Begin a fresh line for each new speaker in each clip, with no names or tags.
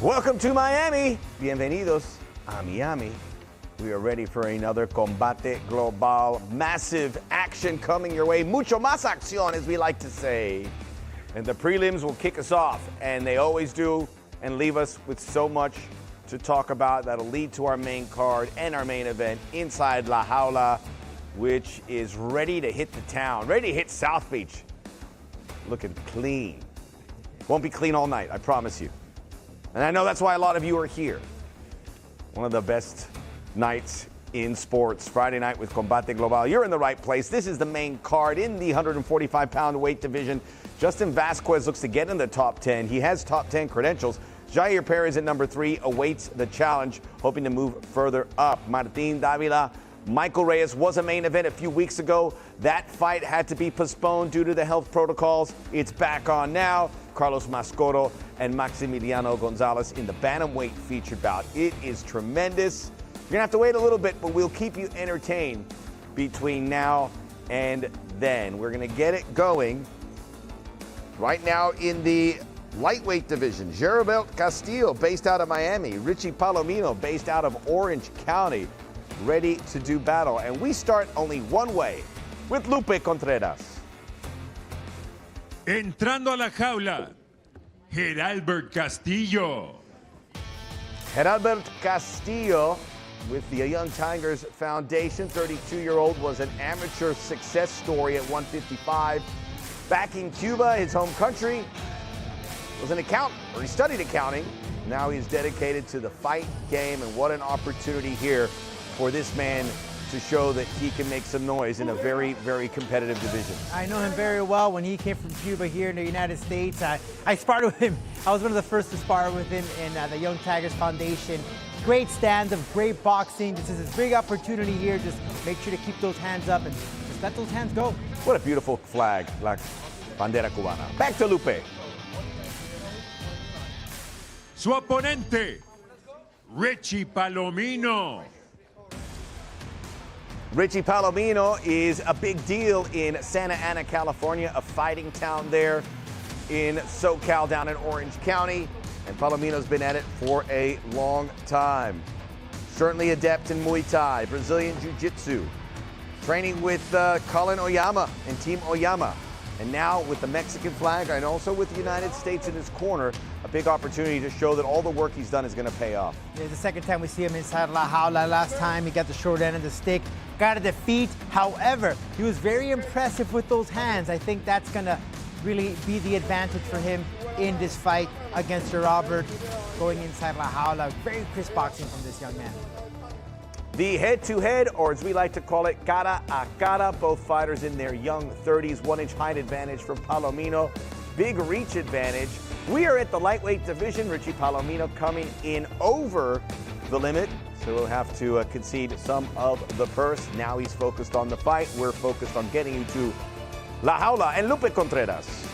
Welcome to Miami. Bienvenidos a Miami. We are ready for another Combate Global. Massive action coming your way. Mucho más acción, as we like to say. And the prelims will kick us off, and they always do, and leave us with so much to talk about that'll lead to our main card and our main event inside La Jaula, which is ready to hit the town, ready to hit South Beach. Looking clean. Won't be clean all night, I promise you. And I know that's why a lot of you are here. One of the best nights in sports. Friday night with Combate Global. You're in the right place. This is the main card in the 145-pound weight division. Justin Vazquez looks to get in the top 10. He has top 10 credentials. JAIR Perez at number 3 awaits the challenge, hoping to move further up. Martin Davila, Michael Reyes was a main event a few weeks ago. That fight had to be postponed due to the health protocols. It's back on now. Carlos Mascorro and Maximiliano Gonzalez in the bantamweight feature bout. It is tremendous. You're gonna have to wait a little bit, but we'll keep you entertained between now and then. We're gonna get it going right now in the lightweight division. GERALBERT Castillo, based out of Miami. Richie Palomino, based out of Orange County, ready to do battle. And we start only one way, with Lupe Contreras.
Entrando a la jaula, GERALBERT Castillo.
GERALBERT Castillo with the Young Tigers Foundation. 32-year-old was an amateur success story at 155. Back in Cuba, his home country, was an accountant, or he studied accounting. Now he's dedicated to the fight game, and what an opportunity here for this man to show that he can make some noise in a very, very competitive division.
I know him very well. When he came from Cuba here in the United States, I sparred with him. I was one of the first to spar with him in the Young Tigers Foundation. Great stand-up, great boxing. This is his big opportunity here. Just make sure to keep those hands up and just let those hands go.
What a beautiful flag, la bandera cubana. Back to Lupe.
Su oponente, Richie Palomino.
Richie Palomino is a big deal in Santa Ana, California, a fighting town there in SoCal down in Orange County. And Palomino's been at it for a long time. Certainly adept in Muay Thai, Brazilian Jiu-Jitsu, training with Colin Oyama and Team Oyama. And now with the Mexican flag and also with the United States in his corner, a big opportunity to show that all the work he's done is going to pay off.
It's the second time we see him inside La Jaula. Last time he got the short end of the stick, got a defeat. However, he was very impressive with those hands. I think that's going to really be the advantage for him in this fight against GERALBERT, going inside La Jaula. Very crisp boxing from this young man.
The head-to-head, or as we like to call it, cara a cara, both fighters in their young 30s, 1-inch height advantage for Palomino, big reach advantage. We are at the lightweight division. Richie Palomino coming in over the limit, so we'll have to concede some of the purse. Now he's focused on the fight. We're focused on getting you to La Jaula. And Lupe Contreras.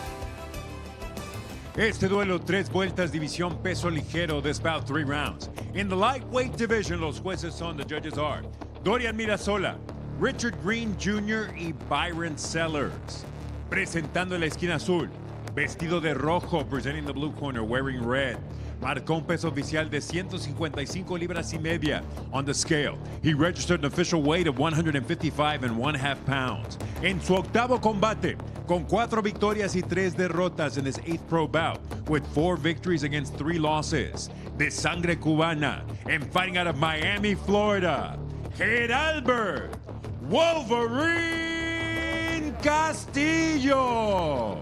Este duelo, 3 vueltas, división peso ligero, this bout 3 rounds. In the lightweight division, los jueces son, the judges are Dorian Mirasola, Richard Green Jr. y Byron Sellers. Presentando en la esquina azul, vestido de rojo, presenting the blue corner, wearing red. Marcó un peso oficial de 155 libras y media on the scale. He registered an official weight of 155.5 pounds. En su octavo combate, con 4 victorias y 3 derrotas in his 8th pro bout, with 4 victories against 3 losses. De sangre cubana, and fighting out of Miami, Florida, GERALBERT Wolverine Castillo.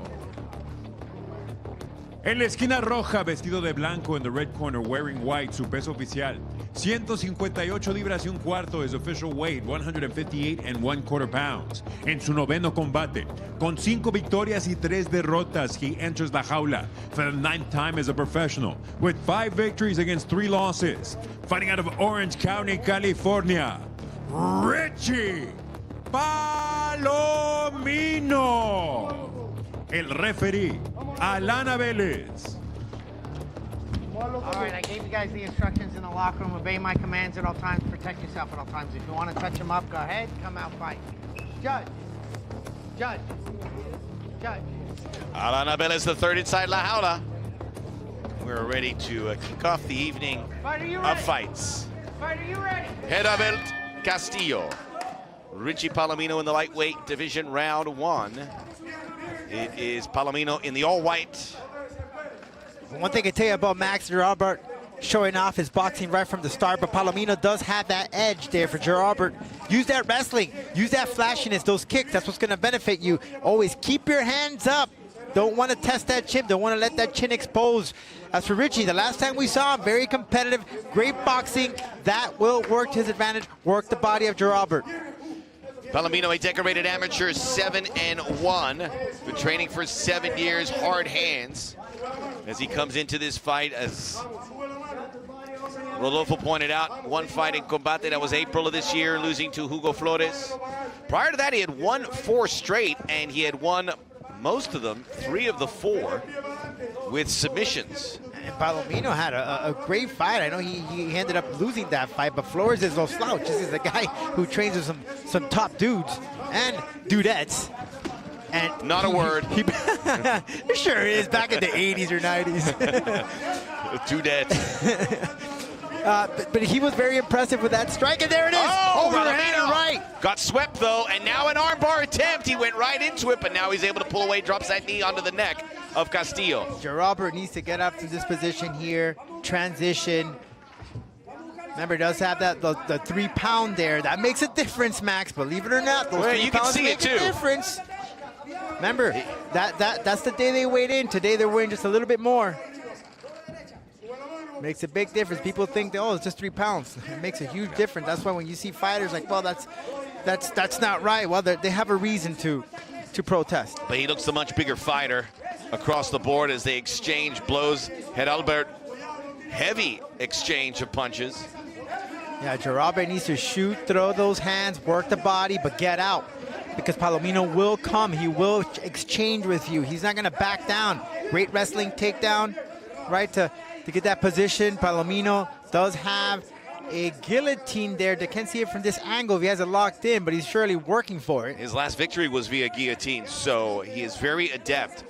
En la esquina roja, vestido de blanco, in the red corner, wearing white, su peso oficial, 158 libras y un cuarto, his official weight, 158.25 pounds. En su noveno combate, con 5 victorias y 3 derrotas, he enters la jaula for the 9th time as a professional, with 5 victories against 3 losses. Fighting out of Orange County, California, Richie Palomino. El referee, Alana Vélez.
All right, I gave you guys the instructions in the locker room. Obey my commands at all times. Protect yourself at all times. If you want to touch him up, go ahead. Come out, fight. Judge. Judge. Judge.
Alana Vélez, the third inside La Jaula. We're ready to kick off the evening of fights.
Fighter, you ready?
GERALBERT, Castillo. Richie Palomino in the lightweight division, round 1. It is Palomino in the all-white.
One thing I tell you about Max GERALBERT showing off his boxing right from the start, but Palomino does have that edge there for GERALBERT. Use that wrestling, use that flashiness, those kicks. That's what's going to benefit you. Always keep your hands up. Don't want to test that chin. Don't want to let that chin expose. As for Richie, the last time we saw him, very competitive, great boxing. That will work to his advantage, work the body of GERALBERT.
Palomino, a decorated amateur, 7-1. Been training for 7 years, hard hands. As he comes into this fight, as Rodolfo pointed out, one fight in Combate, that was April of this year, losing to Hugo Flores. Prior to that, he had won 4 straight, and he had won most of them, 3 of the 4, with submissions.
And Palomino had a great fight. I know he ended up losing that fight, but Flores is no slouch. This is a guy who trains with some top dudes and dudettes. And
not a word.
Sure it is, back in the 80s or 90s.
Dudettes.
But he was very impressive with that strike, and there it is.
Oh,
overhand and right.
Got swept, though, and now an armbar attempt. He went right into it, but now he's able to pull away, drops that knee onto the neck of Castillo.
GERALBERT needs to get up to this position here, transition. Remember, he does have that the 3-pound there. That makes a difference, Max. Believe it or not, those 3 pounds make a difference. Remember, that's the day they weighed in. Today they're weighing just a little bit more. Makes a big difference. People think that, oh, it's just 3 pounds. It makes a huge difference. That's why when you see fighters like, well, that's not right. Well, they have a reason to protest.
But he looks a much bigger fighter across the board as they exchange blows. GERALBERT, heavy exchange of punches.
Yeah, GERALBERT needs to shoot, throw those hands, work the body, but get out. Because Palomino will come. He will exchange with you. He's not going to back down. Great wrestling takedown, right, to get that position. Palomino does have a guillotine there. They can't see it from this angle if he has it locked in, but he's surely working for it.
His last victory was via guillotine, so he is very adept.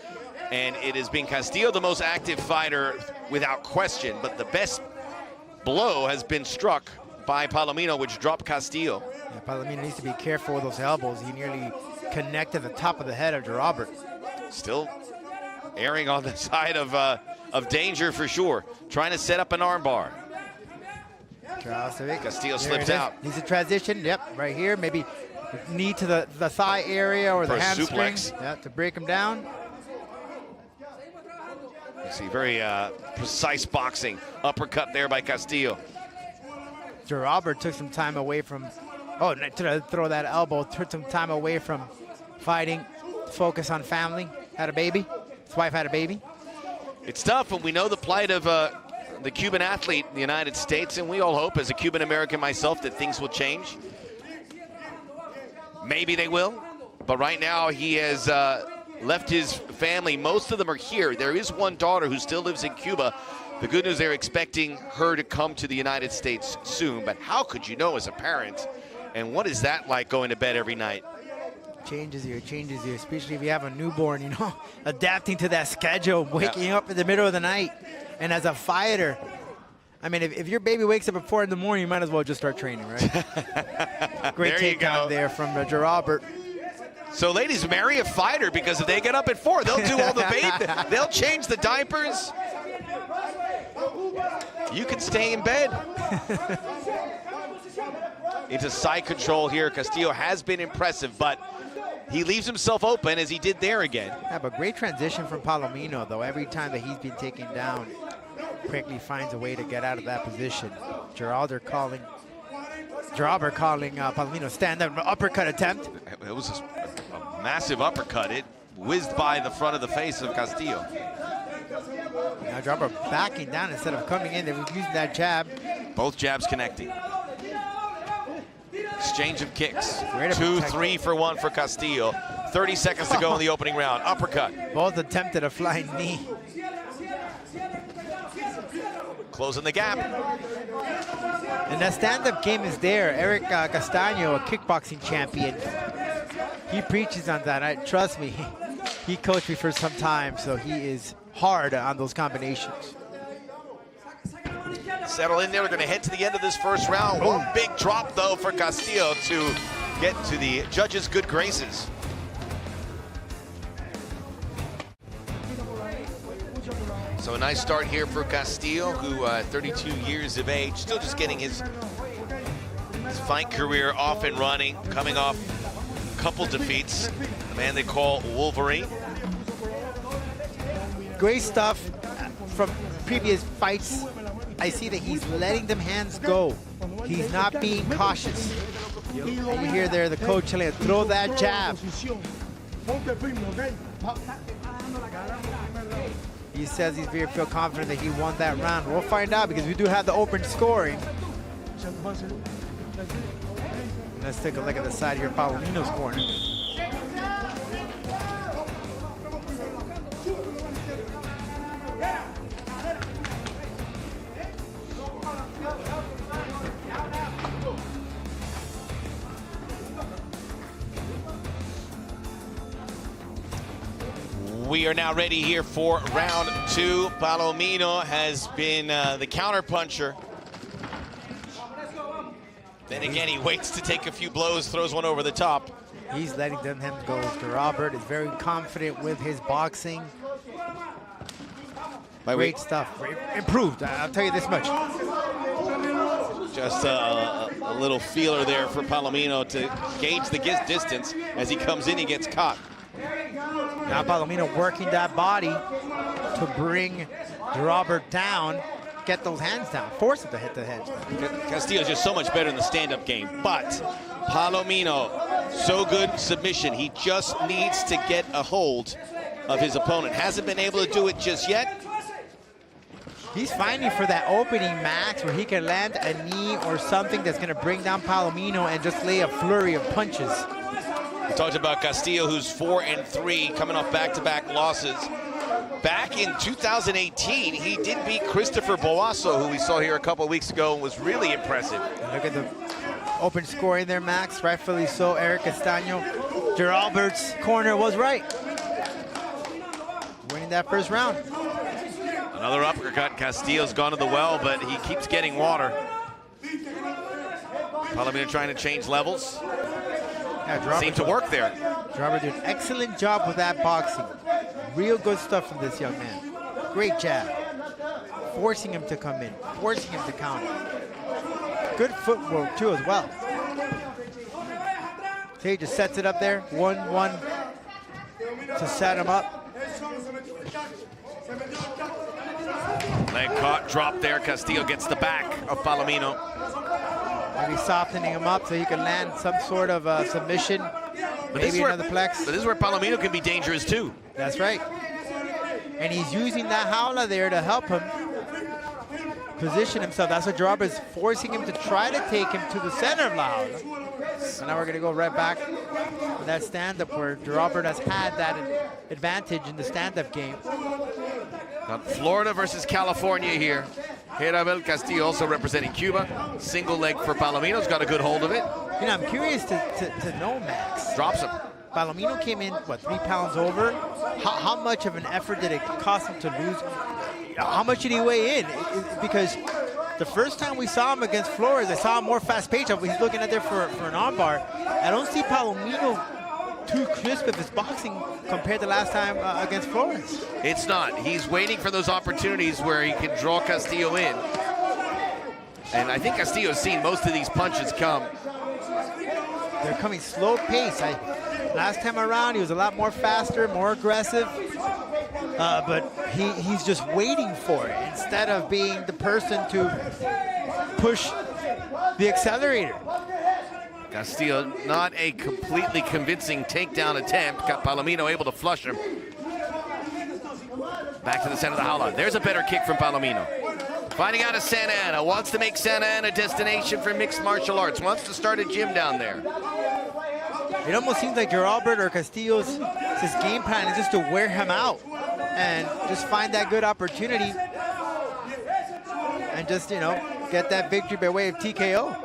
And it has been Castillo, the most active fighter without question, but the best blow has been struck by Palomino, which dropped Castillo.
Yeah, Palomino needs to be careful with those elbows. He nearly connected the top of the head of GERALBERT.
Still erring on the side of danger for sure. Trying to set up an armbar. Castillo slips out.
Needs a transition. Yep, right here. Maybe knee to the thigh area or the hamstring. Yeah, to break him down.
You see very precise boxing. Uppercut there by Castillo.
GERALBERT took some time away from, to throw that elbow, took some time away from fighting, focus on family, had a baby. His wife had a baby.
It's tough, and we know the plight of the Cuban athlete in the United States, and we all hope, as a Cuban American myself, that things will change. Maybe they will, but right now he has left his family. Most of them are here. There is one daughter who still lives in Cuba. The good news, they're expecting her to come to the United States soon, but how could you know as a parent? And what is that like going to bed every night?
Changes you, especially if you have a newborn, adapting to that schedule, waking up in the middle of the night. And as a fighter, I mean, if your baby wakes up at 4 in the morning, you might as well just start training, right? Great takedown there from GERALBERT.
So ladies, marry a fighter, because if they get up at 4, they'll do all the baby, they'll change the diapers. You can stay in bed. Into side control here. Castillo has been impressive, but he leaves himself open as he did there again.
Yeah, but great transition from Palomino, though. Every time that he's been taken down, quickly finds a way to get out of that position. GERALBERT calling Palomino stand-up uppercut attempt.
It was a massive uppercut. It whizzed by the front of the face of Castillo.
Now GERALBERT backing down instead of coming in. They were using that jab.
Both jabs connecting. Exchange of kicks. 2-3 for 1 for Castillo. 30 seconds to go in the opening round. Uppercut.
Both attempted a flying knee.
Closing the gap.
And that stand-up game is there. Eric Castaño, a kickboxing champion, he preaches on that. Trust me, he coached me for some time, so he is hard on those combinations.
settle in there. We're going to head to the end of this first round. One big drop, though, for Castillo to get to the judges' good graces. So a nice start here for Castillo, who 32 years of age, still just getting his fight career off and running, coming off a couple defeats. The man they call Wolverine.
Great stuff from previous fights. I see that he's letting them hands go. He's not being cautious. You hear there the coach telling him, throw that jab. He says he's very feel confident that he won that round. We'll find out because we do have the open scoring. Let's take a look at the side here, Palomino's corner.
We are now ready here for round two. Palomino has been the counter-puncher. Then again, he waits to take a few blows, throws one over the top.
He's letting them hands go. GERALBERT is very confident with his boxing. Great stuff. Improved, I'll tell you this much.
Just a little feeler there for Palomino to gauge the distance. As he comes in, he gets caught.
Now Palomino working that body to bring GERALBERT down, get those hands down, force him to hit the head.
Castillo's just so much better in the stand-up game, but Palomino, so good submission. He just needs to get a hold of his opponent. Hasn't been able to do it just yet.
He's fighting for that opening, Max, where he can land a knee or something that's going to bring down Palomino and just lay a flurry of punches.
We talked about Castillo, who's 4-3, coming off back-to-back losses. Back in 2018, he did beat Christopher Boasso, who we saw here a couple of weeks ago, and was really impressive.
Look at the open scoring there, Max. Rightfully so, Eric Castaño. GERALBERT's corner was right. Winning that first round.
Another uppercut. Castillo's gone to the well, but he keeps getting water. Palomino trying to change levels.
Yeah,
seemed to work there.
GERALBERT did an excellent job with that boxing. Real good stuff from this young man. Great jab. Forcing him to come in, forcing him to counter. Good footwork too as well. So he just sets it up there, 1-1 to set him up.
Leg caught, drop there. Castillo gets the back of Palomino.
Maybe softening him up so he can land some sort of submission. Maybe another plex.
But this is where Palomino can be dangerous too.
That's right. And he's using that jaula there to help him position himself. That's what GERALBERT is forcing him to try to take him to the center of la jaula. So now we're going to go right back to that stand-up where GERALBERT has had that advantage in the stand-up game.
Got Florida versus California here. GERALBERT Castillo also representing Cuba. Single leg for Palomino's got a good hold of it.
You know, I'm curious to know, Max.
Drops him.
Palomino came in, what, 3 pounds over? How much of an effort did it cost him to lose? How much did he weigh in? Because the first time we saw him against Flores, I saw him more fast-paced. He's looking at there for an armbar. I don't see Palomino too crisp of his boxing compared to last time against Flores.
It's not. He's waiting for those opportunities where he can draw Castillo in. And I think Castillo's seen most of these punches come.
They're coming slow pace. Last time around, he was a lot more faster, more aggressive. But he's just waiting for it instead of being the person to push the accelerator.
Castillo, not a completely convincing takedown attempt. Got Palomino able to flush him. Back to the center of the jaula. There's a better kick from Palomino. Fighting out of Santa Ana. Wants to make Santa Ana a destination for mixed martial arts. Wants to start a gym down there.
It almost seems like GERALBERT or Castillo's game plan is just to wear him out and just find that good opportunity and just, you know, get that victory by way of TKO.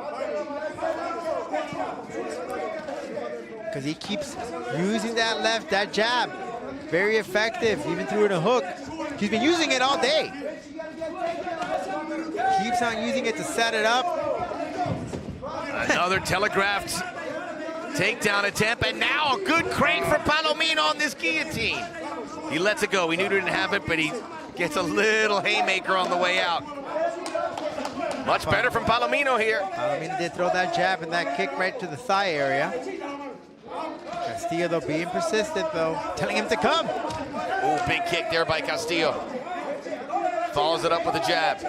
Because he keeps using that jab. Very effective, even through a hook. He's been using it all day. Keeps on using it to set it up.
Another telegraphed takedown attempt, and now a good crank for Palomino on this guillotine. He lets it go. We knew he didn't have it, but he gets a little haymaker on the way out. Much better from Palomino here.
Palomino did throw that jab and that kick right to the thigh area. Castillo, though, being persistent, though, telling him to come.
Oh, big kick there by Castillo. Follows it up with a jab.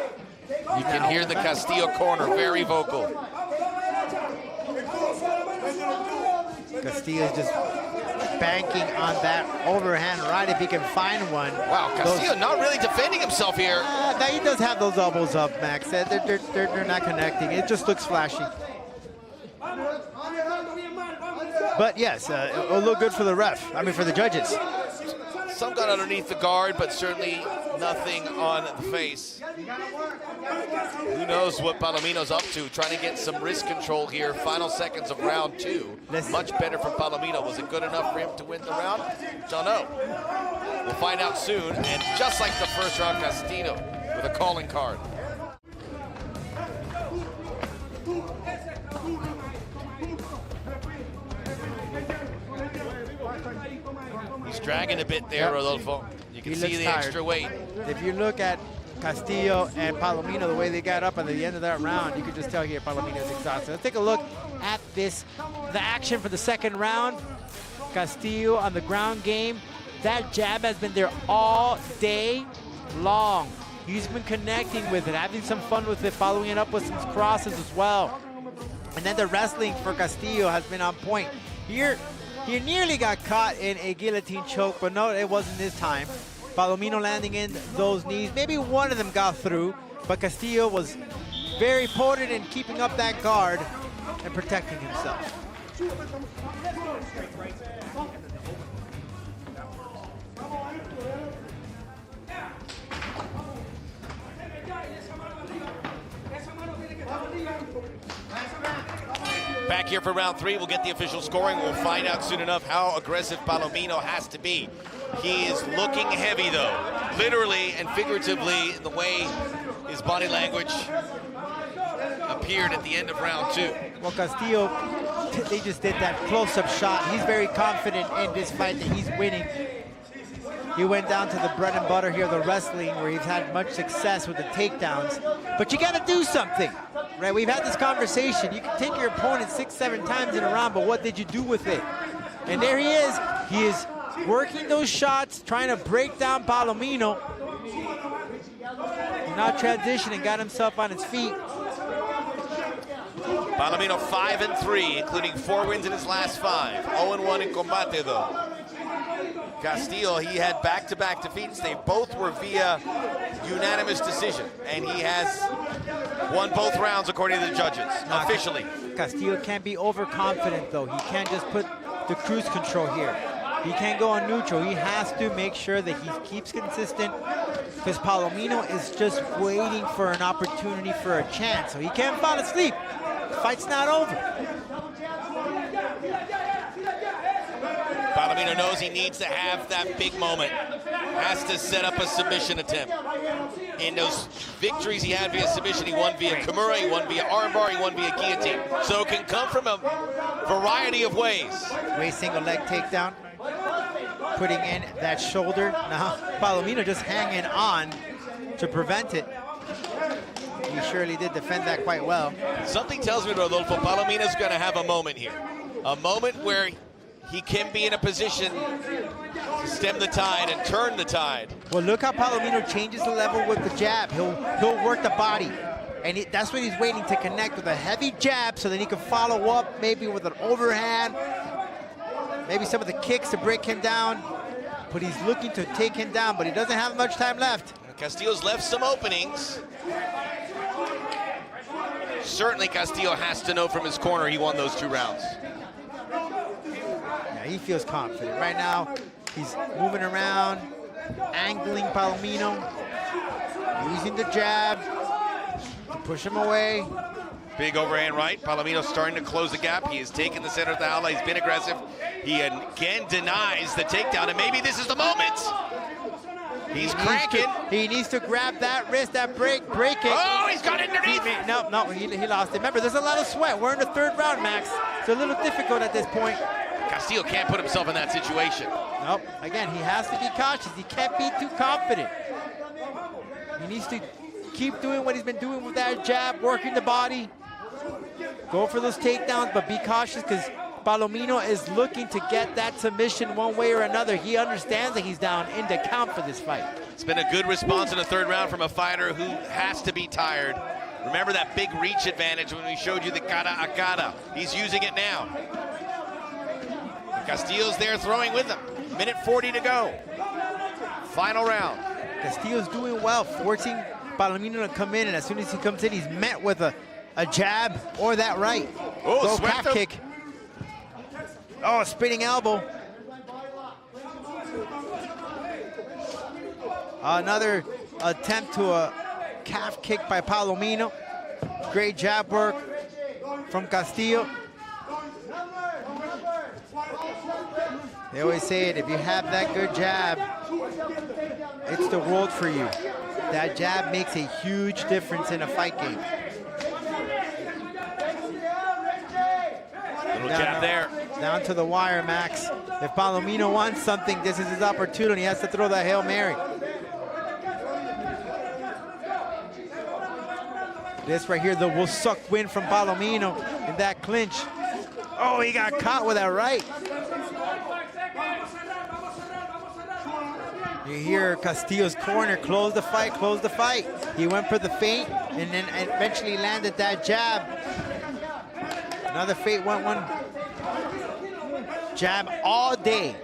You can hear the Castillo corner, very vocal.
Castillo's just banking on that overhand right if he can find one.
Wow, Castillo not really defending himself here.
Now he does have those elbows up, Max. They're not connecting. It just looks flashy. But yes, it'll look good for the ref. I mean, for the judges.
Some got underneath the guard, but certainly nothing on the face. Who knows what Palomino's up to, trying to get some wrist control here. Final seconds of round 2. Much better from Palomino. Was it good enough for him to win the round? Don't know. We'll find out soon. And just like the first round, Castillo with a calling card. He's dragging a bit there, Rodolfo. You can see the extra weight.
If you look at Castillo and Palomino, the way they got up at the end of that round, you could just tell here Palomino's exhausted. Let's take a look at this, the action for the second round. Castillo on the ground game. That jab has been there all day long. He's been connecting with it, having some fun with it, following it up with some crosses as well. And then the wrestling for Castillo has been on point. Here, he nearly got caught in a guillotine choke, but no, it wasn't this time. Palomino landing in those knees. Maybe one of them got through, but Castillo was very potent in keeping up that guard and protecting himself.
Back here for round 3, we'll get the official scoring. We'll find out soon enough how aggressive Palomino has to be. He is looking heavy, though, literally and figuratively, in the way his body language appeared at the end of round 2.
Well, Castillo, they just did that close-up shot. He's very confident in this fight that he's winning. He went down to the bread and butter here, the wrestling, where he's had much success with the takedowns. But you got to do something, right? We've had this conversation. You can take your opponent 6-7 times in a round, but what did you do with it? And there he is. He is working those shots, trying to break down Palomino. He now transitioned and got himself on his feet.
Palomino 5-3, including 4 wins in his last 5. 0-1 in Combate, though. Castillo, he had back-to-back defeats. They both were via unanimous decision, and he has won both rounds according to the judges, officially.
Castillo can't be overconfident, though. He can't just put the cruise control here. He can't go on neutral. He has to make sure that he keeps consistent, because Palomino is just waiting for an opportunity for a chance, so he can't fall asleep. The fight's not over.
Palomino knows he needs to have that big moment. Has to set up a submission attempt. In those victories he had via submission, he won via Kimura, he won via armbar, he won via guillotine. So it can come from a variety of ways.
Great single leg takedown. Putting in that shoulder. Now Palomino just hanging on to prevent it. He surely did defend that quite well.
Something tells me, Rodolfo, Palomino's going to have a moment here. A moment where he can be in a position to stem the tide and turn the tide.
Well, look how Palomino changes the level with the jab. He'll work the body. And that's what he's waiting to connect with, a heavy jab, so that he can follow up maybe with an overhand, maybe some of the kicks to break him down. But he's looking to take him down, but he doesn't have much time left.
Castillo's left some openings. Certainly Castillo has to know from his corner he won those 2 rounds.
Yeah, he feels confident. Right now, he's moving around, angling Palomino, using the jab to push him away.
Big overhand right. Palomino starting to close the gap. He has taken the center of the outlet. He's been aggressive. He again denies the takedown, and maybe this is the moment. He's cranking.
He needs to grab that wrist, that break it.
Oh, he's got it underneath.
No, he lost it. Remember, there's a lot of sweat. We're in the third round, Max. It's a little difficult at this point.
Castillo can't put himself in that situation.
Nope. Again, he has to be cautious. He can't be too confident. He needs to keep doing what he's been doing with that jab, working the body. Go for those takedowns, but be cautious because Palomino is looking to get that submission one way or another. He understands that he's down in the count for this fight.
It's been a good response in the third round from a fighter who has to be tired. Remember that big reach advantage when we showed you the cara a cara. He's using it now. Castillo's there throwing with him. Minute 40 to go. Final round.
Castillo's doing well, forcing Palomino to come in, and as soon as he comes in, he's met with a jab or that right.
Oh,
calf kick. Oh, spinning elbow. Another attempt to a calf kick by Palomino. Great jab work from Castillo. They always say it, if you have that good jab, it's the world for you. That jab makes a huge difference in a fight game.
Little jab there.
Down to the wire, Max. If Palomino wants something, this is his opportunity. He has to throw that Hail Mary. This right here, the will suck win from Palomino in that clinch. Oh, he got caught with that right. You hear Castillo's corner, close the fight, close the fight. He went for the feint and then eventually landed that jab. Another feint, one jab all day.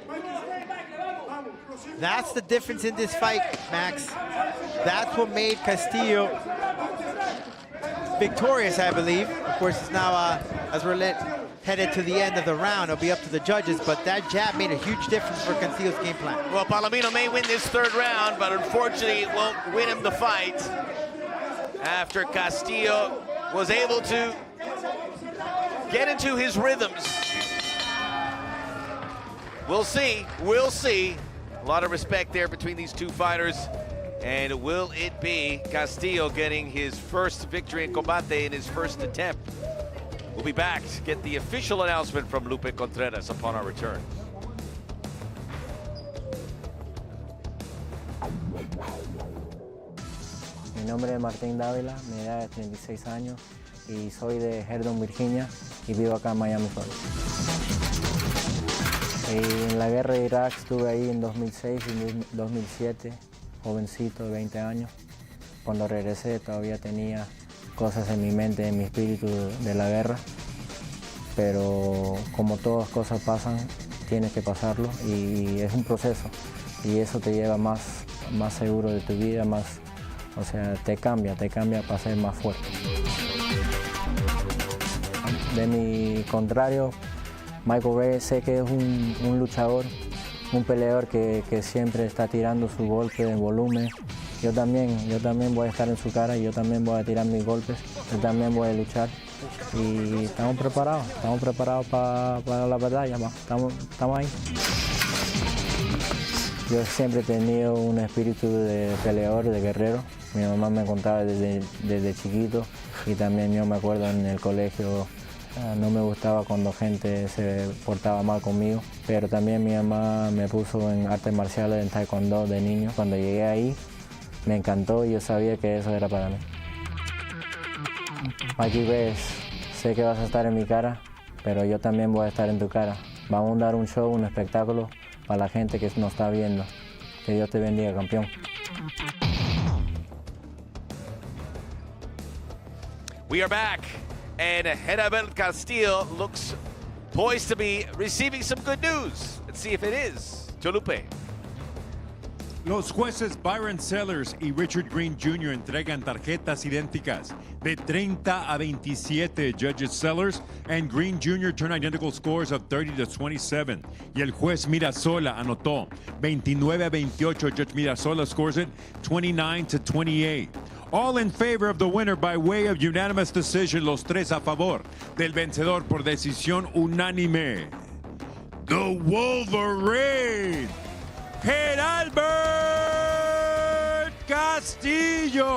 That's the difference in this fight, Max. That's what made Castillo victorious, I believe. Of course, it's now, as we're headed to the end of the round, it'll be up to the judges, but that jab made a huge difference for Castillo's game plan.
Well, Palomino may win this third round, but unfortunately it won't win him the fight after Castillo was able to get into his rhythms. We'll see, we'll see. A lot of respect there between these two fighters. And will it be Castillo getting his first victory in Combate in his first attempt? We'll be back to get the official announcement from Lupe Contreras upon our return.
Mi nombre es Martín Davila, mi edad es 36 años y soy de Herndon, Virginia y vivo acá en Miami, Florida. En la guerra de Irak estuve ahí en 2006 y 2007, jovencito de 20 años. Cuando regresé todavía tenía cosas en mi mente, en mi espíritu de la guerra, pero como todas cosas pasan, tienes que pasarlo y es un proceso y eso te lleva más seguro de tu vida, o sea, te cambia para ser más fuerte. De mi contrario, Michael Reyes sé que es un luchador, un peleador que siempre está tirando su golpe en volumen. Yo también voy a estar en su cara, yo también voy a tirar mis golpes, yo también voy a luchar y estamos preparados para la batalla, estamos ahí. Yo siempre he tenido un espíritu de peleador, de guerrero. Mi mamá me contaba desde chiquito y también yo me acuerdo en el colegio. No me gustaba cuando gente se portaba mal conmigo, pero también mi mamá me puso en artes marciales, en taekwondo de niño. Cuando llegué ahí me encantó y yo sabía que eso era para mí. Aquí ves, sé que vas a estar en mi cara, pero yo también voy a estar en tu cara. Vamos a dar un show, un espectáculo para la gente que nos está viendo. Que Dios te bendiga, campeón.
We are back, and GERALBERT Castillo looks poised to be receiving some good news. Let's see if it is. Cholupe.
Los jueces Byron Sellers y Richard Green Jr. entregan tarjetas idénticas de 30 a 27. Judges Sellers and Green Jr. turn identical scores of 30 to 27. Y el juez Mirasola anotó 29 a 28. Judge Mirasola scores it 29 to 28. All in favor of the winner by way of unanimous decision. Los tres a favor del vencedor por decisión unánime. The Wolverine, GERALBERT Castillo.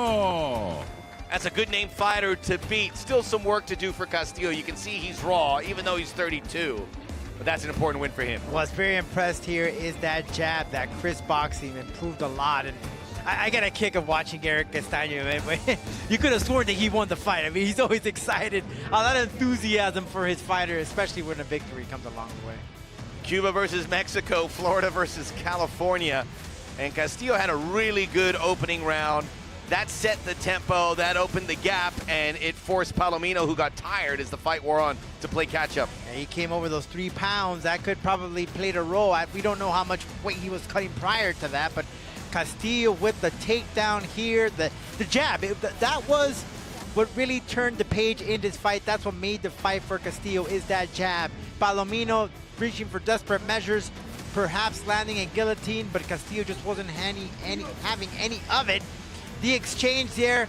That's a good name fighter to beat. Still some work to do for Castillo. You can see he's raw, even though he's 32. But that's an important win for him.
What's very impressed here is that jab, that crisp boxing improved a lot. And I got a kick of watching Eric Castaño, man. You could have sworn that he won the fight. I mean, he's always excited. A lot of enthusiasm for his fighter, especially when a victory comes along the way.
Cuba versus Mexico, Florida versus California. And Castillo had a really good opening round. That set the tempo, that opened the gap, and it forced Palomino, who got tired as the fight wore on, to play catch-up.
Yeah, he came over those 3 pounds. That could probably play a role. We don't know how much weight he was cutting prior to that, but Castillo with the takedown here, the jab, that was what really turned the page in this fight. That's what made the fight for Castillo, is that jab. Palomino reaching for desperate measures, perhaps landing a guillotine, but Castillo just wasn't having any of it. The exchange there,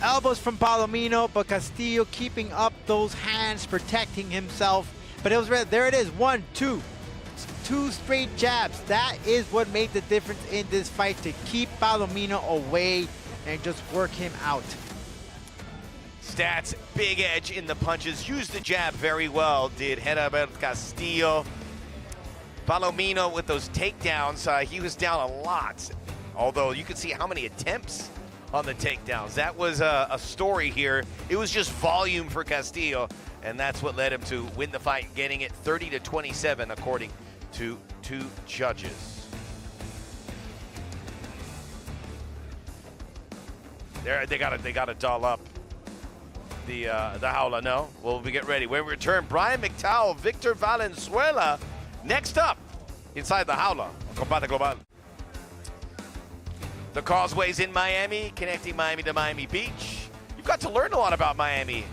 elbows from Palomino, but Castillo keeping up those hands, protecting himself. But it was there it is, 1, 2 straight jabs. That is what made the difference in this fight, to keep Palomino away and just work him out.
Stats, big edge in the punches, used the jab very well, did GERALBERT Castillo. Palomino with those takedowns, he was down a lot. Although you can see how many attempts on the takedowns. That was a story here. It was just volume for Castillo, and that's what led him to win the fight, getting it 30-27 according to 2 judges. There, they gotta doll up the jaula. No, well, we get ready. When we return, Bryan McDowell, Victor Valenzuela, next up inside the jaula on Combate Global. The Causeway's in Miami, connecting Miami to Miami Beach. You've got to learn a lot about Miami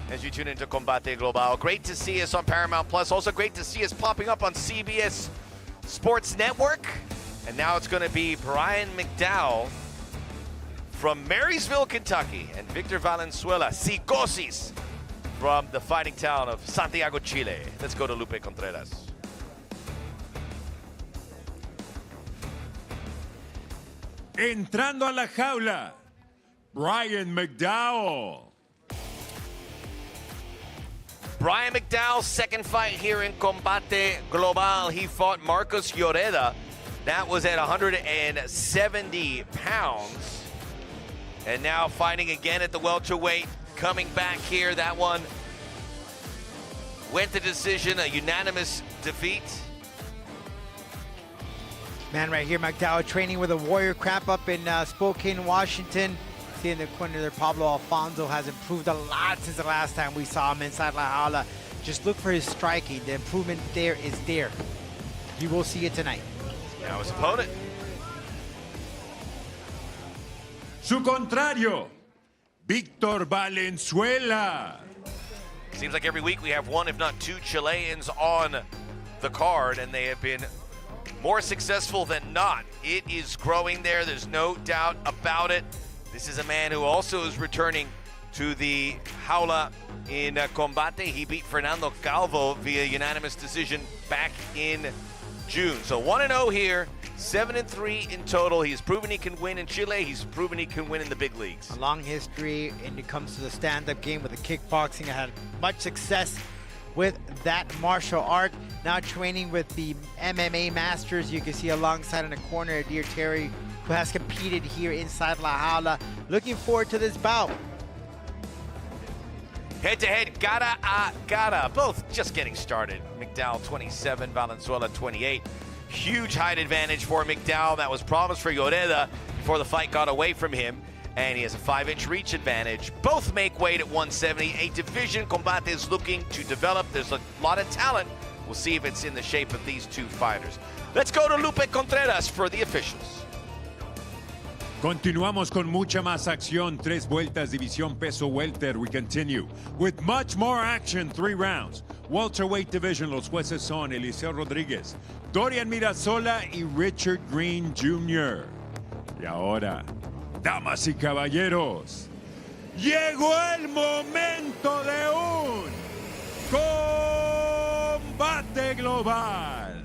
as you tune into Combate Global. Great to see us on Paramount Plus. Also great to see us popping up on CBS Sports Network. And now it's going to be Bryan McDowell from Marysville, Kentucky, and Victor Valenzuela, Psicosis, from the fighting town of Santiago, Chile. Let's go to Lupe Contreras.
Entrando a la jaula, Bryan McDowell.
Bryan McDowell's second fight here in Combate Global. He fought Marcos Lloreda. That was at 170 pounds. And now fighting again at the welterweight, coming back here. That one went to decision, a unanimous defeat.
Man, right here, McDowell training with a Warrior Crap up in Spokane, Washington. See in the corner there, Pablo Alfonso has improved a lot since the last time we saw him inside La Jaula. Just look for his striking. The improvement there is there. You will see it tonight.
Now his opponent.
Su contrario, Victor Valenzuela.
Seems like every week we have 1, if not 2 Chileans on the card, and they have been more successful than not. It is growing there. There's no doubt about it. This is a man who also is returning to the jaula in Combate. He beat Fernando Calvo via unanimous decision back in June. So 1-0 here, 7-3 in total. He's proven he can win in Chile. He's proven he can win in the big leagues.
A long history, and it comes to the stand-up game with the kickboxing. I had much success with that martial art. Now training with the MMA Masters. You can see alongside in the corner Adir Terry, who has competed here inside La Jaula. Looking forward to this bout.
Head-to-head, gotta. Both just getting started. McDowell 27, Valenzuela 28. Huge height advantage for McDowell. That was promised for Lloreda before the fight got away from him. And he has a 5-inch reach advantage. Both make weight at 170. A division Combate is looking to develop. There's a lot of talent. We'll see if it's in the shape of these 2 fighters. Let's go to Lupe Contreras for the officials.
Continuamos con mucha más acción. 3 vueltas, división peso welter. We continue with much more action. 3 rounds. Welterweight division, los jueces son Eliseo Rodríguez, Dorian Mirasola y Richard Green Jr. Y ahora, damas y caballeros, llegó el momento de un combate global.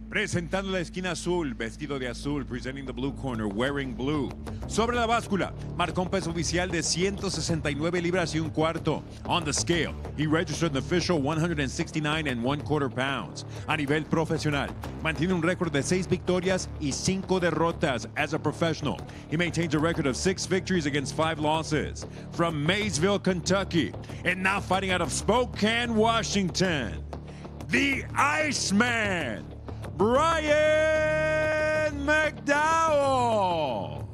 Presentando la esquina azul, vestido de azul, presenting the blue corner, wearing blue. Sobre la báscula, marcó un peso oficial de 169 libras y un cuarto. On the scale, he registered an official 169 1/4 pounds. A nivel profesional, mantiene un récord de 6 victorias y 5 derrotas as a professional. He maintains a record of 6 victories against 5 losses. From Maysville, Kentucky, and now fighting out of Spokane, Washington, the Iceman, BRYAN McDOWELL.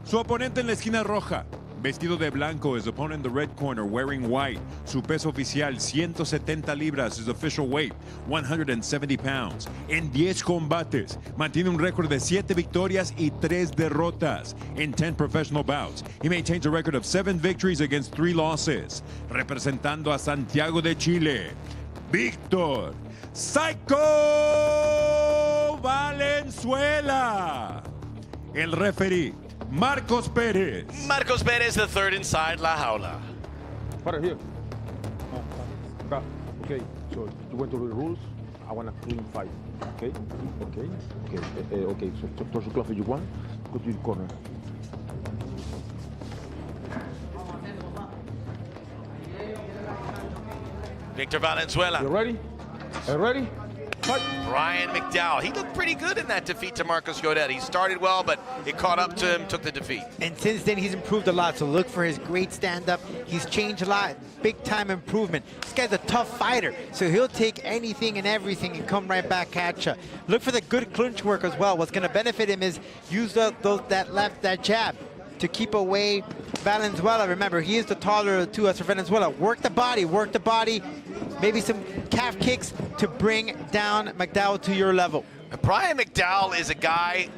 Su oponente en la esquina roja, vestido de blanco, his opponent in the red corner, wearing white. Su peso oficial, 170 libras, his official weight, 170 pounds. En 10 combates, mantiene un récord de 7 victorias y 3 derrotas. In 10 professional bouts, he maintains a record of 7 victories against 3 losses. Representando a Santiago de Chile, Víctor Psycho Valenzuela. El referee, Marcos Perez.
Marcos Perez, the third inside La Jaula.
Para here. Okay, so you went over the rules. I want a clean fight. Okay? Okay? Okay. Okay, so touch the glove if you want. Go to the corner.
Victor Valenzuela.
You ready? Are you ready? Fight.
BRYAN McDOWELL. He looked pretty good in that defeat to Marcos Lloret. He started well, but it caught up to him, took the defeat.
And since then, he's improved a lot. So look for his great stand-up. He's changed a lot. Big-time improvement. This guy's a tough fighter, so he'll take anything and everything and come right back at you. Look for the good clinch work as well. What's going to benefit him is use that jab to keep away Valenzuela. Remember, he is the taller of the two as for Valenzuela. Work the body, maybe some calf kicks to bring down McDowell to your level.
BRYAN McDOWELL is a guy,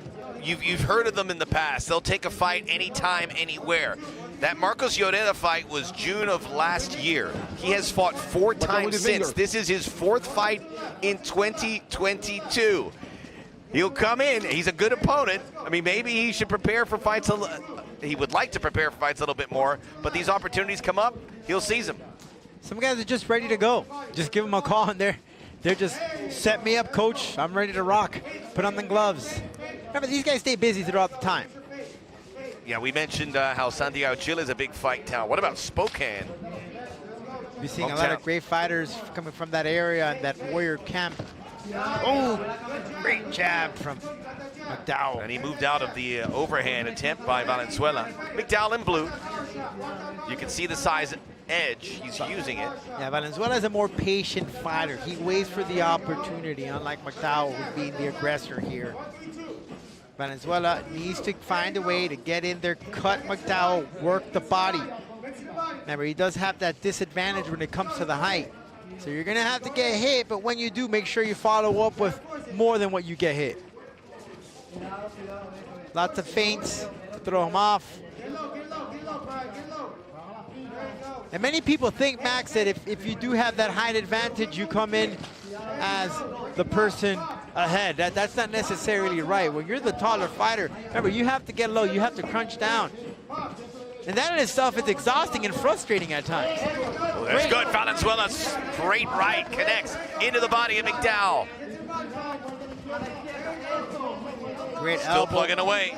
you've heard of them in the past. They'll take a fight anytime, anywhere. That Marcos Lloret fight was June of last year. He has fought 4 times since. This is his 4th fight in 2022. He'll come in, he's a good opponent. I mean, maybe he should prepare for fights, he would like to prepare for fights a little bit more, but these opportunities come up, he'll seize them.
Some guys are just ready to go. Just give them a call and they're just, set me up, coach. I'm ready to rock. Put on the gloves. Remember, these guys stay busy throughout the time.
Yeah, we mentioned how Santiago de Chile is a big fight town. What about Spokane?
You're seeing a lot of great fighters coming from that area and that warrior camp. Oh, great jab from McDowell.
And he moved out of the overhand attempt by Valenzuela. McDowell in blue. You can see the size edge. He's using it.
Yeah, Valenzuela is a more patient fighter. He waits for the opportunity, unlike McDowell, who's being the aggressor here. Valenzuela needs to find a way to get in there, cut McDowell, work the body. Remember, he does have that disadvantage when it comes to the height. So you're gonna have to get hit, but when you do, make sure you follow up with more than what you get hit. Lots of feints to throw him off. And many people think, Max, that if you do have that height advantage, you come in as the person ahead. That's not necessarily right. When you're the taller fighter, remember, you have to get low, you have to crunch down. And that in itself is exhausting and frustrating at times.
Well, that's good. Valenzuela, straight right, connects into the body of McDowell.
Great
Still
elbow.
plugging away.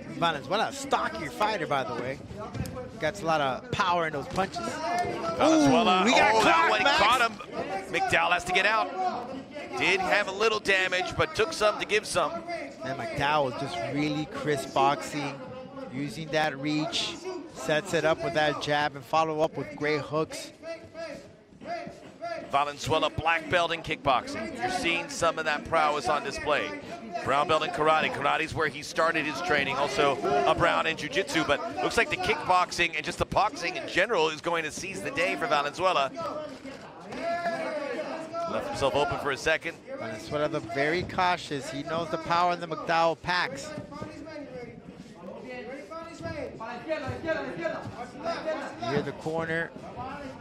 Valenzuela, a stockier fighter, by the way. Got a lot of power in those punches.
Valenzuela, that one caught him. McDowell has to get out. Did have a little damage, but took some to give some.
And McDowell just really crisp boxing, using that reach, sets it up with that jab and follow up with great hooks.
Valenzuela, black belt in kickboxing. You're seeing some of that prowess on display. Brown belt in karate. Karate's where he started his training. Also a brown in jiu-jitsu, but looks like the kickboxing and just the boxing in general is going to seize the day for Valenzuela. Left himself open for a second.
Valenzuela looked very cautious. He knows the power in the McDowell packs. Here's the corner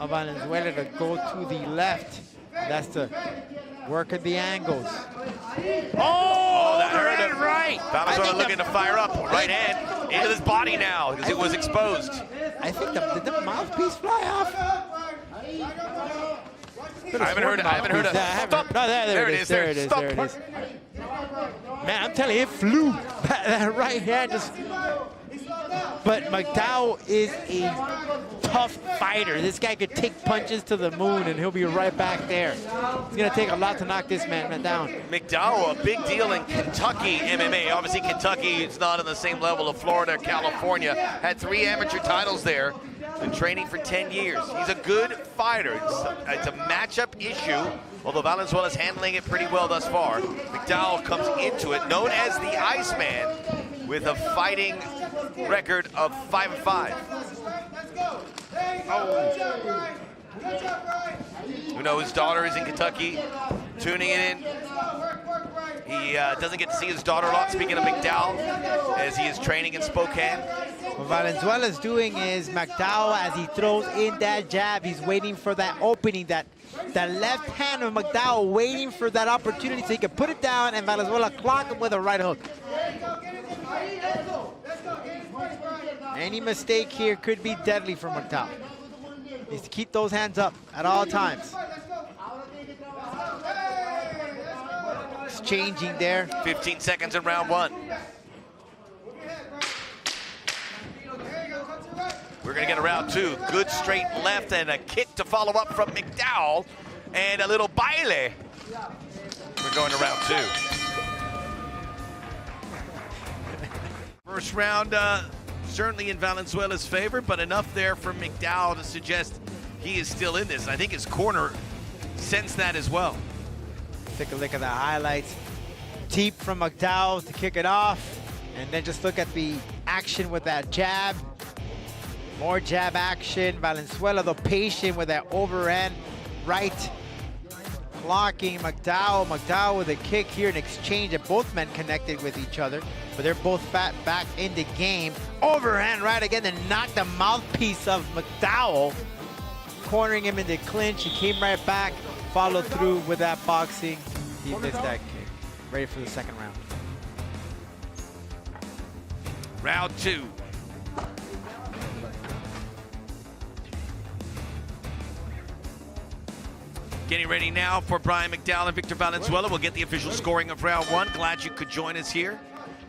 of Valenzuela to go to the left. That's the work of the angles.
Oh, that hurt him. Right. Valenzuela looking to fire up. Right hand into his body now because it was exposed.
I think did the mouthpiece fly off?
I haven't heard of stop.
No, there it is. There it is.
Stop.
There it is. Man, I'm telling you, it flew. That right hand just. But McDowell is a tough fighter. This guy could take punches to the moon, and he'll be right back there. It's going to take a lot to knock this man down.
McDowell, a big deal in Kentucky MMA. Obviously, Kentucky is not on the same level of Florida, California. Had 3 amateur titles there. Been training for 10 years. He's a good fighter. It's a matchup issue, although Valenzuela's handling it pretty well thus far. McDowell comes into it, known as the Iceman, with a fighting record of 5-5. Oh. You know, his daughter is in Kentucky, tuning it in. He doesn't get to see his daughter a lot, speaking of McDowell, as he is training in Spokane.
What Valenzuela's doing is McDowell, as he throws in that jab, he's waiting for that opening, that left hand of McDowell waiting for that opportunity so he can put it down and Valenzuela clock him with a right hook. Any mistake here could be deadly for McDowell. He needs to keep those hands up at all times. It's changing there.
15 seconds in round 1. We're going to get a round 2. Good straight left and a kick to follow up from McDowell. And a little baile. We're going to round 2. First round, certainly in Valenzuela's favor, but enough there for McDowell to suggest he is still in this. And I think his corner sensed that as well.
Take a look at the highlights. Deep from McDowell to kick it off. And then just look at the action with that jab. More jab action. Valenzuela, though, patient with that overhand right. Blocking McDowell. McDowell with a kick here in exchange, and both men connected with each other, but they're both back in the game. Overhand right again, then knocked the mouthpiece of McDowell, cornering him in the clinch. He came right back, followed through with that boxing. He missed that kick. Ready for the second round.
Round 2. Getting ready now for Bryan McDowell and Victor Valenzuela. We'll get the official scoring of round 1. Glad you could join us here.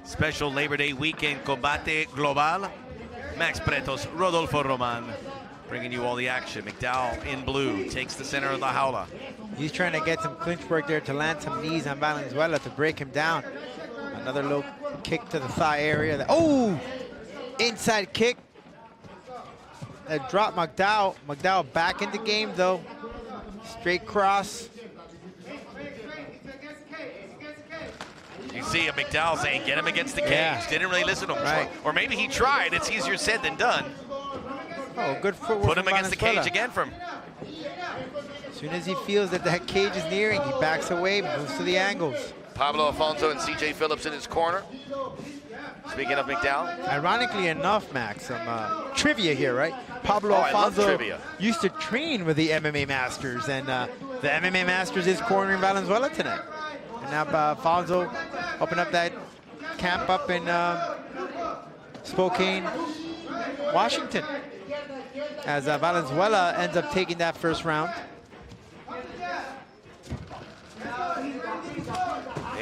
Special Labor Day weekend Combate Global. Max Pretos, Rodolfo Roman, bringing you all the action. McDowell in blue takes the center of the jaula.
He's trying to get some clinch work there to land some knees on Valenzuela to break him down. Another low kick to the thigh area. Oh! Inside kick. That dropped McDowell. McDowell back in the game, though. Straight cross.
You see a McDowell saying, get him against the cage.
Yeah.
Didn't really listen to him.
Right.
Or maybe he tried. It's easier said than done.
Oh, good footwork.
Put him against the cage again from.
As soon as he feels that that cage is nearing, he backs away, moves to the angles.
Pablo Alfonso and CJ Phillips in his corner. Speaking of McDowell.
Ironically enough, Max, some trivia here, right? Pablo Alfonso used to train with the MMA Masters, and the MMA Masters is cornering Valenzuela tonight. And now Alfonso opened up that camp up in Spokane, Washington, as Valenzuela ends up taking that first round.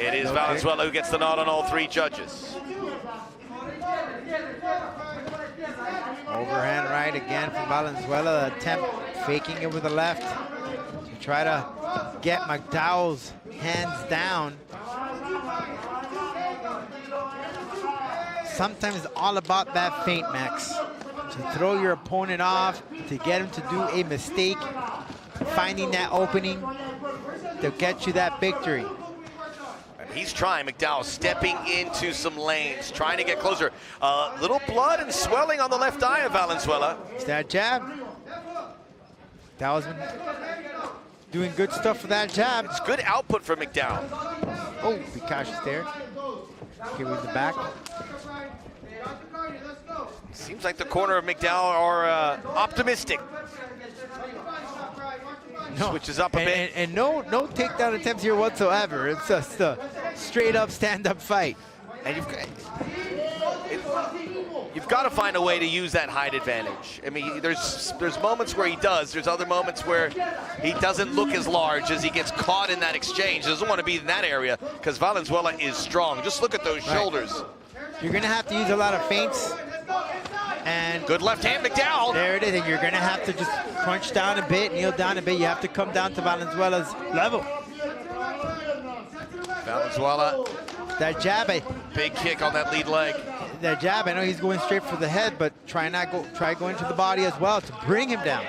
It is Valenzuela who gets the nod on all 3 judges.
Overhand right again from Valenzuela. The attempt faking it with the left to try to get McDowell's hands down. Sometimes it's all about that feint, Max. To throw your opponent off, to get him to do a mistake, finding that opening to get you that victory.
He's trying, McDowell, stepping into some lanes, trying to get closer. Little blood and swelling on the left eye of Valenzuela.
It's that jab. McDowell's been doing good stuff for that jab.
It's good output for McDowell.
Oh, be cautious there. Okay, with the back.
Seems like the corner of McDowell are optimistic.
No.
Switches up a bit.
And no takedown attempts here whatsoever. It's just a straight up stand-up fight.
And you've got to find a way to use that height advantage. I mean, there's moments where he does. There's other moments where he doesn't look as large as he gets caught in that exchange. He doesn't want to be in that area because Valenzuela is strong. Just look at those shoulders.
You're going to have to use a lot of feints. And
good left hand, McDowell.
There it is, and you're going to have to just crunch down a bit, kneel down a bit. You have to come down to Valenzuela's level.
Valenzuela.
That jab,
big kick on that lead leg.
That jab, I know he's going straight for the head, but try going to the body as well to bring him down.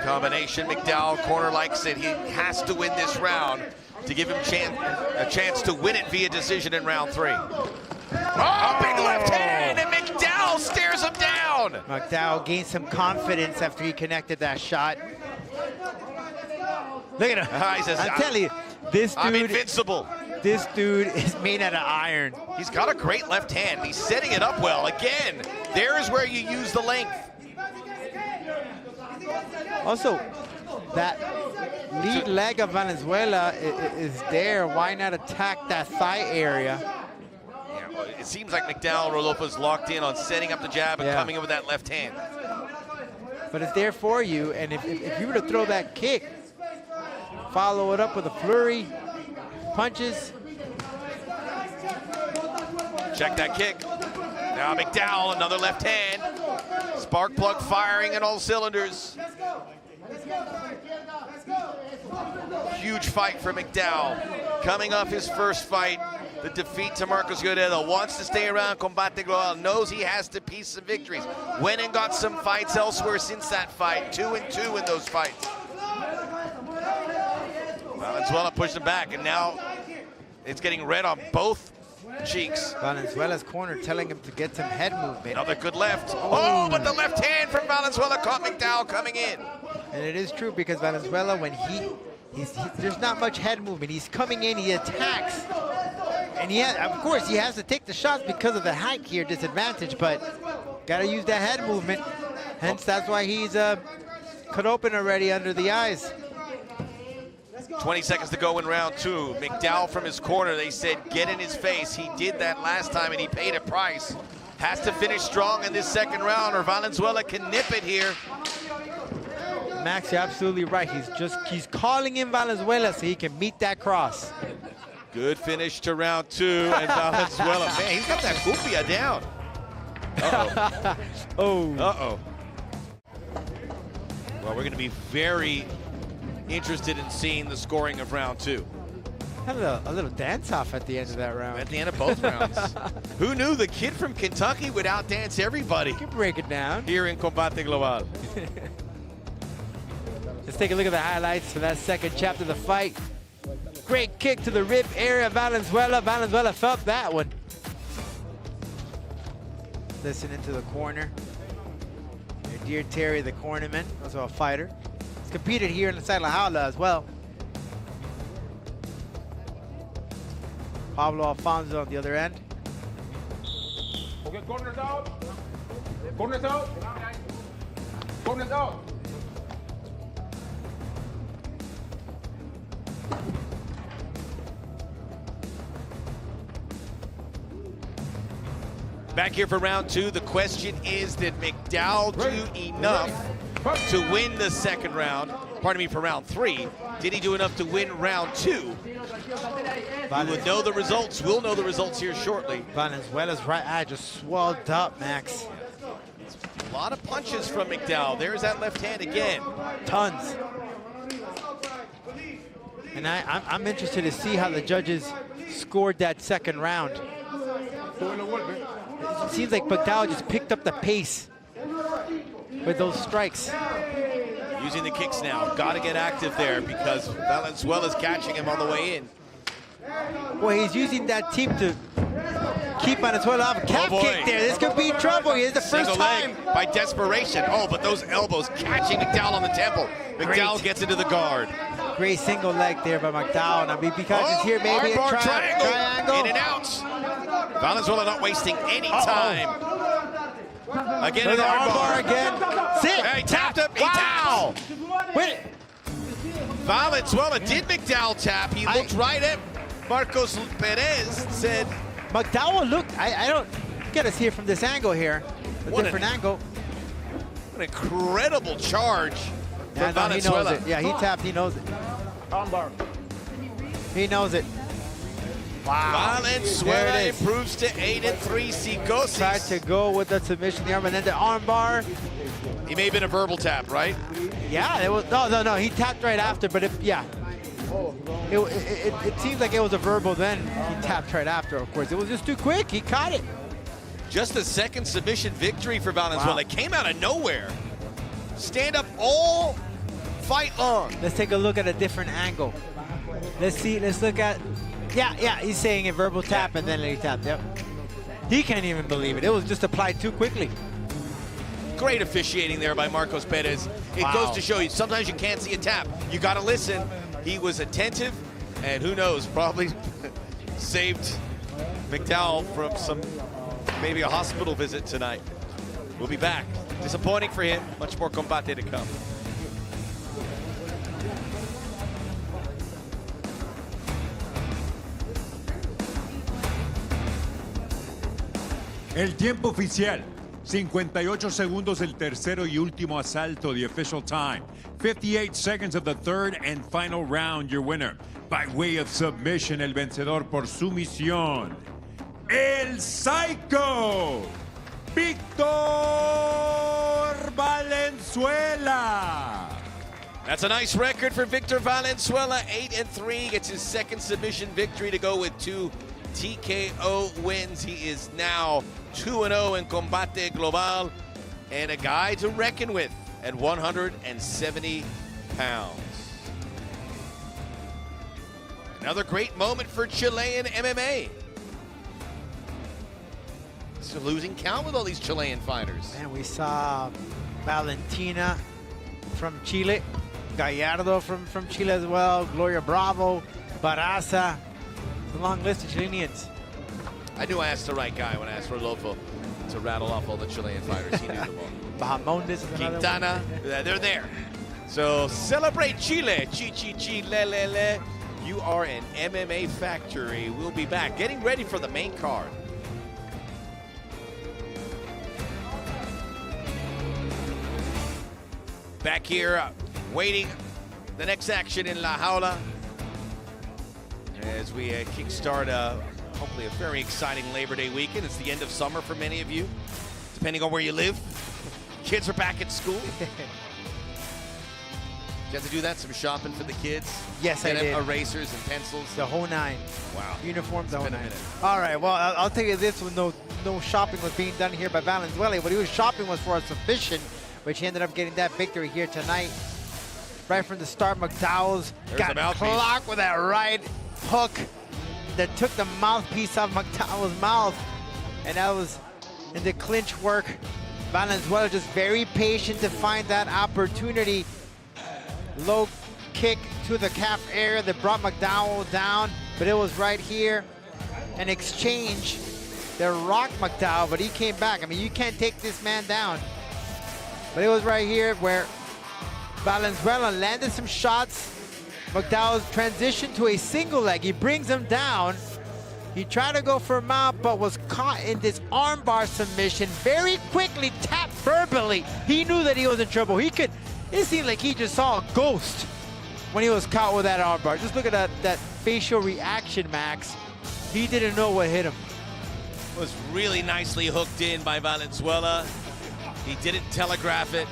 Combination, McDowell, corner likes it. He has to win this round to give him a chance to win it via decision in round 3. Oh, big left hand, and McDowell stares him down.
McDowell gained some confidence after he connected that shot. Look at him.
He says,
I'm telling you, this dude,
I'm invincible.
This dude is made out of iron.
He's got a great left hand. He's setting it up well. Again, there is where you use the length.
Also, that lead leg of Valenzuela is there. Why not attack that thigh area?
Yeah, it seems like McDowell Rodolfo's locked in on setting up the jab and coming in with that left hand.
But it's there for you, and if you were to throw that kick, follow it up with a flurry, punches.
Check that kick. Now McDowell, another left hand. Spark plug firing in all cylinders. Huge fight for McDowell. Coming off his first fight, the defeat to Marcos Guerrero. Wants to stay around Combate Global. Knows he has to piece some victories. Went and got some fights elsewhere since that fight. 2-2 in those fights. Valenzuela pushed him back, and now it's getting red on both cheeks.
Valenzuela's corner telling him to get some head movement.
Another good left. Oh, but the left hand from Valenzuela caught McDowell coming in.
And it is true because Valenzuela, when there's not much head movement. He's coming in, he attacks. And of course, he has to take the shots because of the height here disadvantage, but got to use that head movement. Hence, that's why he's cut open already under the eyes.
20 seconds to go in round 2. McDowell from his corner, they said get in his face. He did that last time and he paid a price. Has to finish strong in this second round or Valenzuela can nip it here.
Max, you're absolutely right. He's calling in Valenzuela so he can meet that cross.
Good finish to round 2 and Valenzuela, man, he's got that cumbia down. Uh-oh.
Oh.
Uh-oh. Well, we're gonna be very interested in seeing the scoring of round 2.
Have a little dance-off at the end of that round.
At the end of both rounds. Who knew the kid from Kentucky would outdance everybody?
You can break it down.
Here in Combate Global.
Let's take a look at the highlights for that second chapter of the fight. Great kick to the rib area, Valenzuela. Valenzuela felt that one. Listening to the corner. Your dear Terry, the cornerman, also a fighter. He's competed here inside La Jaula as well. Pablo Alfonso on the other end.
Okay, corners out. Corners out. Corners out.
Back here for round 2. The question is, did McDowell do enough to win the second round? Pardon me, for round 3. Did he do enough to win round 2? We would know the results. We'll know the results here shortly.
Valenzuela's right eye just swelled up, Max.
A lot of punches from McDowell. There's that left hand again.
Tons. And I'm interested to see how the judges scored that second round. It seems like McDowell just picked up the pace with those strikes.
Using the kicks now. Got to get active there because Valenzuela's catching him on the way in.
Well, he's using that team to keep Valenzuela off. Calf kick there. This could be trouble. Here's the first time.
Leg by desperation. Oh, but those elbows catching McDowell on the temple. McDowell gets into the guard.
Great single leg there by McDowell. Now, because it's here, maybe a triangle.
In and out. Valenzuela not wasting any time. Again, an armbar
again. Sit.
He tapped him. He tapped.
Wait.
Valenzuela did McDowell tap. He looked right at Marcos Perez, said,
McDowell looked, I don't get to see it from this angle here. A different angle.
An incredible charge from
No, he knows
Valenzuela.
it. Yeah, he tapped, he knows it. He knows it. Wow.
Valenzuela improves to 8-3. Sigosis
Tried to go with the submission the arm, and then the arm bar.
He may have been a verbal tap, right?
Yeah, it was. No. He tapped right after, but yeah. It seems like it was a verbal, then he tapped right after, of course. It was just too quick. He caught it.
Just a second submission victory for Valenzuela. It came out of nowhere. Stand up all fight long.
Let's take a look at a different angle. Let's see. Let's look at. Yeah. He's saying a verbal tap, and then he tapped. Yep. He can't even believe it. It was just applied too quickly.
Great officiating there by Marcos Perez. It goes to show you, sometimes you can't see a tap. You got to listen. He was attentive, and who knows, probably saved McDowell from maybe a hospital visit tonight. We'll be back. Disappointing for him. Much more Combate to come.
El tiempo oficial. 58 segundos el tercero y último asalto, the official time. 58 seconds of the third and final round, your winner. By way of submission, el vencedor por sumisión. El Psycho, Víctor Valenzuela.
That's a nice record for Victor Valenzuela. 8-3, gets his second submission victory to go with 2 TKO wins. He is now 2-0 in Combate Global, and a guy to reckon with at 170 pounds. Another great moment for Chilean MMA. It's a losing count with all these Chilean fighters.
And we saw Valentina from Chile, Gallardo from Chile as well, Gloria Bravo, Barraza. It's a long list of Chileans.
I knew I asked the right guy when I asked Rodolfo to rattle off all the Chilean fighters. He knew them all.
Bahamondes is another
Quintana, they're there. So celebrate Chile. Chi, le, le, le. You are an MMA factory. We'll be back, getting ready for the main card. Back here, waiting the next action in La Jaula as we kickstart hopefully a very exciting Labor Day weekend. It's the end of summer for many of you, depending on where you live. Kids are back at school. Did you have to do that? Some shopping for the kids?
Yes, I did.
Erasers and pencils?
The whole nine.
Wow.
Uniforms, the whole
It's been a
nine.
minute.
All right, well, I'll tell you this one, no shopping was being done here by Valenzuela. What he was shopping was for a submission, which he ended up getting that victory here tonight. Right from the start, McDowell's got clocked with that right hook that took the mouthpiece off McDowell's mouth, and that was in the clinch work. Valenzuela just very patient to find that opportunity. Low kick to the calf area that brought McDowell down, but it was right here, an exchange that rocked McDowell, but he came back. I mean, you can't take this man down. But it was right here where Valenzuela landed some shots. McDowell's transitioned to a single leg. He brings him down. He tried to go for a mount, but was caught in this armbar submission. Very quickly tapped verbally. He knew that he was in trouble. It seemed like he just saw a ghost when he was caught with that armbar. Just look at that facial reaction, Max. He didn't know what hit him.
Was really nicely hooked in by Valenzuela. He didn't telegraph it.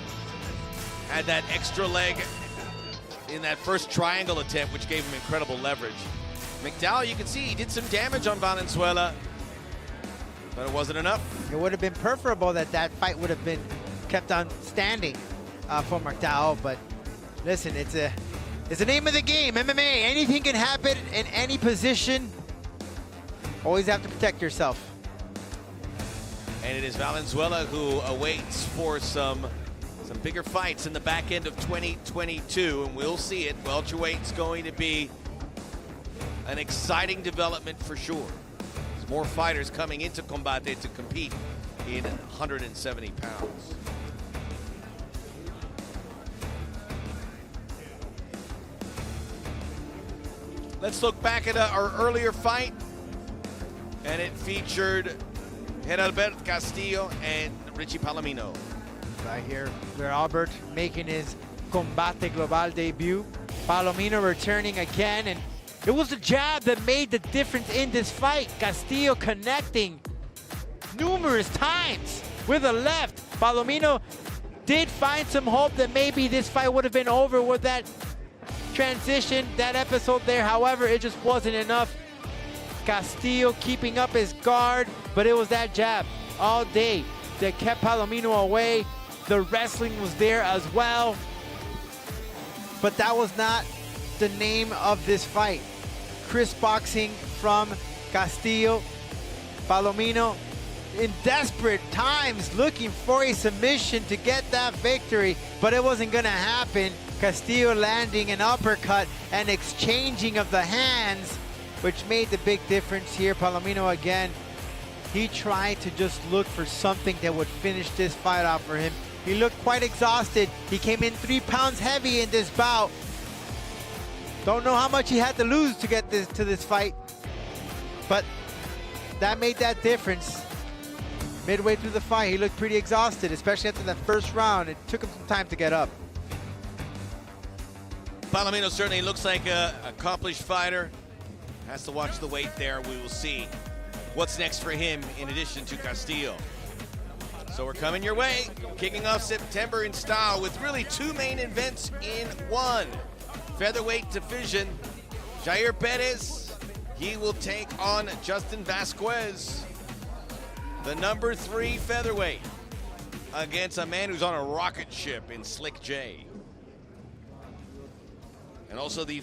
Had that extra leg in that first triangle attempt, which gave him incredible leverage. McDowell, you can see he did some damage on Valenzuela, but it wasn't enough.
It would have been preferable that fight would have been kept on standing for McDowell, but listen, it's the name of the game, MMA. Anything can happen in any position. Always have to protect yourself.
And it is Valenzuela who awaits for some bigger fights in the back end of 2022, and we'll see it. Welterweight's going to be an exciting development for sure. There's more fighters coming into Combate to compete in 170 pounds. Let's look back at our earlier fight. And it featured GERALBERT Castillo and Richie Palomino.
Right here, GERALBERT making his Combate Global debut. Palomino returning again, and it was the jab that made the difference in this fight. Castillo connecting numerous times with a left. Palomino did find some hope that maybe this fight would have been over with that transition, that episode there. However, it just wasn't enough. Castillo keeping up his guard, but it was that jab all day that kept Palomino away. The wrestling was there as well, but that was not the name of this fight. Crisp boxing from Castillo. Palomino in desperate times looking for a submission to get that victory, but it wasn't gonna happen. Castillo landing an uppercut and exchanging of the hands, which made the big difference here. Palomino again, he tried to just look for something that would finish this fight off for him. He looked quite exhausted. He came in 3 pounds heavy in this bout. Don't know how much he had to lose to get to this fight, but that made that difference. Midway through the fight, he looked pretty exhausted, especially after that first round. It took him some time to get up.
Palomino certainly looks like an accomplished fighter. Has to watch the weight there. We will see what's next for him in addition to Castillo. So we're coming your way, kicking off September in style with really 2 main events in one. Featherweight division, Jair Perez, he will take on Justin Vazquez, the number 3 featherweight, against a man who's on a rocket ship in Slick J. And also the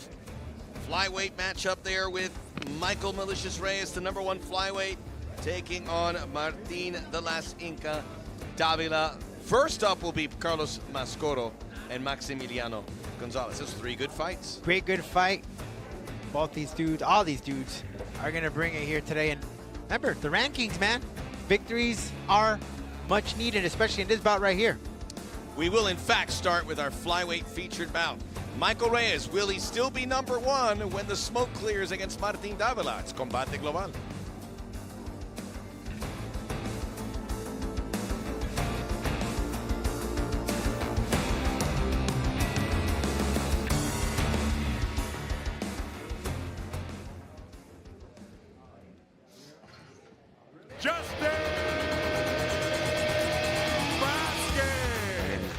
flyweight matchup there with Michael Malicious Reyes, the number 1 flyweight, taking on Martin the Last Inca Davila. First up will be Carlos Mascorro and Maximiliano Gonzalez. Those 3 good fights.
Great, good fight. Both these dudes, all these dudes, are gonna bring it here today. And remember, the rankings, man. Victories are much needed, especially in this bout right here.
We will, in fact, start with our flyweight featured bout. Michael Reyes, will he still be number 1 when the smoke clears against Martin Davila? It's Combate Global.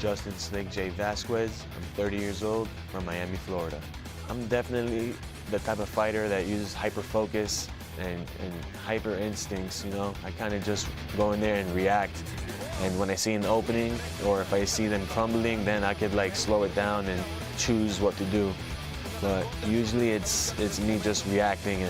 Justin Snake J. Vasquez. I'm 30 years old from Miami, Florida. I'm definitely the type of fighter that uses hyper focus and hyper instincts, you know. I kind of just go in there and react. And when I see an opening or if I see them crumbling, then I could like slow it down and choose what to do. But usually it's me just reacting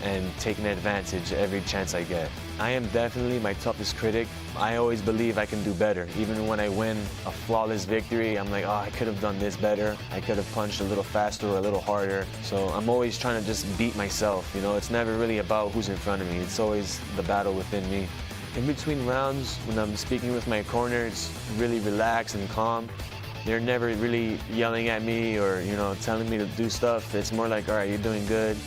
and taking advantage every chance I get. I am definitely my toughest critic. I always believe I can do better. Even when I win a flawless victory, I'm like, oh, I could have done this better. I could have punched a little faster or a little harder. So I'm always trying to just beat myself. You know, it's never really about who's in front of me. It's always the battle within me. In between rounds, when I'm speaking with my corner, it's really relaxed and calm. They're never really yelling at me or, you know, telling me to do stuff. It's more like, all right, you're doing good.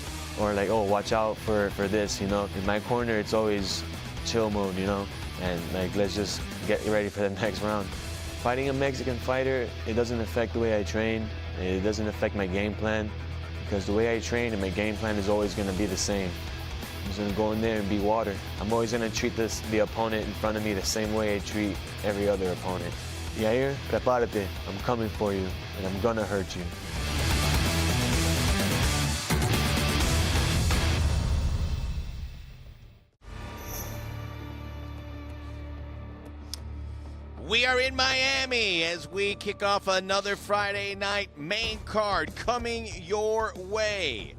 Or like, oh, watch out for this, you know. In my corner, it's always chill mode, you know. And like, let's just get ready for the next round. Fighting a Mexican fighter, it doesn't affect the way I train. It doesn't affect my game plan. Because the way I train and my game plan is always gonna be the same. I'm just gonna go in there and be water. I'm always gonna treat the opponent in front of me the same way I treat every other opponent. Jair, prepárate. I'm coming for you, and I'm gonna hurt you.
We are in Miami as we kick off another Friday night main card coming your way.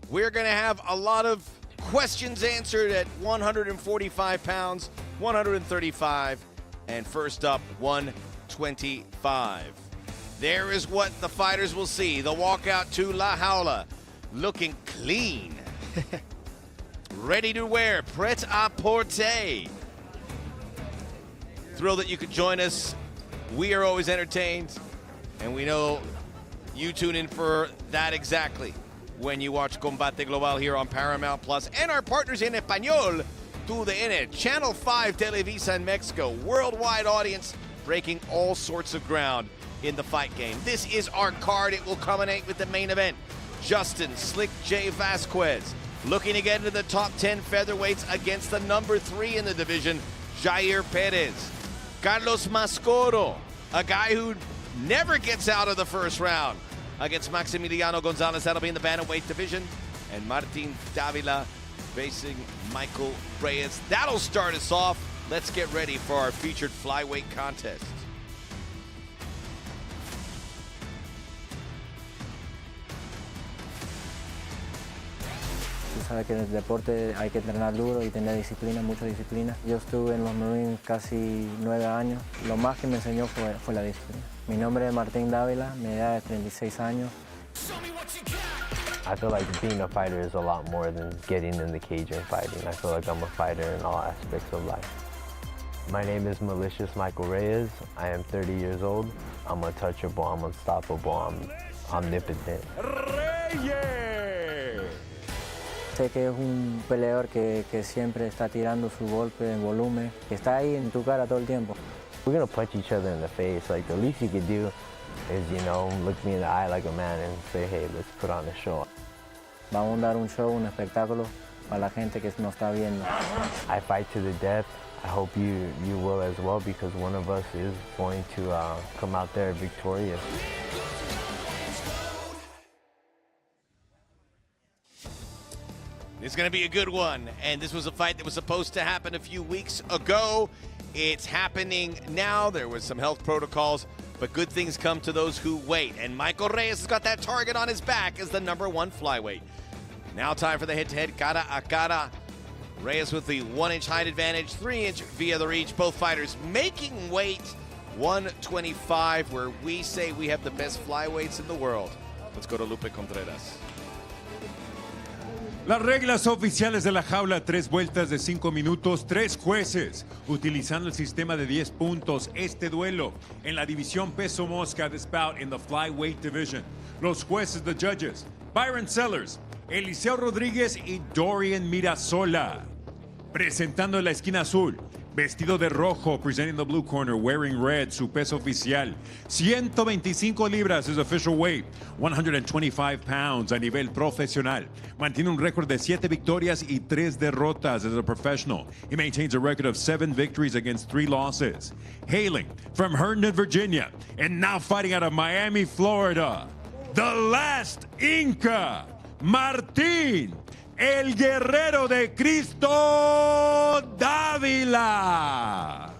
We're going to have a lot of questions answered at 145 pounds, 135, and first up, 125. There is what the fighters will see. The walkout to La Jaula, looking clean. Ready to wear, prêt-à-porter. Thrilled that you could join us. We are always entertained, and we know you tune in for that exactly. when you watch Combate Global here on Paramount Plus and our partners in Español, TUDN, Channel 5 Televisa in Mexico, worldwide audience breaking all sorts of ground in the fight game. This is our card. It will culminate with the main event. Justin Slick J. Vazquez looking to get into the top 10 featherweights against the number 3 in the division, JAIR Perez. Carlos Mascorro, a guy who never gets out of the first round, against Maximiliano Gonzalez. That'll be in the bantamweight division. And Martin Davila facing Michael Reyes. That'll start us off. Let's get ready for our featured flyweight contest.
Tú sabes que en el deporte hay que entrenar duro y tener disciplina, mucha disciplina. Yo estuve en los Marines casi 9 años. Lo más que me enseñó fue la disciplina. Mi nombre es Martín Davila, mi edad es 36 años.
I feel like being a fighter is a lot more than getting in the cage and fighting. I feel like I'm a fighter in all aspects of life. My name is Malicious Michael Reyes. I am 30 years old. I'm untouchable, I'm unstoppable, I'm omnipotent.
Reyes!
Sé que es un peleador que siempre está tirando su golpe en volumen, que está ahí en tu cara todo el tiempo.
We're gonna punch each other in the face. Like the least you could do is, you know, look me in the eye like a man and say, hey, let's put on a show.
Vamos a dar un show, un espectáculo para la gente que nos está viendo.
I fight to the death. I hope you will as well, because one of us is going to come out there victorious.
It's going to be a good one, and this was a fight that was supposed to happen a few weeks ago. It's happening now. There was some health protocols, but good things come to those who wait. And Michael Reyes has got that target on his back as the number 1 flyweight. Now time for the head-to-head, cara a cara. Reyes with the 1-inch height advantage, 3-inch via the reach. Both fighters making weight 125, where we say we have the best flyweights in the world. Let's go to Lupe Contreras.
Las reglas oficiales de la jaula, 3 vueltas de 5 minutos, 3 jueces, utilizando el sistema de 10 puntos. Este duelo en la división peso mosca, this bout in the flyweight division. Los jueces, the judges, Byron Sellers, Eliseo Rodríguez y Dorian Mirasola. Presentando en la esquina azul, vestido de rojo, presenting the blue corner, wearing red, su peso oficial, 125 libras, his official weight, 125 pounds a nivel profesional. Mantiene un récord de 7 victorias y 3 derrotas as a professional. He maintains a record of 7 victories against 3 losses. Hailing from Herndon, Virginia, and now fighting out of Miami, Florida, the last Inca, Martín, el guerrero de Cristo, Davila.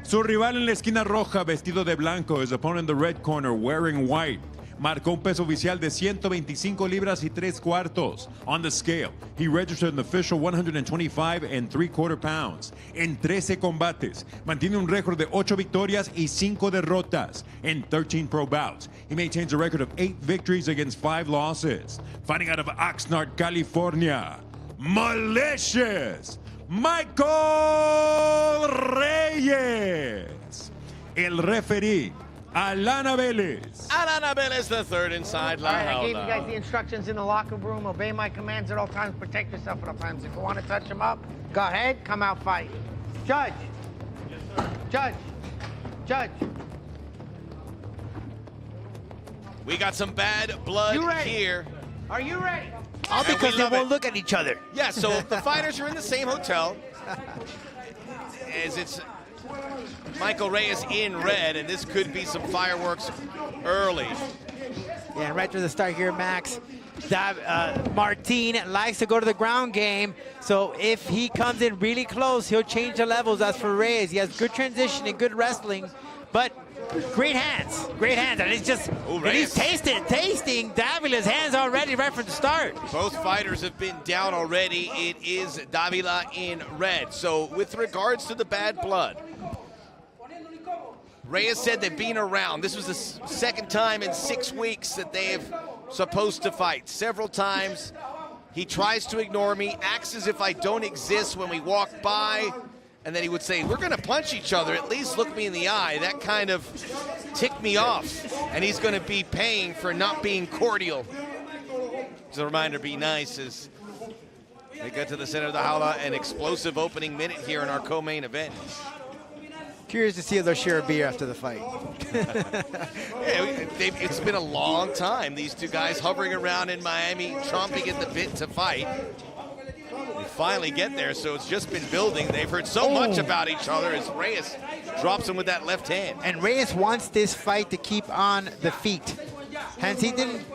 Su rival en la esquina roja, vestido de blanco, his opponent in the red corner, wearing white. Marcó un peso oficial de 125 libras y 3 cuartos. On the scale, he registered an official 125 3/4 pounds. En 13 combates, mantiene un récord de 8 victorias y 5 derrotas. In 13 pro bouts, he maintains a record of 8 victories against 5 losses. Fighting out of Oxnard, California, Malicious Michael Reyes. El referee, Alana Vélez.
Alana Vélez, the third inside
All right,
la
I gave you
jaula.
guys the instructions in the locker room. Obey my commands at all times. Protect yourself at all times. If you want to touch him up, go ahead. Come out, fight. Judge. Judge. Judge.
We got some bad blood
You ready?
here.
Are you ready?
All
And we
because they
love
won't
it.
look at each other.
Yeah, so the fighters are in the same hotel. As it's Michael Reyes in red, and this could be some fireworks early.
Yeah, and right to the start here, Max. Martin likes to go to the ground game, so if he comes in really close, he'll change the levels. As for Reyes, he has good transition and good wrestling, but great hands, and it's just,
Ooh,
and he's
Reyes.
tasting Davila's hands already right from the start.
Both fighters have been down already. It is Davila in red. So with regards to the bad blood, Reyes said they've been around. This was the second time in 6 weeks that they have supposed to fight. Several times he tries to ignore me, acts as if I don't exist when we walk by, and then he would say, we're gonna punch each other, at least look me in the eye. That kind of ticked me off, and he's gonna be paying for not being cordial. Just a reminder, be nice as they get to the center of the jaula. An explosive opening minute here in our co-main event.
Curious to see if they'll share a beer after the fight.
Yeah, it's been a long time. These two guys hovering around in Miami, chomping at the bit to fight. They finally get there, so it's just been building. They've heard so much about each other as Reyes drops him with that left hand.
And Reyes wants this fight to keep on the feet. Hence, he didn't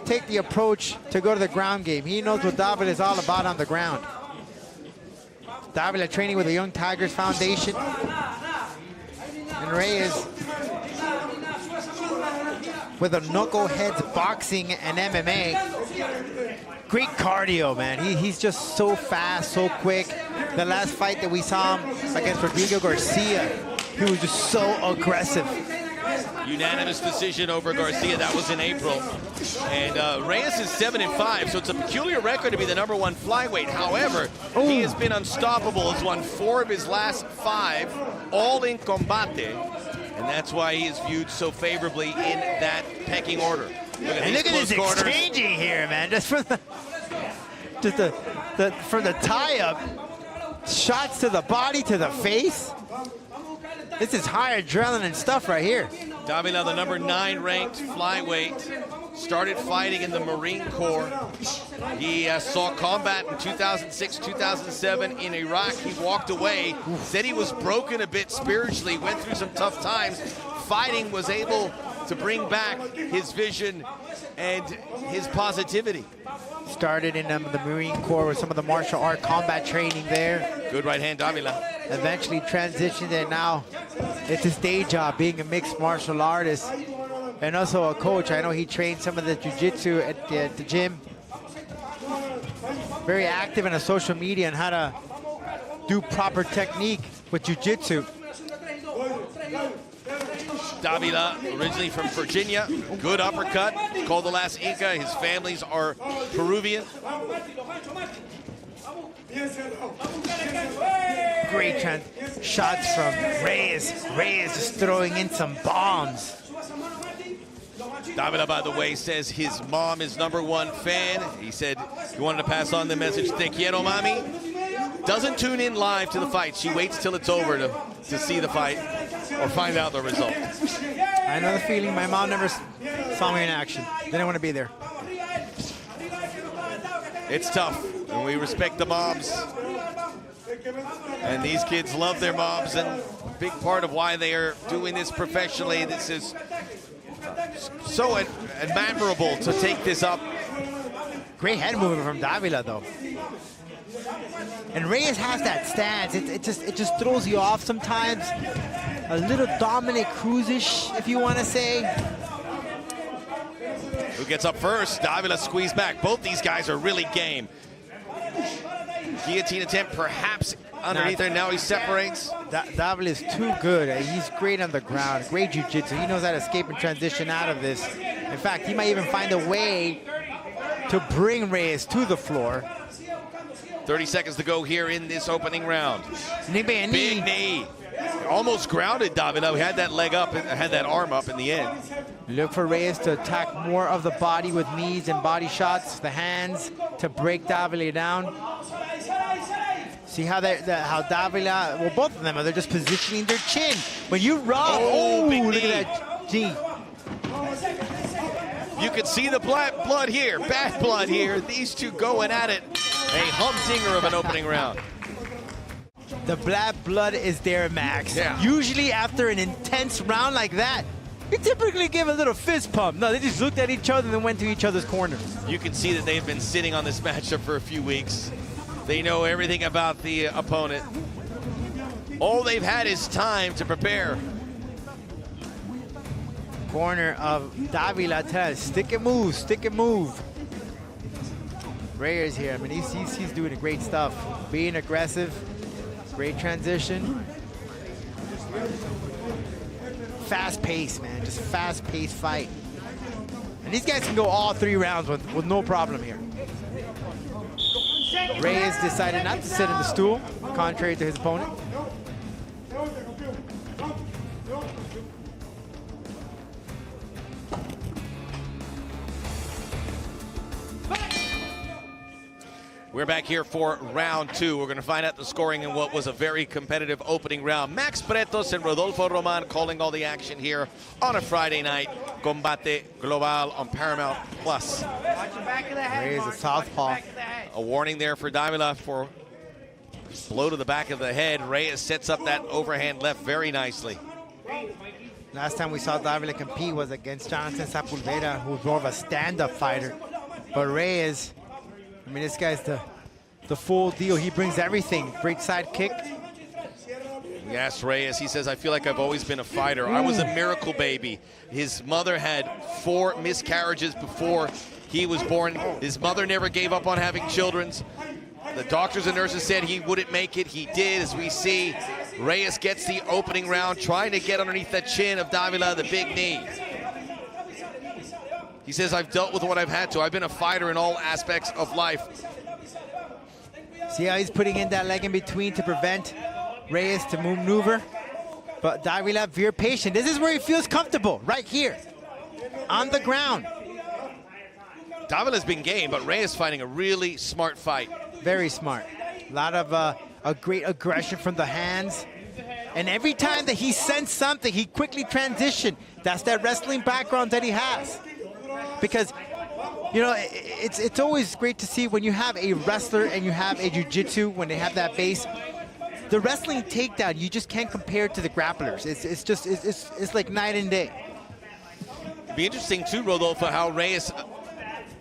take the approach to go to the ground game. He knows what Davila is all about on the ground. Davila training with the Young Tigers Foundation. And Reyes with a knuckleheads boxing and MMA. Great cardio, man. He's just so fast, so quick. The last fight that we saw him against Rodrigo Garcia, he was just so aggressive.
Unanimous decision over Garcia. That was in April. And Reyes is 7-5, so it's a peculiar record to be the #1 flyweight. However, he has been unstoppable. He's won 4 of his last 5, all in Combate. And that's why he is viewed so favorably in that pecking order. Look at
this exchanging here, man. Just from the tie-up, shots to the body, to the face. This is high adrenaline stuff right here.
Davila, the #9 ranked flyweight, started fighting in the Marine Corps. He saw combat in 2006, 2007 in Iraq. He walked away, said he was broken a bit spiritually, went through some tough times. Fighting was able to bring back his vision and his positivity.
Started in the Marine Corps with some of the martial art combat training there.
Good right hand, Davila.
Eventually transitioned, and now it's his day job being a mixed martial artist and also a coach. I know he trained some of the jiu-jitsu at the gym. Very active in the social media and how to do proper technique with jiu-jitsu.
Davila, originally from Virginia, good uppercut, called the last Inca. His families are Peruvian.
Great shots from Reyes. Reyes just throwing in some bombs.
Davila, by the way, says his mom is #1 fan. He said he wanted to pass on the message, te quiero, mami. Doesn't tune in live to the fight. She waits till it's over to see the fight or find out the result.
I know the feeling. My mom never saw me in action. Didn't want to be there.
It's tough, and we respect the moms. And these kids love their moms, and a big part of why they are doing this professionally. This is so admirable to take this up.
Great head movement from Davila, though. And Reyes has that stance. It just throws you off sometimes. A little Dominic Cruz-ish, if you want to say.
Who gets up first? Davila squeezed back. Both these guys are really game. Guillotine attempt perhaps underneath there. Now he separates.
Davila is too good. He's great on the ground. Great jiu-jitsu. He knows how to escape and transition out of this. In fact, he might even find a way to bring Reyes to the floor.
30 seconds to go here in this opening round.
Big
knee. Almost grounded Davila. He had that leg up, had that arm up in the end.
Look for Reyes to attack more of the body with knees and body shots, the hands to break Davila down. See how Davila, well, both of them, they're just positioning their chin. When you rob, look at that G.
You can see the blood here, bad blood here. These two going at it. A humdinger of an opening round.
The black blood is there, Max.
Yeah.
Usually after an intense round like that, you typically give a little fist pump. No, they just looked at each other and then went to each other's corners.
You can see that they've been sitting on this matchup for a few weeks. They know everything about the opponent. All they've had is time to prepare.
Corner of Davila tells, stick and move, stick and move. Reyes here, I mean, he's doing great stuff. Being aggressive, great transition. Fast pace, man, just fast paced fight. And these guys can go all 3 rounds with no problem here. Reyes decided not to sit in the stool, contrary to his opponent.
We're back here for round 2. We're going to find out the scoring in what was a very competitive opening round. Max Bretos and Rodolfo Roman calling all the action here on a Friday night. Combate Global on Paramount Plus.
Watch the back of the head,
Reyes, a
Mark.
southpaw.
Watch the back of the head.
A warning there for Davila for blow to the back of the head. Reyes sets up that overhand left very nicely.
Last time we saw Davila compete was against Jonathan Sepulveda, who's more of a stand-up fighter. But Reyes, I mean, this guy's the full deal. He brings everything. Great side kick.
We asked Reyes, he says, I feel like I've always been a fighter. I was a miracle baby. His mother had 4 miscarriages before he was born. His mother never gave up on having children. The doctors and nurses said he wouldn't make it. He did, as we see. Reyes gets the opening round, trying to get underneath the chin of Davila, the big knee. He says, I've dealt with what I've had to. I've been a fighter in all aspects of life.
See how he's putting in that leg in between to prevent Reyes to maneuver? But Davila, very patient. This is where he feels comfortable, right here, on the ground.
Davila's been game, but Reyes fighting a really smart fight.
Very smart. A lot of a great aggression from the hands. And every time that he sensed something, he quickly transitioned. That's that wrestling background that he has. Because, you know, it's always great to see when you have a wrestler and you have a jiu-jitsu, when they have that base. The wrestling takedown, you just can't compare it to the grapplers. It's like night and day.
It'd be interesting too, Rodolfo, how Reyes,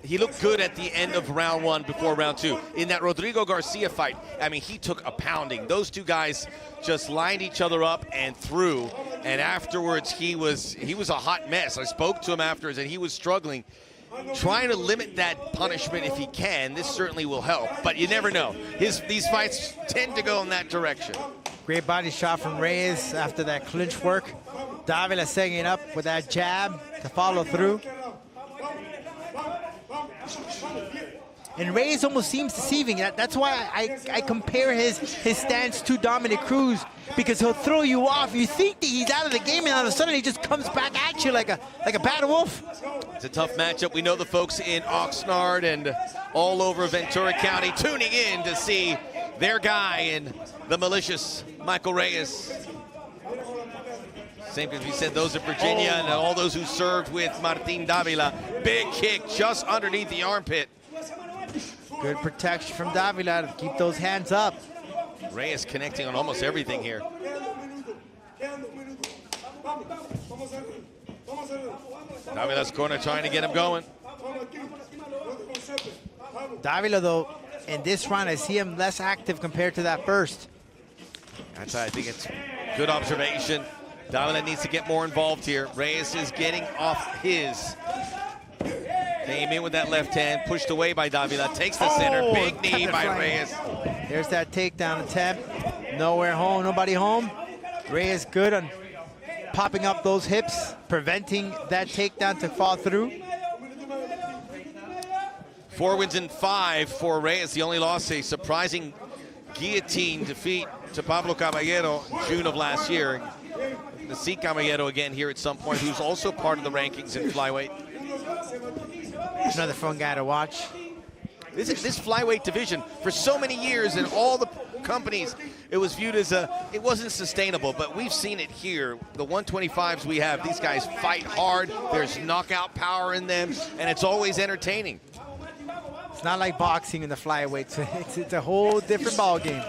he looked good at the end of round 1 before round 2. In that Rodrigo Garcia fight, I mean, he took a pounding. Those two guys just lined each other up and threw. And afterwards, he was a hot mess. I spoke to him afterwards, and he was struggling, trying to limit that punishment if he can. This certainly will help, but you never know. These fights tend to go in that direction.
Great body shot from Reyes after that clinch work. Davila setting it up with that jab to follow through. And Reyes almost seems deceiving. That's why I compare his stance to Dominic Cruz, because he'll throw you off. You think that he's out of the game, and all of a sudden he just comes back at you like a bad wolf.
It's a tough matchup. We know the folks in Oxnard and all over Ventura County tuning in to see their guy in the malicious Michael Reyes. Same as we said, those in Virginia and all those who served with Martin Davila. Big kick just underneath the armpit.
Good protection from Davila to keep those hands up.
Reyes connecting on almost everything here. Davila's corner trying to get him going.
Davila, though, in this round, I see him less active compared to that first.
That's why I think it's good observation. Davila needs to get more involved here. Reyes is getting off his. Came in with that left hand, pushed away by Davila, takes the center, big knee by Reyes.
There's that takedown attempt. Nowhere home, nobody home. Reyes good on popping up those hips, preventing that takedown to fall through.
4 wins in 5 for Reyes. The only loss, a surprising guillotine defeat to Pablo Caballero in June of last year. To see Caballero again here at some point, who's also part of the rankings in flyweight.
Another fun guy to watch.
This flyweight division, for so many years in all the companies, it was viewed as it wasn't sustainable, but we've seen it here. The 125s we have, these guys fight hard, there's knockout power in them, and it's always entertaining.
It's not like boxing in the flyweight. It's a whole different ball game.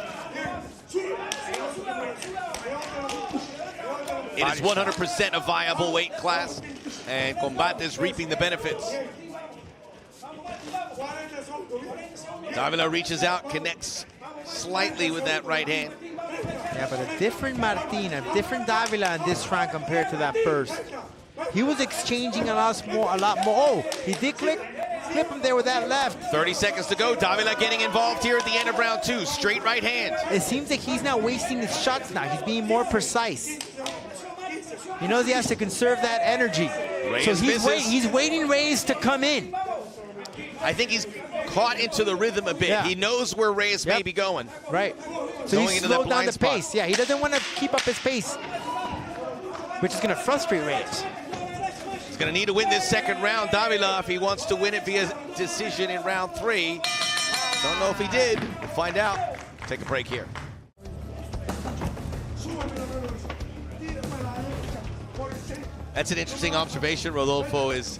It is 100% a viable weight class, and Combate is reaping the benefits. Davila reaches out, connects slightly with that right hand.
Yeah, but a different Martin, a different Davila in this round compared to that first. He was exchanging a lot more. Oh, he did clip him there with that left.
30 seconds to go. Davila getting involved here at the end of round 2. Straight right hand.
It seems like he's not wasting his shots now. He's being more precise. He knows he has to conserve that energy.
Reyes
so he's waiting Reyes to come in.
I think he's caught into the rhythm a bit. Yeah. He knows where Reyes may be going.
Right. So he's slowed down the pace. Yeah, he doesn't want to keep up his pace, which is going to frustrate Reyes.
He's going to need to win this second round, Davila, if he wants to win it via decision in round 3. Don't know if he did. We'll find out. Take a break here. That's an interesting observation, Rodolfo, is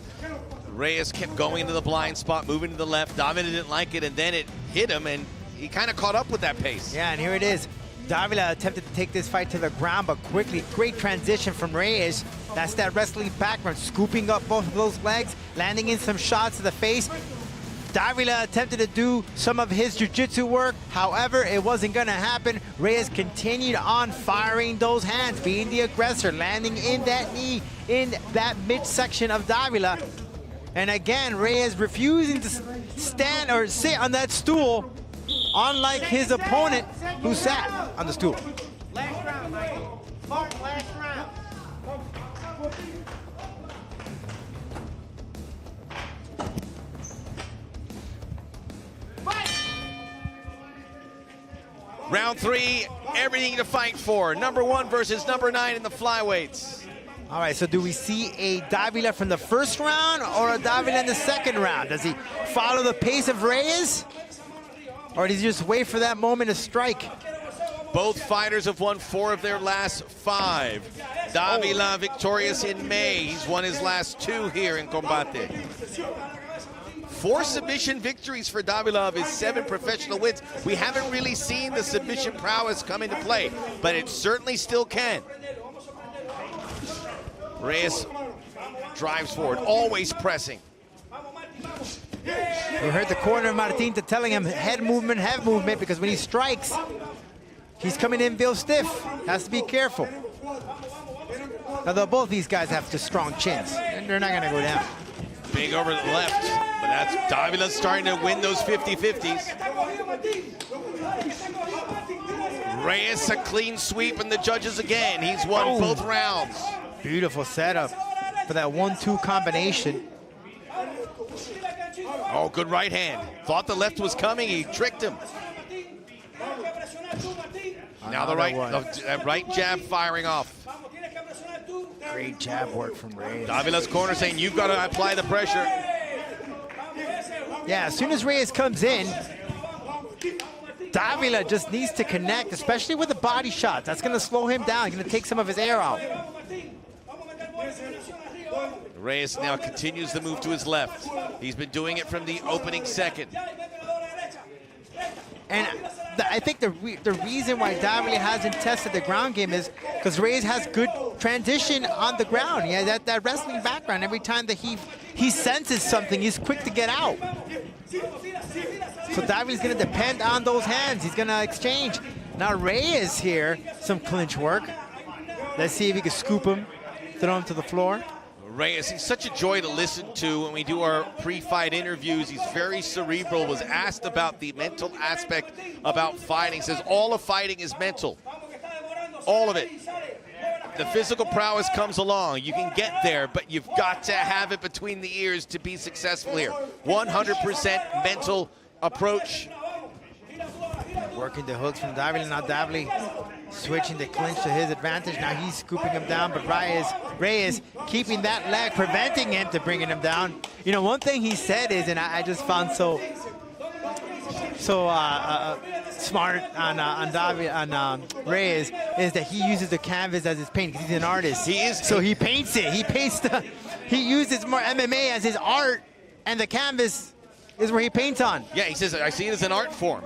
Reyes kept going into the blind spot, moving to the left. Davila didn't like it, and then it hit him, and he kind of caught up with that pace.
Yeah, and here it is. Davila attempted to take this fight to the ground, but quickly, great transition from Reyes. That's that wrestling background, scooping up both of those legs, landing in some shots to the face. Davila attempted to do some of his jiu-jitsu work. However, it wasn't gonna happen. Reyes continued on firing those hands, being the aggressor, landing in that knee, in that midsection of Davila. And again, Reyes refusing to stand or sit on that stool, unlike his opponent who sat on the stool.
Last round, Michael. Last round.
Round 3, everything to fight for. Number 1 versus number 9 in the flyweights.
All right, so do we see a Davila from the first round or a Davila in the second round? Does he follow the pace of Reyes? Or does he just wait for that moment to strike?
Both fighters have won 4 of their last 5. Davila victorious in May. He's won his last 2 here in Combate. 4 submission victories for Davila of his 7 professional wins. We haven't really seen the submission prowess come into play, but it certainly still can. Reyes drives forward, always pressing.
You heard the corner of Martin telling him head movement, because when he strikes, he's coming in real stiff. Has to be careful. Although both these guys have just strong chins, and they're not gonna go down.
Big over the left, but that's Davila starting to win those 50-50s. Reyes a clean sweep, and the judges again. He's won both rounds.
Beautiful setup for that 1-2 combination.
Oh, good right hand. Thought the left was coming, he tricked him. Now the right jab firing off.
Great jab work from Reyes.
Davila's corner saying, you've got to apply the pressure.
Yeah, as soon as Reyes comes in, Davila just needs to connect, especially with the body shot. That's going to slow him down. He's going to take some of his air out.
Reyes now continues the move to his left. He's been doing it from the opening second.
And I think the reason why Davila hasn't tested the ground game is because Reyes has good transition on the ground. He has that wrestling background. Every time that he senses something, he's quick to get out. So Davila's going to depend on those hands. He's going to exchange. Now Reyes here, some clinch work. Let's see if he can scoop him, throw him to the floor.
Reyes, he's such a joy to listen to when we do our pre-fight interviews. He's very cerebral, was asked about the mental aspect about fighting. Says all of fighting is mental, all of it. The physical prowess comes along. You can get there, but you've got to have it between the ears to be successful here. 100% mental approach.
Working the hooks from Davila. Now Davila switching the clinch to his advantage. Now he's scooping him down, but Reyes keeping that leg, preventing him to bringing him down. You know, one thing he said is, and I just found so smart on Reyes, is that he uses the canvas as his paint because he's an artist.
He is.
So he paints it. He uses more MMA as his art, and the canvas is where he paints on.
Yeah, he says, I see it as an art form.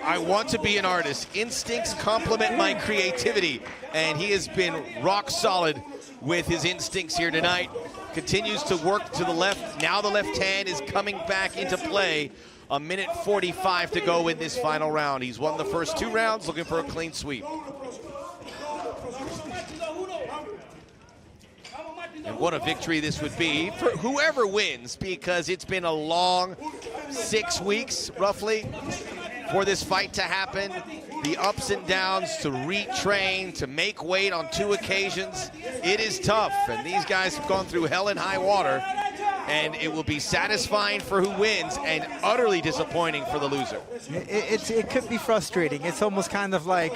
I want to be an artist. Instincts complement my creativity. And he has been rock solid with his instincts here tonight. Continues to work to the left. Now the left hand is coming back into play. 1:45 to go in this final round. He's won the first 2 rounds, looking for a clean sweep. And what a victory this would be for whoever wins, because it's been a long 6 weeks, roughly, for this fight to happen. The ups and downs, to retrain, to make weight on 2 occasions. It is tough, and these guys have gone through hell and high water, and it will be satisfying for who wins and utterly disappointing for the loser.
It could be frustrating. It's almost kind of like,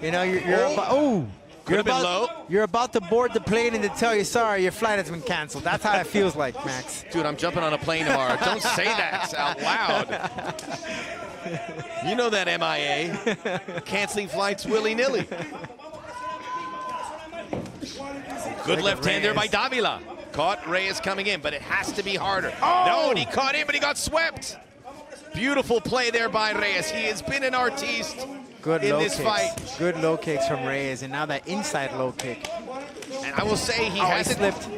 you know,
Could have been low.
You're about to board the plane and to tell you, sorry, your flight has been canceled. That's how it feels like, Max.
Dude, I'm jumping on a plane tomorrow. Don't say that out loud. You know that MIA. Canceling flights willy-nilly. Good left hand there by Davila. Caught Reyes coming in, but it has to be harder.
Oh!
No, and he caught in, but he got swept. Beautiful play there by Reyes. He has been an artiste in this fight.
Good low kicks from Reyes, and now that inside low kick.
And I will say he hasn't
slipped.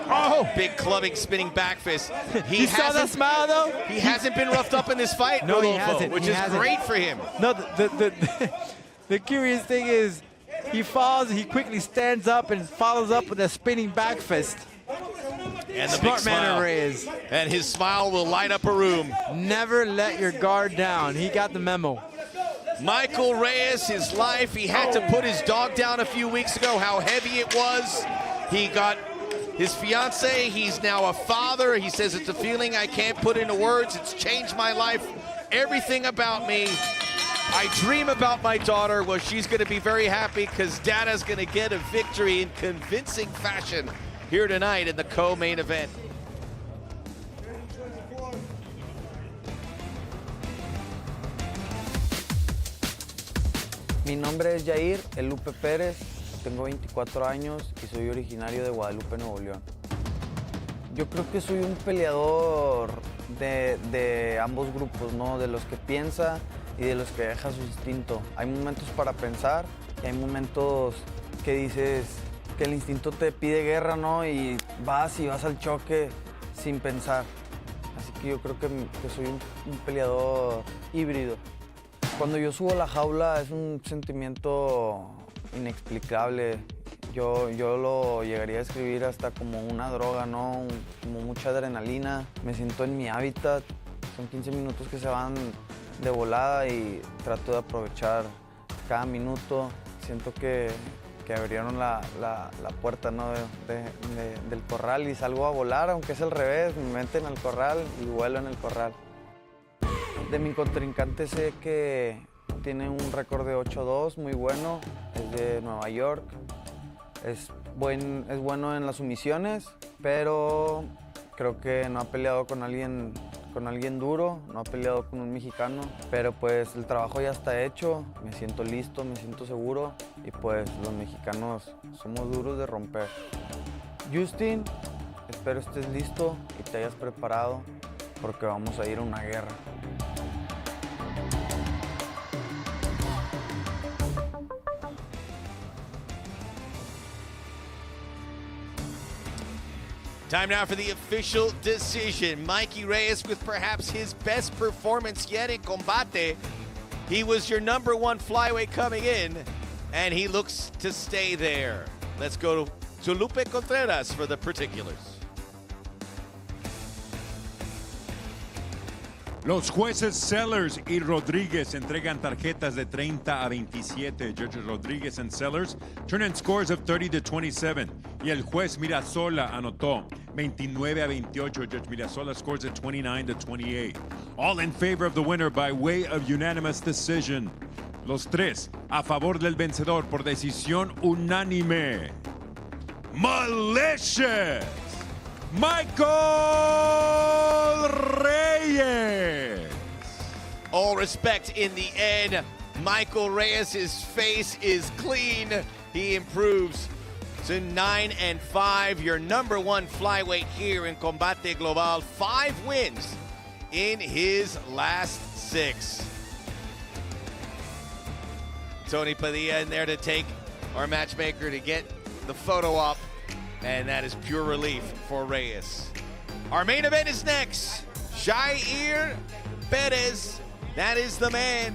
Oh, big clubbing, spinning back fist.
You saw that smile, though?
He hasn't been roughed up in this fight,
No, he
Rodolfo,
hasn't.
which
He
is
hasn't.
great for him.
No, the curious thing is, he falls, he quickly stands up and follows up with a spinning back fist.
And the
Smart
big
man
smile.
of Reyes.
And his smile will light up a room.
Never let your guard down. He got the memo.
Michael Reyes, his life, he had to put his dog down a few weeks ago, how heavy it was. He got his fiance, he's now a father. He says it's a feeling I can't put into words. It's changed my life, everything about me. I dream about my daughter. Well, she's gonna be very happy because Dada's gonna get a victory in convincing fashion here tonight in the co-main event.
Mi nombre es Jair, el Lupe Pérez, tengo 24 años y soy originario de Guadalupe, Nuevo León. Yo creo que soy un peleador de ambos grupos, ¿no? De los que piensa y de los que deja su instinto. Hay momentos para pensar y hay momentos que dices que el instinto te pide guerra, ¿no? Y vas al choque sin pensar. Así que yo creo que soy un peleador híbrido. Cuando yo subo a la jaula es un sentimiento inexplicable. Yo lo llegaría a describir hasta como una droga, ¿no? Como mucha adrenalina. Me siento en mi hábitat. Son 15 minutos que se van de volada y trato de aprovechar cada minuto. Siento que abrieron la puerta, ¿no? del corral y salgo a volar, aunque es al revés. Me meten al corral y vuelo en el corral. De mi contrincante sé que tiene un récord de 8-2 muy bueno, es de Nueva York, es bueno en las sumisiones, pero creo que no ha peleado con alguien duro, no ha peleado con un mexicano, pero pues el trabajo ya está hecho, me siento listo, me siento seguro y pues los mexicanos somos duros de romper. Justin, espero estés listo y te hayas preparado porque vamos a ir a una guerra.
Time now for the official decision. Mikey Reyes with perhaps his best performance yet in Combate. He was your #1 flyweight coming in, and he looks to stay there. Let's go to Lupe Contreras for the particulars.
Los jueces Sellers y Rodríguez entregan tarjetas de 30 a 27. Judges Rodríguez and Sellers turn in scores of 30 to 27. Y el juez Mirasola anotó 29 a 28. Judge Mirasola scores at 29 to 28. All in favor of the winner by way of unanimous decision. Los tres a favor del vencedor por decisión unánime. Malicious Michael Reyes.
All respect in the end. Michael Reyes, his face is clean. He improves to 9-5, your #1 flyweight here in Combate Global. 5 wins in his last 6. Tony Padilla in there to take our matchmaker to get the photo op, and that is pure relief for Reyes. Our main event is next. Jair Perez, that is the man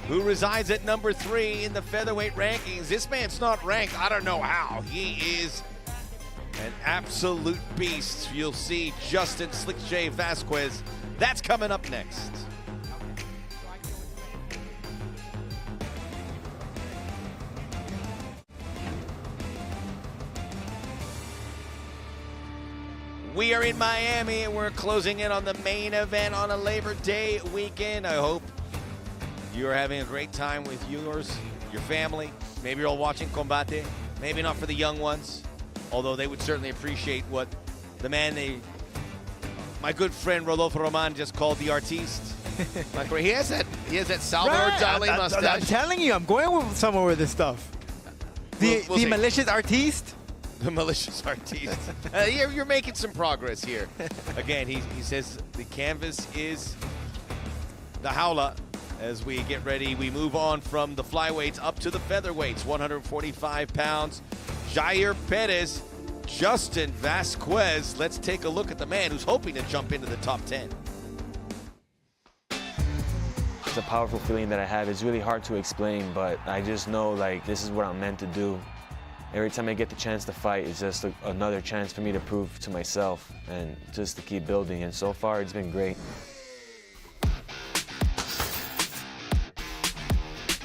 who resides at #3 in the featherweight rankings. This man's not ranked, I don't know how. He is an absolute beast. You'll see Justin Slick J Vasquez. That's coming up next. We are in Miami and we're closing in on the main event on a Labor Day weekend. I hope
you're having a great time with your family. Maybe you're all watching Combate. Maybe not for the young ones, although they would certainly appreciate what the man my good friend Rodolfo Roman just called the artiste. Like, he has that Salvador Dali mustache.
I'm telling you, I'm going somewhere with this stuff. The malicious artiste?
The malicious artiste. You're making some progress here. Again, he says the canvas is the jaula. As we get ready, we move on from the flyweights up to the featherweights, 145 pounds. Jair Perez, Justin Vasquez. Let's take a look at the man who's hoping to jump into the top 10.
It's a powerful feeling that I have. It's really hard to explain, but I just know, like, this is what I'm meant to do. Every time I get the chance to fight, it's just another chance for me to prove to myself and just to keep building. And so far, it's been great.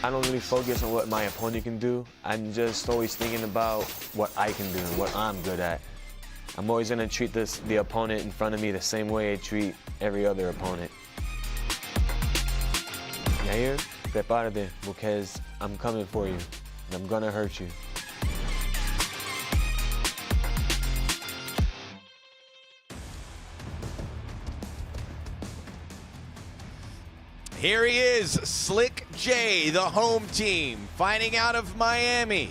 I don't really focus on what my opponent can do. I'm just always thinking about what I can do and what I'm good at. I'm always gonna treat the opponent in front of me the same way I treat every other opponent. Jair, prepárate, because I'm coming for you, and I'm gonna hurt you.
Here he is, Slick J, the home team, fighting out of Miami.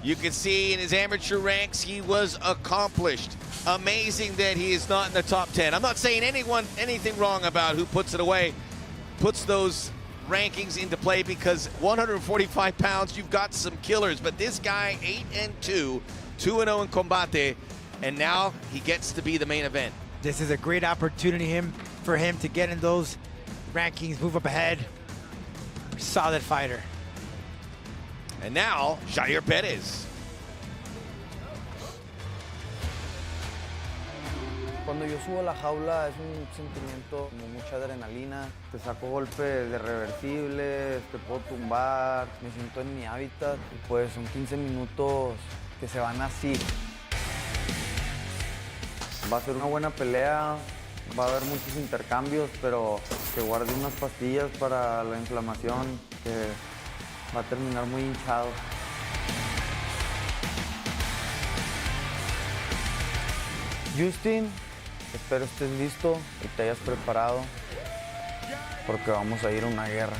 You can see in his amateur ranks, he was accomplished. Amazing that he is not in the top 10. I'm not saying anything wrong about who puts it away, puts those rankings into play, because 145 pounds, you've got some killers. But this guy, 8-2, 2-0 in Combate, and now he gets to be the main event.
This is a great opportunity for him to get in those rankings, move up ahead. Solid fighter.
And now, Jair Perez.
Cuando yo subo a la jaula es un sentimiento como mucha adrenalina. Te saco golpes de reversibles, te puedo tumbar, me siento en mi hábitat. Y pues son 15 minutos que se van así. Va a ser una buena pelea. Va a haber muchos intercambios, pero que guarde unas pastillas para la inflamación, que va a terminar muy hinchado. Justin, espero estés listo y te hayas preparado, porque vamos a ir a una guerra.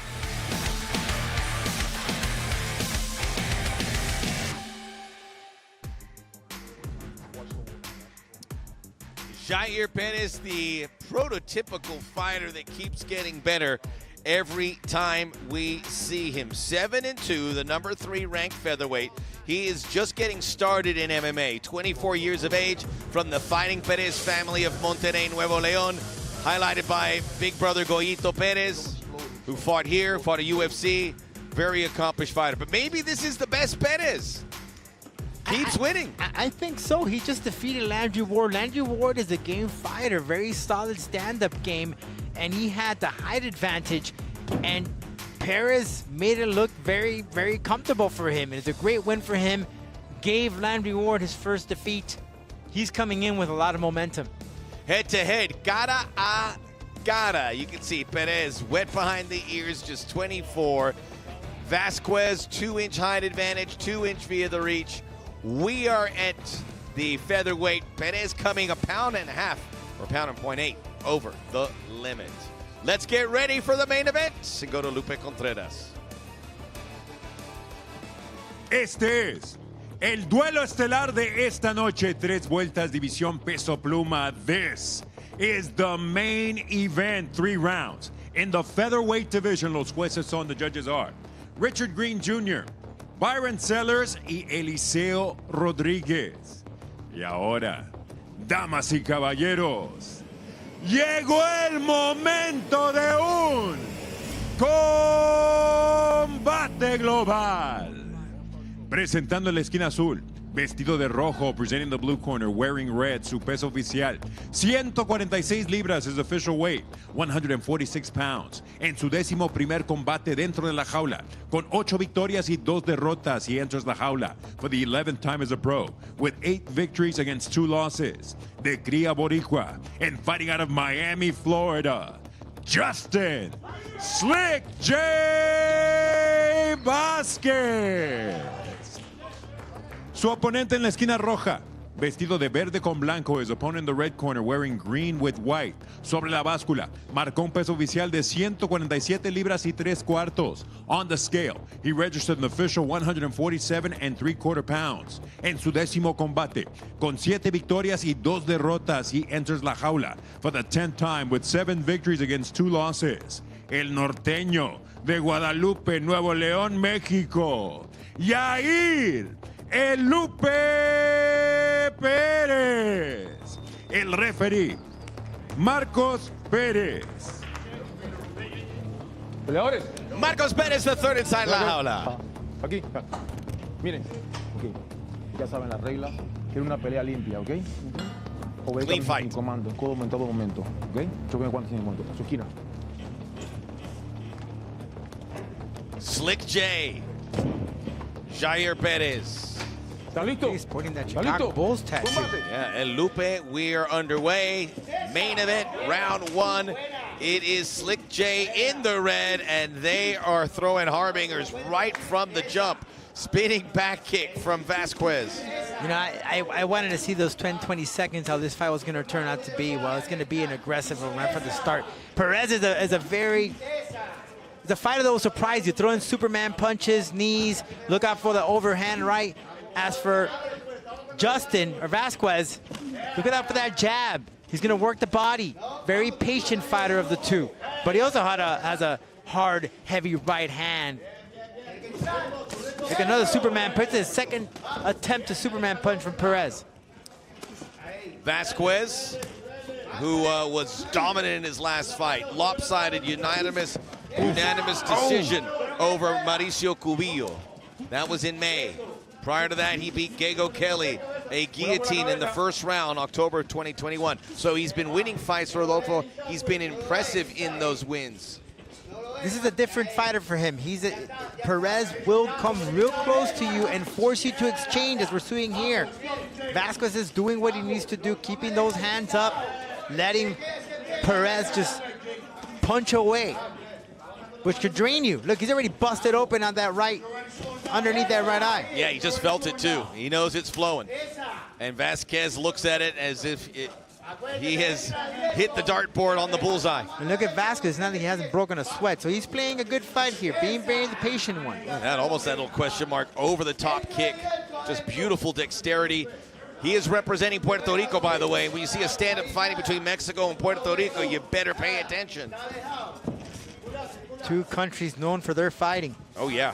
Jair Perez, the prototypical fighter that keeps getting better every time we see him. 7-2, the number 3 ranked featherweight. He is just getting started in MMA. 24 years of age, from the Fighting Perez family of Monterrey, Nuevo León, highlighted by big brother Goyito Perez, who fought here, fought a UFC. Very accomplished fighter. But maybe this is the best Perez. Keeps winning.
I think so. He just defeated Landry Ward. Landry Ward is a game fighter, very solid stand-up game, and he had the height advantage, and Perez made it look very, very comfortable for him. It's a great win for him. Gave Landry Ward his first defeat. He's coming in with a lot of momentum.
Head-to-head, cara a cara. You can see Perez wet behind the ears, just 24. Vasquez, 2-inch height advantage, 2-inch via the reach. We are at the featherweight. Perez coming 1.5 pounds or 1.8 pounds over the limit. Let's get ready for the main event and go to Lupe Contreras.
Este es el duelo estelar de esta noche. 3 vueltas, división peso pluma. This is the main event. 3 rounds. In the featherweight division, los jueces son, the judges are Richard Green Jr., Byron Sellers y Eliseo Rodríguez. Y ahora, damas y caballeros, llegó el momento de un combate global. Presentando en la esquina azul, vestido de rojo, presenting the blue corner, wearing red, su peso oficial, 146 libras, his official weight, 146 pounds. En su 11º combate dentro de la jaula, con 8 victorias y 2 derrotas, he enters la jaula for the 11th time as a pro, with 8 victories against 2 losses. De cría boricua, and fighting out of Miami, Florida, Justin Slick J. Vasquez. Su oponente en la esquina roja, vestido de verde con blanco, his opponent in the red corner wearing green with white. Sobre la báscula, marcó un peso oficial de 147 libras y 3/4. On the scale, he registered an official 147 3/4 pounds. En su 10º combate, con 7 victorias y 2 derrotas, he enters la jaula for the 10th time with 7 victories against 2 losses. El norteño de Guadalupe, Nuevo León, México, Jair El Lupe Perez. El referee, Marcos Pérez.
Peleadores.
Marcos Perez, the third inside la jaula.
Aquí. Miren. Ok. Ya saben las reglas. Quiero una pelea limpia, ¿ok?
Clean fight.
En comando, en todo momento. ¿Ok? Choquen cuantos en el momento. A su esquina.
Slick J. Jair Perez.
¿Está listo?
He's sporting that
¿Está
Chicago
listo?
Bulls tattoo.
Combate.
Yeah, El Lupe, we are underway. Main event, round 1. It is Slick J in the red, and they are throwing harbingers right from the jump. Spinning back kick from Vazquez.
You know, I wanted to see those 20 seconds, how this fight was going to turn out to be. Well, it's going to be an aggressive one right from the start. Perez is a fighter that will surprise you, throwing Superman punches, knees, look out for the overhand right. As for Justin, or Vasquez, look out for that jab. He's going to work the body. Very patient fighter of the two. But he also has a hard, heavy right hand. Like another Superman punch, his second attempt to Superman punch from Perez.
Vasquez, who was dominant in his last fight. Lopsided, unanimous decision over Mauricio Cubillo. That was in May. Prior to that, he beat Gego Kelly, a guillotine in the first round, October 2021. So he's been winning fights for Rodolfo. He's been impressive in those wins.
This is a different fighter for him. Perez will come real close to you and force you to exchange, as we're seeing here. Vasquez is doing what he needs to do, keeping those hands up, letting Perez just punch away, which could drain you. Look, he's already busted open on that right, underneath that right eye.
Yeah, he just felt it too. He knows it's flowing. And Vasquez looks at it as if he has hit the dartboard on the bullseye.
And look at Vasquez, now that he hasn't broken a sweat. So he's playing a good fight here, being very the patient one.
That almost that little question mark over the top kick. Just beautiful dexterity. He is representing Puerto Rico, by the way. When you see a stand-up fighting between Mexico and Puerto Rico, you better pay attention.
Two countries known for their fighting.
Oh, yeah.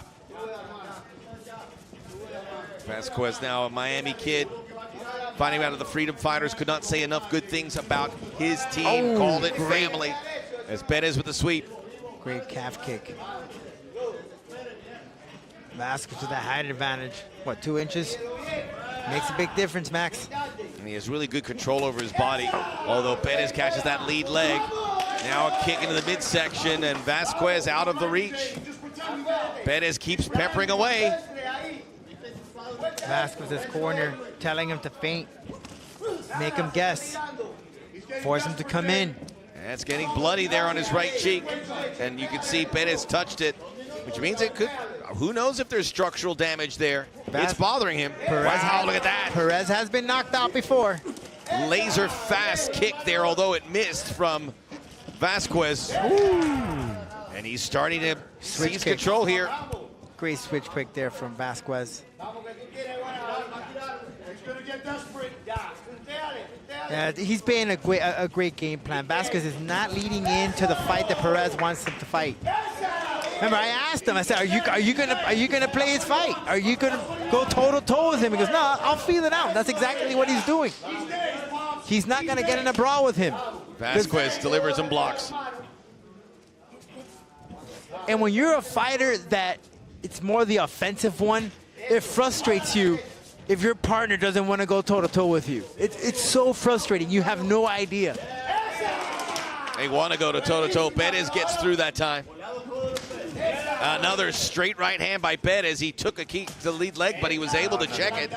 Vasquez now a Miami kid. Fighting out of the Freedom Fighters, could not say enough good things about his team. Called it family. As Perez with the sweep.
Great calf kick. Vasquez with that height advantage. What, 2 inches? Makes a big difference, Max.
And he has really good control over his body. Although Perez catches that lead leg. Now a kick into the midsection, and Vasquez out of the reach. Perez keeps peppering away.
Vasquez's corner telling him to feint. Make him guess. Force him to come in.
And it's getting bloody there on his right cheek. And you can see Perez touched it, which means it could, who knows if there's structural damage there. It's bothering him. Wow, look at that.
Perez has been knocked out before.
Laser fast kick there, although it missed from Vasquez. And he's starting to seize control here.
Great switch quick there from Vasquez. He's playing a great game plan. Vasquez is not leading into the fight that Perez wants him to fight. Remember, I asked him, I said, are you gonna play his fight? Are you gonna go toe-to-toe with him? He goes, no, I'll feel it out. That's exactly what he's doing. He's not gonna get in a brawl with him.
Vasquez delivers and blocks.
And when you're a fighter that it's more the offensive one, it frustrates you if your partner doesn't want to go toe-to-toe with you. It's so frustrating. You have no idea.
They want to go to toe-to-toe. Perez gets through that time. Another straight right hand by Perez. He took a kick to the lead leg, but he was able to check it.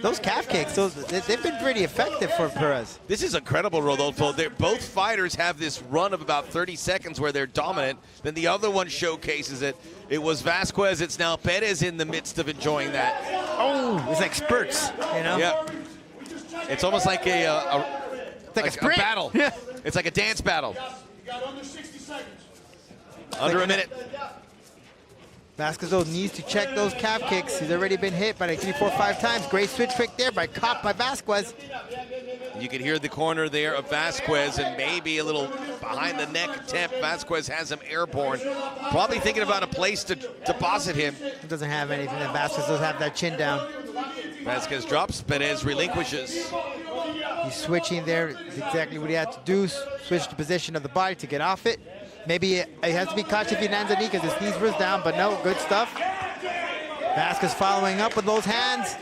those calf kicks, they've been pretty effective for Perez.
This is incredible, Rodolfo. Both fighters have this run of about 30 seconds where they're dominant. Then the other one showcases it. It was Vasquez. It's now Perez in the midst of enjoying that.
Oh, it's like spurts, you know?
Yeah. It's almost like a battle.
Yeah.
It's like a dance battle. Under a minute.
Vasquez though needs to check those calf kicks. He's already been hit by like 3, 4, 5 times. Great switch trick there caught by Vasquez.
You can hear the corner there of Vasquez and maybe a little behind the neck attempt. Vasquez has him airborne. Probably thinking about a place to deposit him.
He doesn't have anything. That Vasquez does have that chin down.
Vasquez drops, Perez relinquishes.
He's switching there. It's exactly what he had to do. Switch the position of the body to get off it. Maybe it has to be cautious if he lands a knee because his knees was down, but no, good stuff. Vasquez following up with those hands.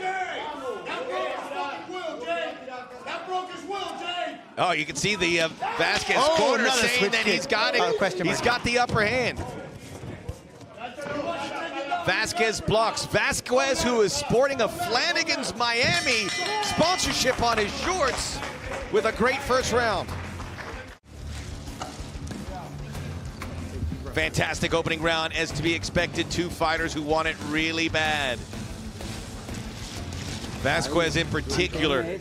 Oh, you can see the Vasquez corner saying that he's got it. He's got the upper hand. Vasquez blocks. Vasquez, who is sporting a Flanagan's Miami sponsorship on his shorts, with a great first round. Fantastic opening round, as to be expected. Two fighters who want it really bad. Vasquez in particular.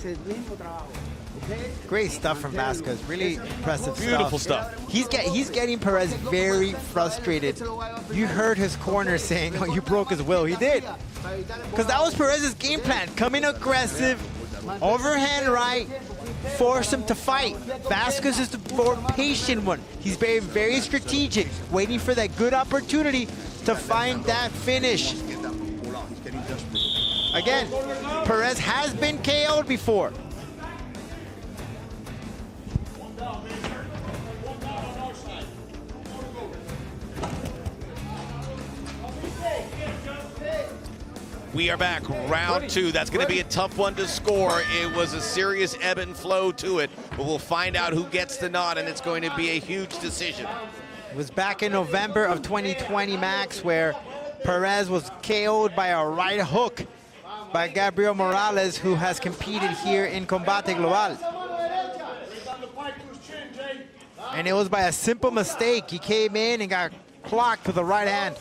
Great stuff from Vasquez. Really impressive stuff.
Beautiful stuff.
He's getting Perez very frustrated. You heard his corner saying, "Oh, you broke his will." He did, because that was Perez's game plan. Come in aggressive, overhand right, force him to fight. Vasquez is the more patient one. He's very, very strategic, waiting for that good opportunity to find that finish. Again, Perez has been KO'd before.
We are back, round two. That's going to be a tough one to score. It was a serious ebb and flow to it, but we'll find out who gets the nod, and it's going to be a huge decision.
It was back in November of 2020, Max, where Perez was KO'd by a right hook by Gabriel Morales, who has competed here in Combate Global. And it was by a simple mistake. He came in and got clocked with the right hand.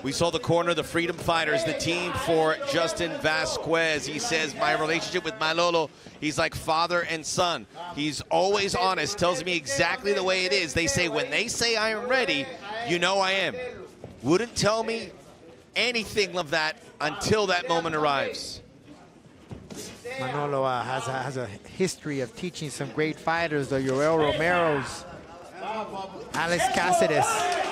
We saw the corner, the Freedom Fighters, the team for Justin Vasquez. He says, my relationship with Manolo, he's like father and son. He's always honest, tells me exactly the way it is. They say, when they say I am ready, you know I am. Wouldn't tell me anything of that until that moment arrives.
Manolo has a history of teaching some great fighters, the Yoel Romero's, Alex Cáceres.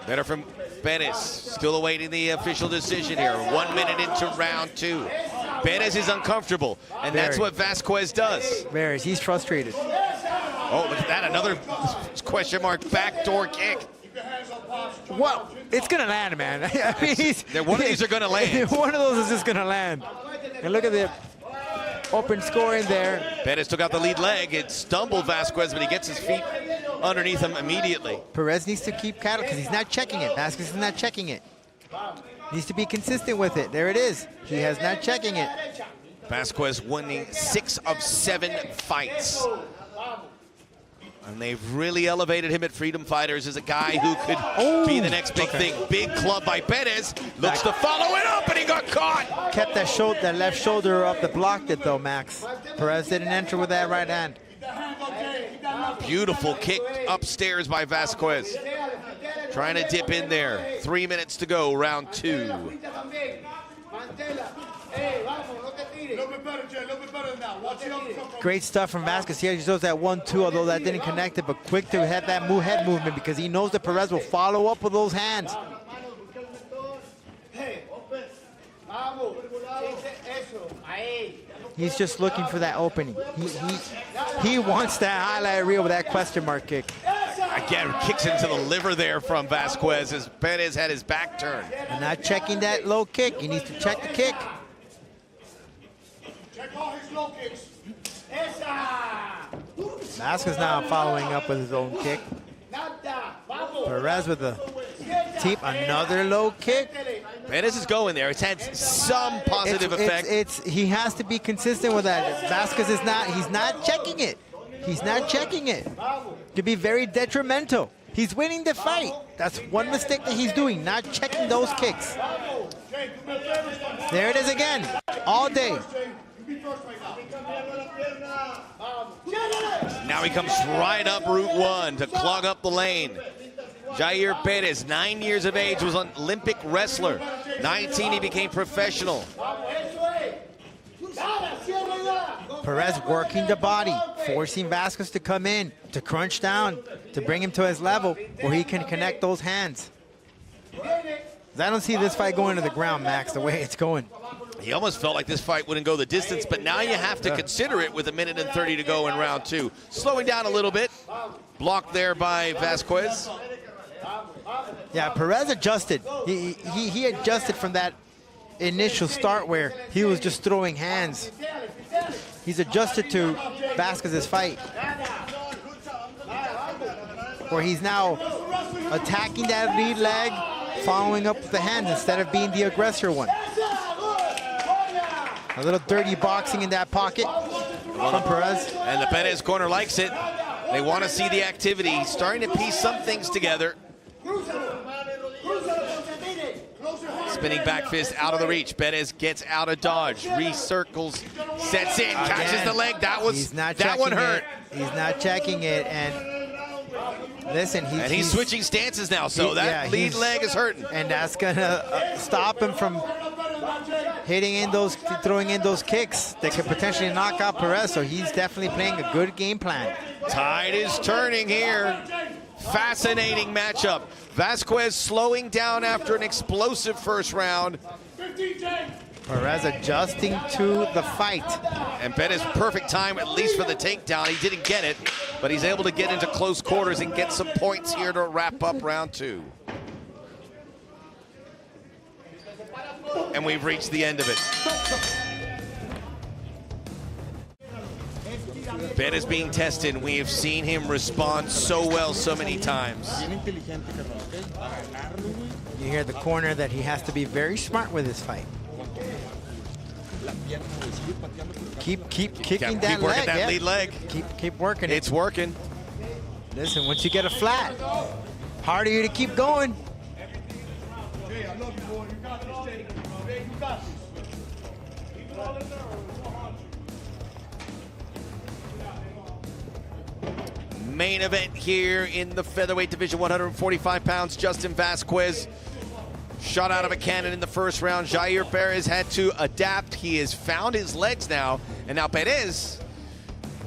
Better from Perez, still awaiting the official decision here. 1 minute into round two. Perez is uncomfortable, and that's what Vasquez does.
Very, he's frustrated.
Oh, look at that, another question mark backdoor kick.
Well, it's gonna land, man. I mean,
one of these are gonna land.
One of those is just gonna land. And look at the open scoring there.
Perez took out the lead leg. It stumbled Vasquez, but he gets his feet underneath him immediately.
Perez needs to keep cattle because he's not checking it. Vasquez is not checking it. Needs to be consistent with it. There it is. He has not checking it.
Vasquez winning 6 of 7 fights. And they've really elevated him at Freedom Fighters as a guy who could be the next big thing. Big club by Perez. Looks to follow it up, and he got caught.
Kept that left shoulder up, that blocked it though, Max. Perez didn't enter with that right hand.
Beautiful kick upstairs by Vasquez. Trying to dip in there. 3 minutes to go, round two.
Great stuff from Vasquez here. He shows that 1-2, although that didn't connect it, but quick to have that head movement because he knows that Perez will follow up with those hands. He's just looking for that opening. He wants that highlight reel with that question mark kick.
Again, kicks into the liver there from Vasquez as Perez had his back turned.
And not checking that low kick. He needs to check the kick. Vasquez now following up with his own kick. Perez with the teep, another low kick.
Perez is going there. It's had some positive effect.
He has to be consistent with that. Vasquez is not. He's not checking it. He's not checking it. Could be very detrimental. He's winning the fight. That's one mistake that he's doing, not checking those kicks. There it is again, all day.
Now he comes right up Route 1 to clog up the lane. Jair Perez, 9 years of age, was an Olympic wrestler. 19, he became professional.
Perez working the body, forcing Vasquez to come in, to crunch down, to bring him to his level where he can connect those hands. I don't see this fight going to the ground, Max, the way it's going.
He almost felt like this fight wouldn't go the distance, but now you have to consider it with 1:30 to go in round 2. Slowing down a little bit. Blocked there by Vazquez.
Yeah, Perez adjusted. He adjusted from that initial start where he was just throwing hands. He's adjusted to Vasquez's fight, where he's now attacking that lead leg, following up with the hands instead of being the aggressor one. A little dirty boxing in that pocket from Perez.
And the Perez corner likes it. They want to see the activity. He's starting to piece some things together. Spinning back fist out of the reach. Perez gets out of dodge, recircles, sets in, catches the leg. That one hurt.
He's not checking it, and listen,
he's switching stances now, so that lead leg is hurting.
And that's gonna stop him from throwing in those kicks that could potentially knock out Perez. So he's definitely playing a good game plan.
Tide is turning here. Fascinating matchup. Vazquez slowing down after an explosive first round.
Perez adjusting to the fight.
And Perez, perfect time, at least for the takedown. He didn't get it, but he's able to get into close quarters and get some points here to wrap up round 2. And we've reached the end of it. Perez being tested. We have seen him respond so well so many times.
You hear the corner that he has to be very smart with his fight. Keep kicking that leg.
Working that lead leg.
Keep working it.
It's working.
Listen, once you get a flat, harder you to keep going.
Main event here in the featherweight division, 145 pounds. Justin Vazquez shot out of a cannon in the first round. Jair Perez had to adapt. He has found his legs now. And now Perez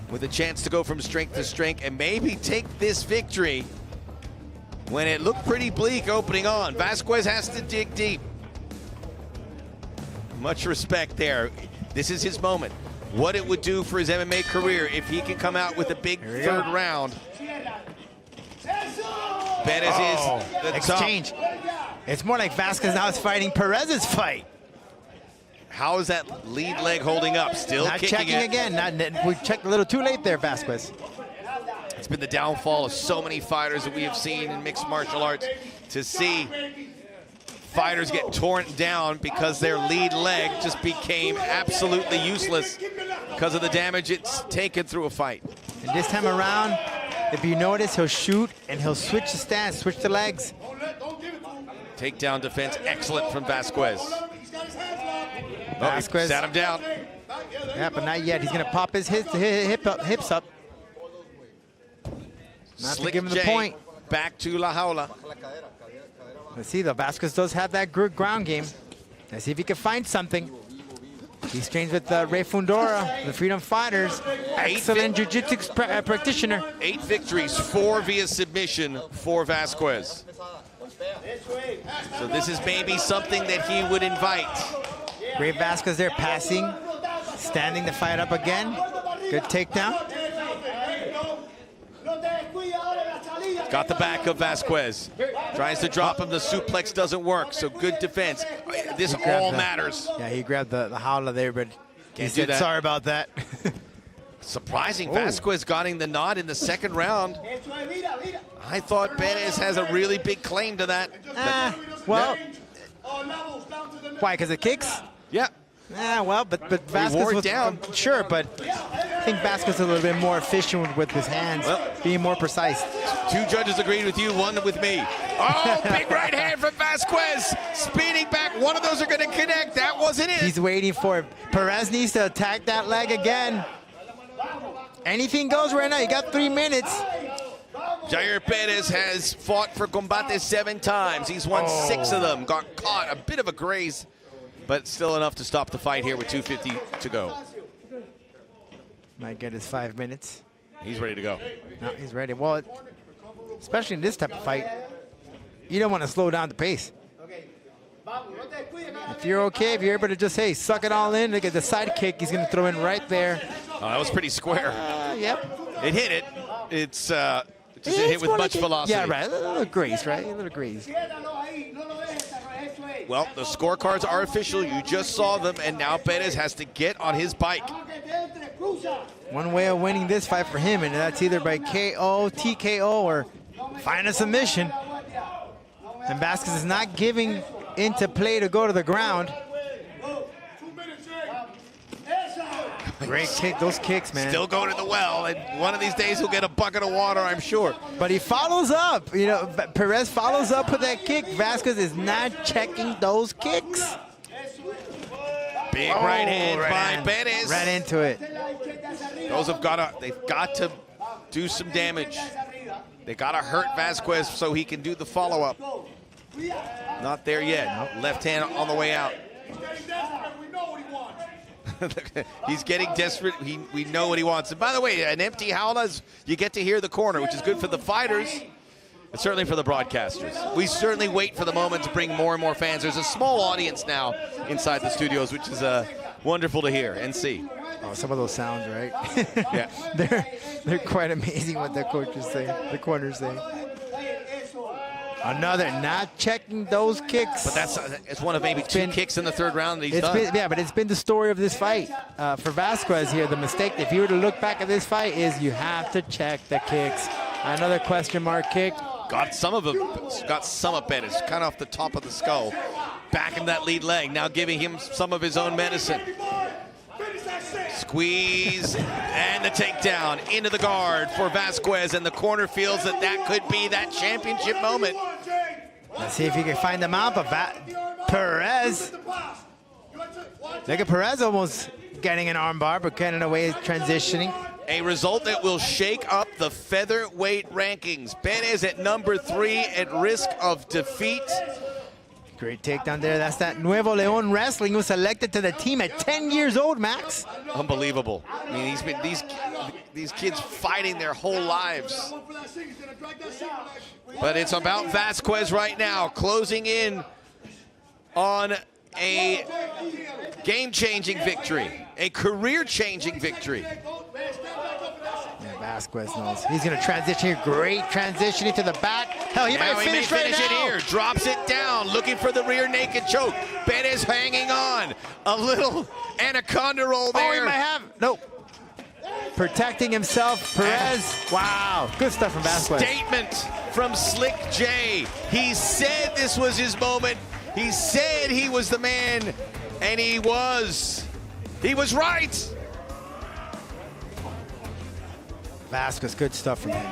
with a chance to go from strength to strength and maybe take this victory when it looked pretty bleak opening on. Vazquez has to dig deep. Much respect there. This is his moment. What it would do for his MMA career if he can come out with a big third round. Perez is the
exchange. It's more like Vasquez now is fighting Perez's fight.
How is that lead leg holding up? Still
not
kicking
checking
it.
again. We checked a little too late there, Vasquez.
It's been the downfall of so many fighters that we have seen in mixed martial arts, to see fighters get torn down because their lead leg just became absolutely useless because of the damage it's taken through a fight.
And this time around, if you notice, he'll shoot and he'll switch the stance, switch the legs.
Takedown defense, excellent from Vazquez.
Vasquez
sat him down.
Yeah, but not yet. He's gonna pop his hips up. Not
Slick
to give him
J
the point.
Back to La Jaula.
Let's see though, Vasquez does have that good ground game. Let's see if he can find something. He's trained with Ray Fundora, the Freedom Fighters. Excellent jiu-jitsu practitioner.
8 victories, 4 via submission for Vazquez. So this is maybe something that he would invite.
Great Vasquez there, passing, standing the fight up again. Good takedown.
Got the back of Vazquez. Tries to drop him, the suplex doesn't work, so good defense. This all matters.
Yeah, he grabbed the jaula there, but he
do
said,
that.
sorry about that.
Surprising, Vazquez getting the nod in the second round. I thought Perez has a really big claim to that.
Well, Why? Because it kicks?
Yeah.
Yeah, well, but Vasquez
wore it
was
down.
Sure, but I think Vasquez is a little bit more efficient with his hands, being more precise.
Two judges agreed with you, one with me. Oh, big right hand from Vasquez. Speeding back. One of those are going to connect. That wasn't it.
He's waiting for it. Perez needs to attack that leg again. Anything goes right now. You got 3 minutes.
Jair Perez has fought for Combate 7 times. He's won 6 of them. Got caught. A bit of a graze, but still enough to stop the fight here with 2:50 to go.
Might get his 5 minutes.
He's ready to go.
No, he's ready. Well, especially in this type of fight, you don't want to slow down the pace. If you're okay, if you're able to just, hey, suck it all in, look at the side kick he's going to throw in right there.
Oh, that was pretty square.
Yep.
It hit it. It just didn't hit with much velocity.
Yeah, right. A little graze, right? A little graze.
Well, the scorecards are official. You just saw them, and now Perez has to get on his bike.
One way of winning this fight for him, and that's either by KO, TKO, or find a submission. And Vasquez is not giving into play to go to the ground. Great kick, those kicks, man.
Still going to the well, and one of these days he'll get a bucket of water, I'm sure.
But he follows up. You know, Perez follows up with that kick. Vasquez is not checking those kicks.
Big right hand by Perez.
Right into it.
Those they've got to do some damage. They got to hurt Vasquez so he can do the follow-up. Not there yet. Left hand on the way out. He's getting desperate. We know what he wants. And by the way, an empty jaula, you get to hear the corner, which is good for the fighters. But certainly for the broadcasters. We certainly wait for the moment to bring more and more fans. There's a small audience now inside the studios, which is wonderful to hear and see.
Oh, some of those sounds, right?
Yeah.
They're quite amazing what the coaches say, the corners say. Another not checking those kicks.
But it's one of maybe 2 kicks in the 3rd round that he's done.
Yeah, but it's been the story of this fight. For Vasquez here, the mistake, if you were to look back at this fight, is you have to check the kicks. Another question mark kick.
Got some of Perez, kind of off the top of the skull. Back in that lead leg, now giving him some of his own medicine. Squeeze, and the takedown into the guard for Vasquez, and the corner feels that could be that championship moment.
Let's see if he can find them out, but Perez. Look at Perez almost getting an armbar, but getting away, transitioning.
A result that will shake up the featherweight rankings. Perez at number 3 at risk of defeat.
Great takedown there. That's that Nuevo León Wrestling, who was selected to the team at 10 years old, Max.
Unbelievable. I mean, he's been these kids fighting their whole lives. But it's about Vasquez right now, closing in on a game-changing victory, a career-changing victory.
Yeah, Vasquez knows. He's going to transition here. Great transitioning to the back. Hell, he might finish right now.
It here. Drops it down, looking for the rear naked choke. Perez hanging on. A little anaconda roll there.
Oh, he might have. Nope. Protecting himself, Perez. Wow, good stuff from Vasquez.
Statement from Slick J. He said this was his moment. He said he was the man, and he was. He was right.
Vasquez, good stuff from him.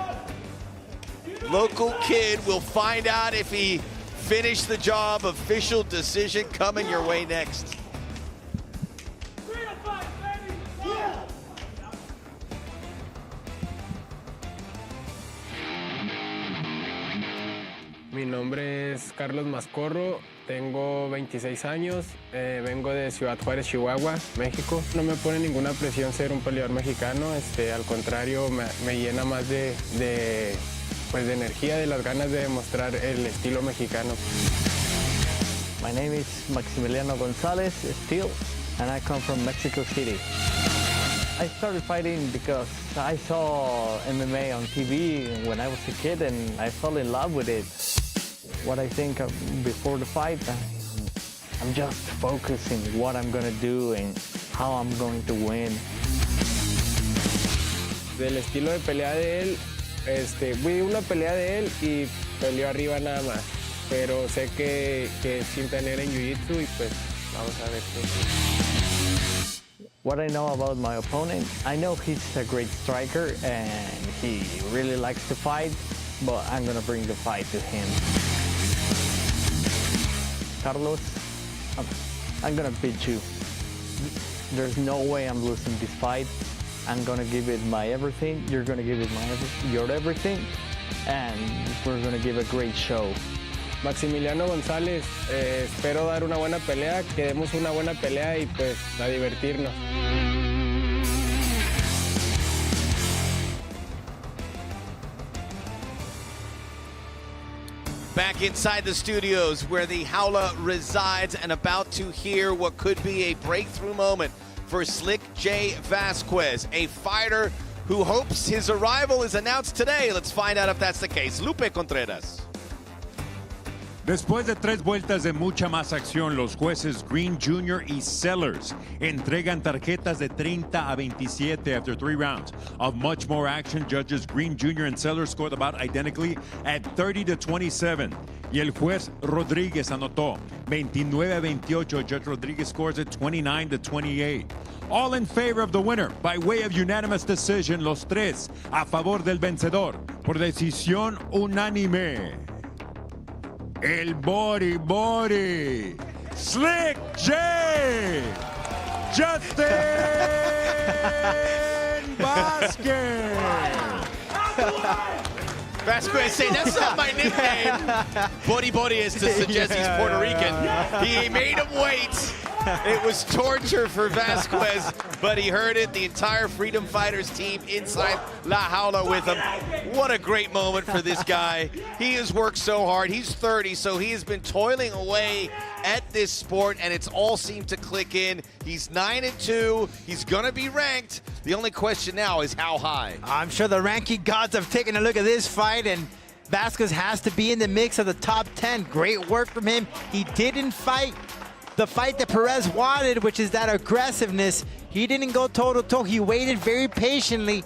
Local kid will find out if he finished the job. Official decision coming your way next.
Mi nombre es Carlos Mascorro, tengo 26 años, vengo de Ciudad Juárez, Chihuahua, México. No me pone ninguna presión ser un peleador mexicano, al contrario me llena más de energía, de las ganas de demostrar el estilo mexicano.
My name is Maximiliano Gonzalez, still, and I come from Mexico City. I started fighting because I saw MMA on TV when I was a kid and I fell in love with it. What I think before the fight, I'm just focusing what I'm gonna do and how I'm going to win.
Del estilo de pelea de él, vi una pelea de él y peleó arriba nada más. Pero sé que es sin tener en jiu-jitsu y pues
Vamos a ver qué. What I know about my opponent, I know he's a great striker and he really likes to fight, but I'm gonna bring the fight to him. Carlos, I'm gonna beat you. There's no way I'm losing this fight. I'm gonna give it my everything, you're gonna give it your everything, and we're gonna give a great show.
Maximiliano González, espero dar una buena pelea, que demos una buena pelea y pues a divertirnos.
Back inside the studios where the Howler resides and about to hear what could be a breakthrough moment for Slick J. Vazquez, a fighter who hopes his arrival is announced today. Let's find out if that's the case. Lupe Contreras.
Después de 3 vueltas de mucha más acción, los jueces Green Jr. y Sellers entregan tarjetas de 30 a 27 after 3 rounds. Of much more action, judges Green Jr. and Sellers scored about identically at 30 to 27. Y el juez Rodríguez anotó 29 a 28. Judge Rodríguez scores at 29 to 28. All in favor of the winner by way of unanimous decision, los tres a favor del vencedor por decisión unánime. El Body, Slick J. Justin Vasquez.
Vasquez saying, that's not my nickname. Body is to suggest he's Puerto Rican. He made him wait. It was torture for Vasquez, but he heard it. The entire Freedom Fighters team inside La Jaula with him. What a great moment for this guy. He has worked so hard. He's 30, so he has been toiling away at this sport, and it's all seemed to click in. He's 9-2. He's going to be ranked. The only question now is how high.
I'm sure the ranking gods have taken a look at this fight, and Vasquez has to be in the mix of the top 10. Great work from him. He didn't fight the fight that Perez wanted, which is that aggressiveness. He didn't go toe-to-toe. He waited very patiently.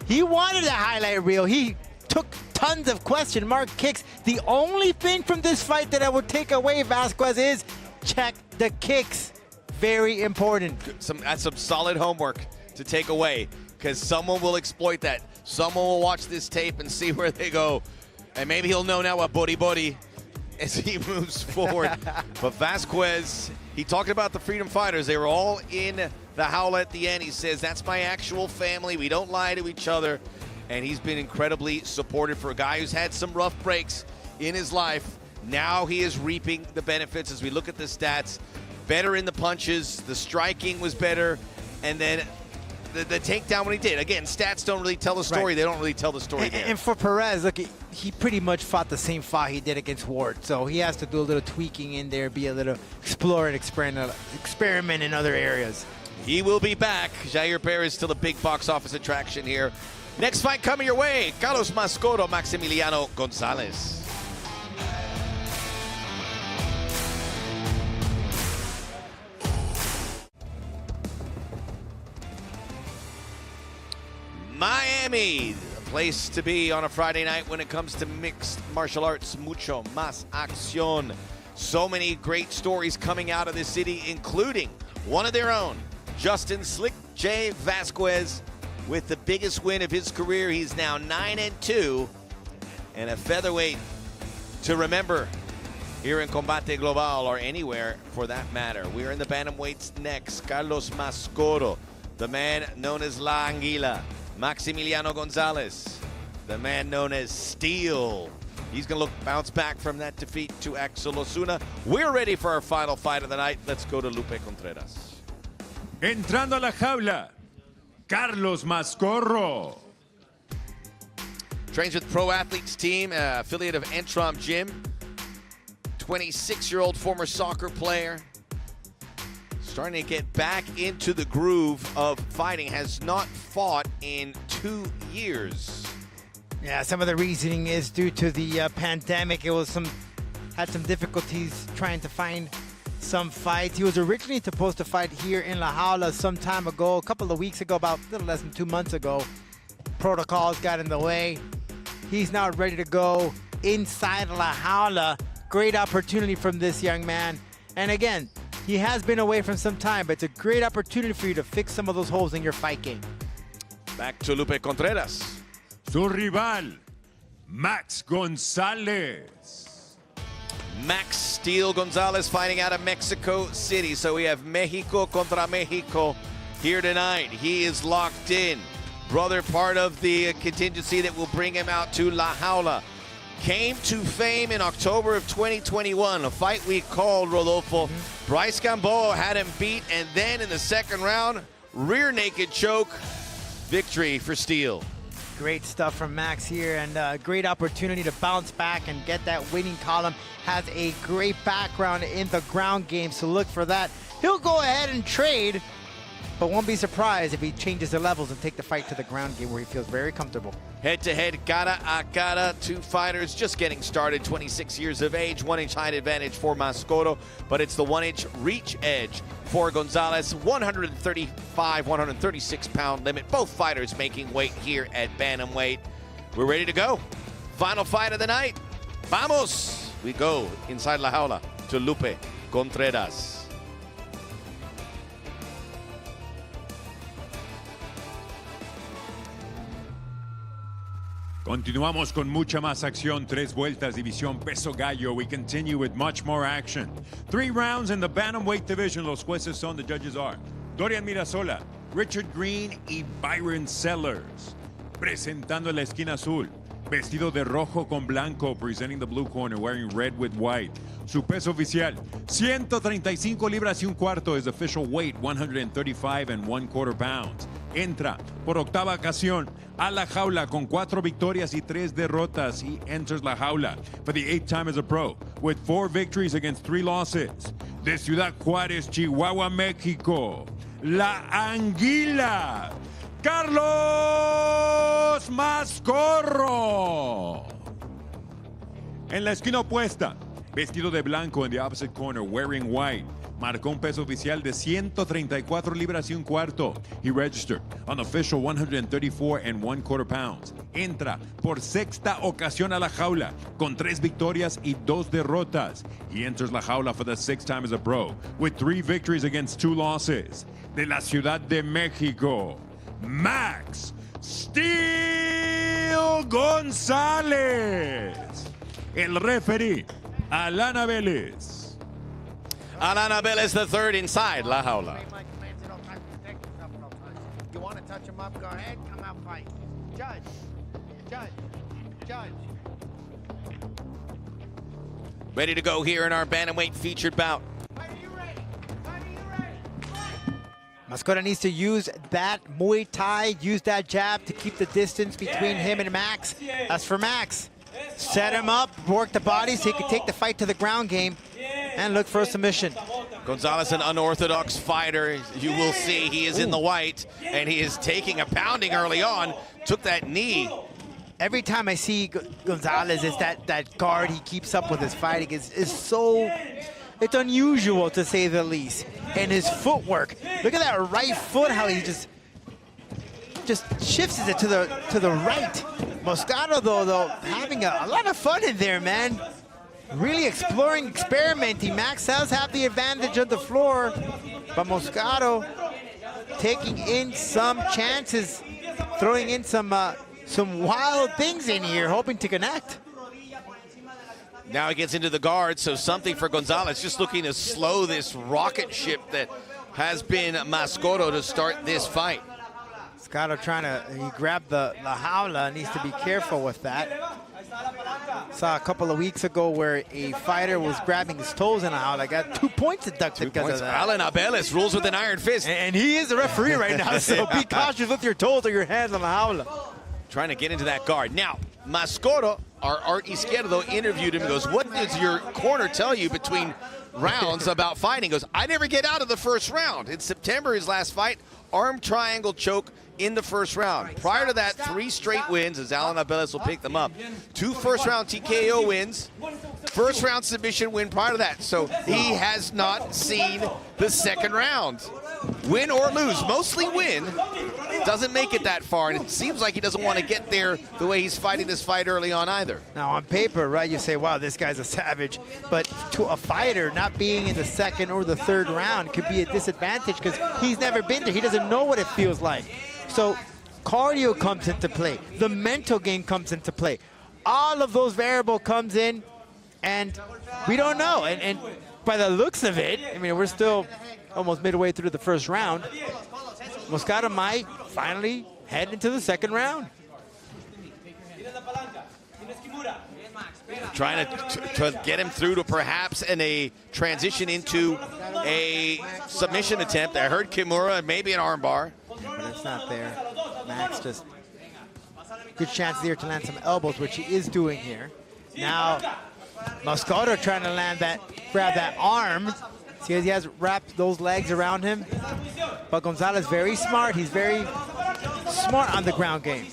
He wanted a highlight reel. He took tons of question mark kicks. The only thing from this fight that I would take away, Vasquez, is check the kicks. Very important.
That's some solid homework to take away, because someone will exploit that. Someone will watch this tape and see where they go. And maybe he'll know now what body as he moves forward. But Vasquez, he talked about the Freedom Fighters. They were all in the Howler at the end. He says, that's my actual family. We don't lie to each other. And he's been incredibly supportive for a guy who's had some rough breaks in his life. Now he is reaping the benefits as we look at the stats. Better in the punches. The striking was better. And then the takedown when he did. Again, stats don't really tell the story. Right. They don't really tell the story there.
And for Perez, look, he pretty much fought the same fight he did against Ward. So he has to do a little tweaking in there, be a little explore and experiment in other areas.
He will be back. Jair Perez still a big box office attraction here. Next fight coming your way, Carlos Mascorro, Maximiliano Gonzalez. Miami, the place to be on a Friday night when it comes to mixed martial arts. Mucho más acción. So many great stories coming out of this city, including one of their own, Justin Slick J. Vazquez, with the biggest win of his career. He's now 9-2, and a featherweight to remember here in Combate Global, or anywhere for that matter. We're in the bantamweights next. Carlos Mascorro, the man known as La Anguila. Maximiliano Gonzalez, the man known as Steel. He's going to bounce back from that defeat to Axel Osuna. We're ready for our final fight of the night. Let's go to Lupe Contreras.
Entrando a la jaula, Carlos Mascorro.
Trains with Pro Athletes Team, affiliate of Entrom Gym. 26-year-old former soccer player. Starting to get back into the groove of fighting. Has not fought in 2 years.
Yeah, some of the reasoning is due to the pandemic. It was had some difficulties trying to find some fights. He was originally supposed to fight here in La Jaula some time ago, a couple of weeks ago, about a little less than 2 months ago. Protocols got in the way. He's now ready to go inside La Jaula. Great opportunity from this young man. And again, He has been away from some time, but it's a great opportunity for you to fix some of those holes in your fight game.
Back to Lupe Contreras.
Su rival, Max Gonzalez.
Max Steel Gonzalez fighting out of Mexico City. So we have Mexico contra Mexico here tonight. He is locked in. Brother, part of the contingency that will bring him out to La Jaula. Came to fame in October of 2021, a fight we called, Rodolfo. Bryce Gamboa had him beat, and then in the second round, rear naked choke, victory for Steel.
Great stuff from Max here, and a great opportunity to bounce back and get that winning column. Has a great background in the ground game, so look for that. He'll go ahead and trade, but won't be surprised if he changes the levels and take the fight to the ground game where he feels very comfortable.
Head-to-head, cara a cara, two fighters just getting started, 26 years of age, 1-inch height advantage for Mascorro, but it's the 1-inch reach edge for Gonzalez, 135, 136-pound limit. Both fighters making weight here at bantamweight. We're ready to go. Final fight of the night. Vamos! We go inside La Jaula to Lupe Contreras.
Continuamos con mucha más acción. 3 vueltas, división peso gallo. We continue with much more action. 3 rounds in the bantamweight division. Los jueces son, the judges are Dorian Mirasola, Richard Green y Byron Sellers. Presentando la esquina azul, vestido de rojo con blanco, presenting the blue corner, wearing red with white. Su peso oficial, 135 libras y un cuarto. His official weight, 135 1/4 pounds. Entra por octava ocasión a La Jaula con 4 victorias y 3 derrotas. He enters La Jaula for the 8th time as a pro with 4 victories against 3 losses. De Ciudad Juárez, Chihuahua, México, La Anguila, Carlos Mascorro. En la esquina opuesta, vestido de blanco in the opposite corner, wearing white. Marcó un peso oficial de 134 libras y un cuarto. He registered on official 134 1/4 pounds. Entra por 6ª ocasión a La Jaula con 3 victorias y 2 derrotas. He enters La Jaula for the 6th time as a pro with 3 victories against 2 losses. De la Ciudad de México, Max Steel Gonzalez. El referee, Alana Vélez.
Alana Vélez the third inside La Jaula.
You want to touch him up, go ahead, come out, fight. Judge, judge, judge.
Ready to go here in our bantamweight featured bout.
Mascorro needs to use that Muay Thai, use that jab to keep the distance between him and Max. As for Max, set him up, work the body so he can take the fight to the ground game and look for a submission.
Gonzalez, an unorthodox fighter. You will see he is in the white, and he is taking a pounding early on. Took that knee.
Every time I see Gonzalez, it's that guard he keeps up with his fighting is so, it's unusual to say the least. And his footwork, look at that right foot, how he just shifts it to the right. Mascorro though having a lot of fun in there, man. Really exploring, experimenting. Max does have the advantage of the floor, but Mascorro taking in some chances, throwing in some wild things in here, hoping to connect.
Now he gets into the guard, so something for Gonzalez, just looking to slow this rocket ship that has been Mascorro to start this fight.
Mascorro he grabbed the La Jaula, needs to be careful with that. Saw a couple of weeks ago where a fighter was grabbing his toes in a jaula. Got 2 points deducted because of that.
Alana Vélez rules with an iron fist.
And he is the referee right now, so be cautious with your toes or your hands on the jaula.
Trying to get into that guard. Now, Mascorro, our Art Izquierdo, interviewed him and goes, what does your corner tell you between rounds about fighting? He goes, I never get out of the first round. In September, his last fight, arm triangle choke in the first round. Prior to that, 3 straight wins, as Alana Vélez will pick them up. 2 first-round TKO wins, first-round submission win prior to that. So he has not seen the second round. Win or lose, mostly win doesn't make it that far, and it seems like he doesn't want to get there the way he's fighting this fight early on either.
Now, on paper, right, you say, wow, this guy's a savage. But to a fighter, not being in the second or the third round could be a disadvantage because he's never been there. He doesn't know what it feels like. So cardio comes into play. The mental game comes into play. All of those variables comes in, and we don't know. And by the looks of it, I mean, we're still almost midway through the first round. Moscardo might finally head into the second round.
Trying to get him through to perhaps a transition into a submission attempt. I heard Kimura, maybe an armbar.
But it's not there. Max just, good chance there to land some elbows, which he is doing here. Now, Mascorro trying to land that, grab that arm. See, he has wrapped those legs around him. But Gonzalez very smart. He's very smart on the ground game.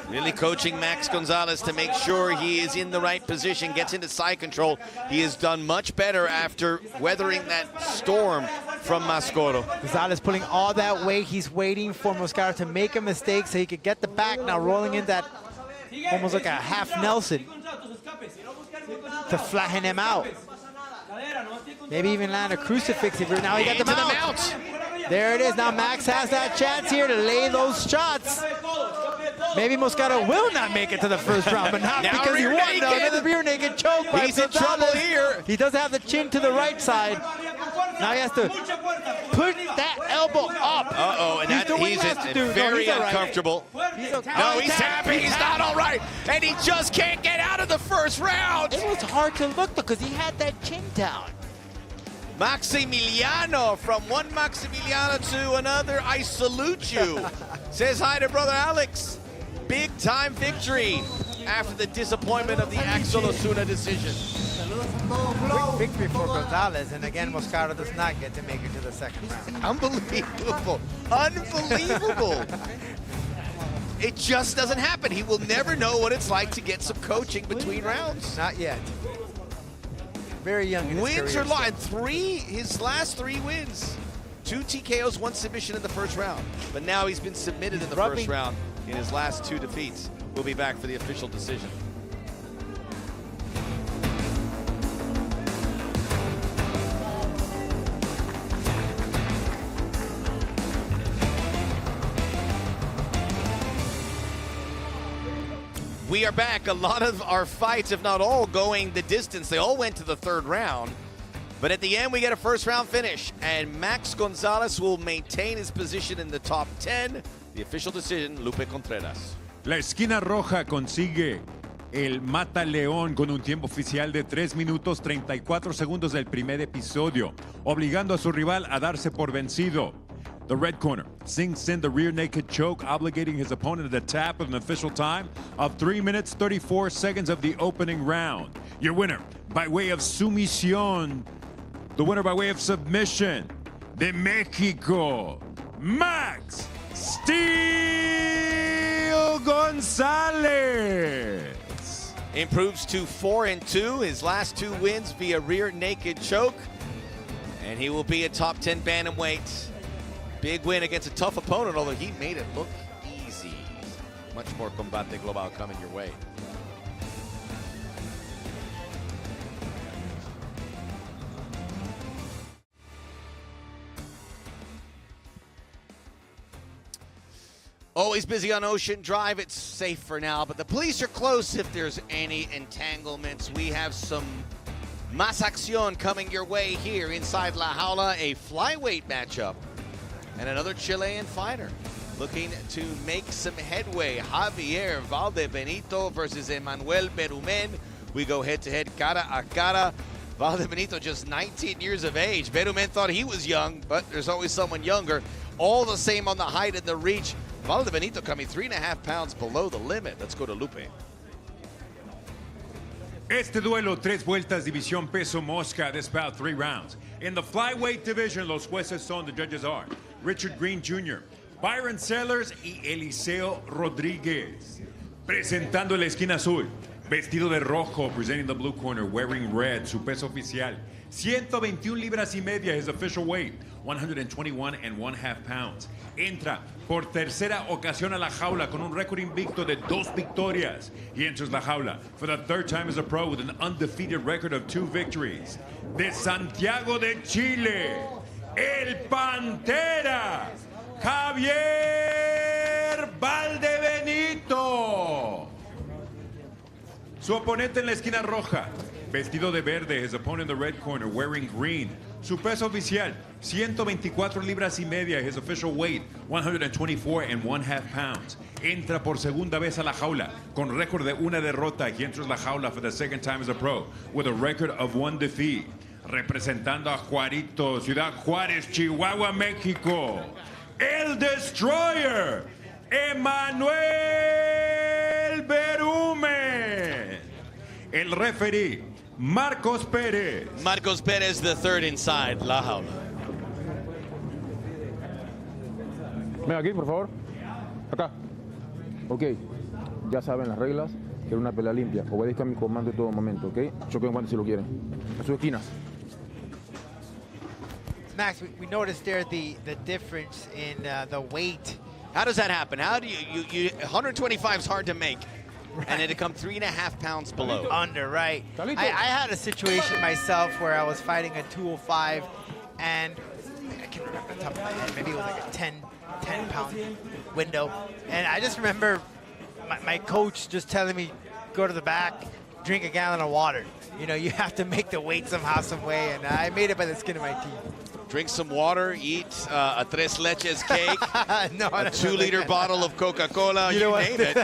Really coaching Max Gonzalez to make sure he is in the right position, gets into side control. He has done much better after weathering that storm from Mascorro.
Gonzalez pulling all that weight. He's waiting for Mascorro to make a mistake so he could get the back. Now rolling in that almost like a half Nelson to flatten him out. Maybe even land a crucifix if you're, now he got the mount. There it is. Now Max has that chance here to lay those shots. Maybe Mascorro will not make it to the first round, but not
now
because he won. No, another rear naked choke.
He's in trouble here.
He does have the chin to the right side. Now he has to put that elbow up.
Uh-oh, and he's very uncomfortable. No, he's happy. He's not all right. And he just can't get out of the first round.
It was hard to look because he had that chin down.
Maximiliano, from one Maximiliano to another, I salute you. Says hi to brother Alex. Big time victory after the disappointment of the Axel Osuna decision.
Quick victory for Gonzalez, and again, Mascorro does not get to make it to the second round.
Unbelievable. Unbelievable. It just doesn't happen. He will never know what it's like to get some coaching between rounds.
Not yet. Very young in his
wins
career
or lost. His last 3 wins. 2 TKOs, 1 submission in the first round. But now he's been submitted in the first round in his last 2 defeats. We'll be back for the official decision. We are back. A lot of our fights, if not all, going the distance. They all went to the 3rd round. But at the end, we get a first round finish. And Max Gonzalez will maintain his position in the top 10. The official decision, Lupe Contreras.
La esquina roja consigue el Mata León con un tiempo oficial de 3 minutos 34 segundos del primer episodio, obligando a su rival a darse por vencido. The red corner sinks in the rear naked choke, obligating his opponent at a tap of an official time of 3 minutes 34 seconds of the opening round. Your winner by way of sumisión, the winner by way of submission, de Mexico, Max Steel Gonzalez.
Improves to 4-2. His last 2 wins via rear naked choke. And he will be a top 10 bantamweight. Big win against a tough opponent, although he made it look easy. Much more Combate Global coming your way. Always busy on Ocean Drive. It's safe for now, but the police are close if there's any entanglements. We have some más acción coming your way here inside La Jaula, a flyweight matchup. And another Chilean fighter looking to make some headway. Javier Valdebenito versus Emmanuel Perumes. We go head-to-head, cara a cara. Valdebenito just 19 years of age. Perumes thought he was young, but there's always someone younger. All the same on the height and the reach. Valdebenito coming 3.5 pounds below the limit. Let's go to Lupe.
Este duelo, 3 vueltas, división peso mosca, this bout 3 rounds. In the flyweight division, los jueces son, the judges are Richard Green Jr., Byron Sellers y Eliseo Rodríguez. Presentando la esquina azul, Vestido de rojo, presenting the blue corner, wearing red, su peso oficial. 121 libras y media, his official weight. 121 and 1/2 pounds. Entra por tercera ocasión a la jaula con un récord invicto de 2 victorias. He enters la jaula for the 3rd time as a pro with an undefeated record of 2 victories. De Santiago de Chile, el Pantera, Javier Valdebenito. Su oponente en la esquina roja, vestido de verde, his opponent in the red corner, wearing green. Su peso oficial, 124 libras y media, his official weight, 124 and 1/2 pounds. Entra por segunda vez a la jaula con récord de una derrota. He enters la jaula for the 2nd time as a pro with a record of 1 defeat. Representando a Juarito, Ciudad Juárez, Chihuahua, México, el Destroyer, Emanuel Perumes. El referee, Marcos Perez.
Marcos Perez, the 3rd inside la jaula.
Ven aquí, por favor. Acá. Ok. Ya saben las reglas. Quiero una pelea limpia. Obedezcan mi comando en todo momento, ¿ok? Choquen guantes si lo quieren. A sus esquinas.
Max, we noticed there the difference in the weight.
How does that happen? How do you 125 is hard to make, and then to come 3.5 pounds below.
Under, right. I had a situation myself where I was fighting a 205, and I can't remember the top of my head, maybe it was like a 10-pound window. And I just remember my coach just telling me, go to the back, drink a gallon of water. You know, you have to make the weight somehow, some way, and I made it by the skin of my teeth.
Drink some water, eat a tres leches cake, a 2-liter bottle of Coca-Cola, you name it.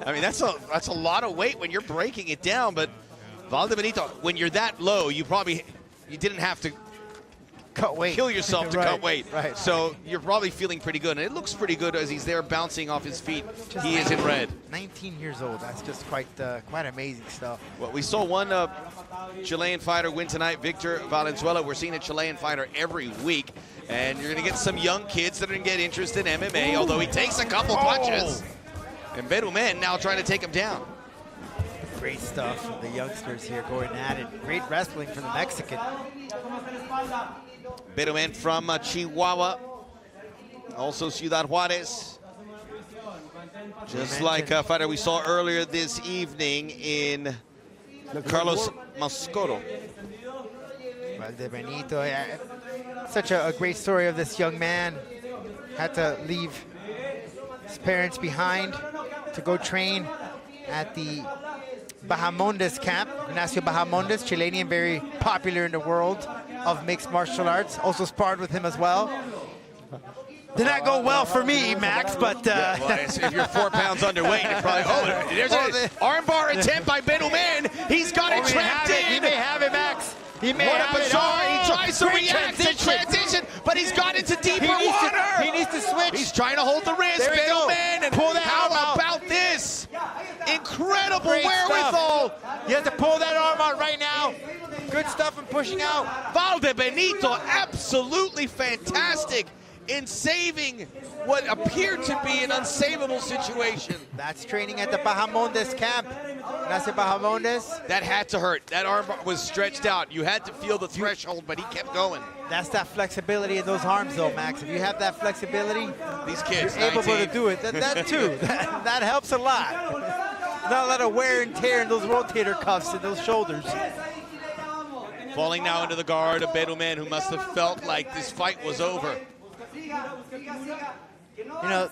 I mean, that's a lot of weight when you're breaking it down, but Valdebenito, when you're that low, you didn't have to
cut weight.
Kill yourself to cut weight.
Right.
So you're probably feeling pretty good. And it looks pretty good as he's there bouncing off his feet.
Just
he is in red.
19 years old. That's just quite amazing stuff.
Well, we saw one Chilean fighter win tonight, Victor Valenzuela. We're seeing a Chilean fighter every week. And you're going to get some young kids that are going to get interested in MMA, although he takes a couple punches. And Perumes now trying to take him down.
Great stuff from the youngsters here going at it. Great wrestling from the Mexican.
Perumes from Chihuahua, also Ciudad Juárez. Just like a fighter we saw earlier this evening in Carlos Mascorro.
Valdebenito, such a great story of this young man. Had to leave his parents behind to go train at the Bahamondes camp. Ignacio Bahamondes, Chilean, very popular in the world of mixed martial arts. Also sparred with him as well. Did not go well for me, Max, but...
if you're 4 pounds underweight, you're probably... There's an armbar attempt by Perumes. He's got it trapped in.
He may have it, Max. He may
what
have
a bizarre.
it.
He tries to react to transition, but he's got into deeper water.
He needs to switch.
He's trying to hold the wrist.
Perumes,
and
pull that
how
arm out.
about this? Incredible
Great
wherewithal.
Stuff. You have to pull that arm out right now. Good stuff in pushing out.
Valdebenito, absolutely fantastic in saving what appeared to be an unsavable situation.
That's training at the Bahamondes camp. Ignacio Bahamondes.
That had to hurt. That arm was stretched out. You had to feel the threshold, but he kept going.
That's that flexibility in those arms, though, Max. If you have that flexibility,
these kids,
you're able to do it. That too. that helps a lot. Not a lot of wear and tear in those rotator cuffs and those shoulders.
Falling now into the guard of Perumes, who must have felt like this fight was over.
You know,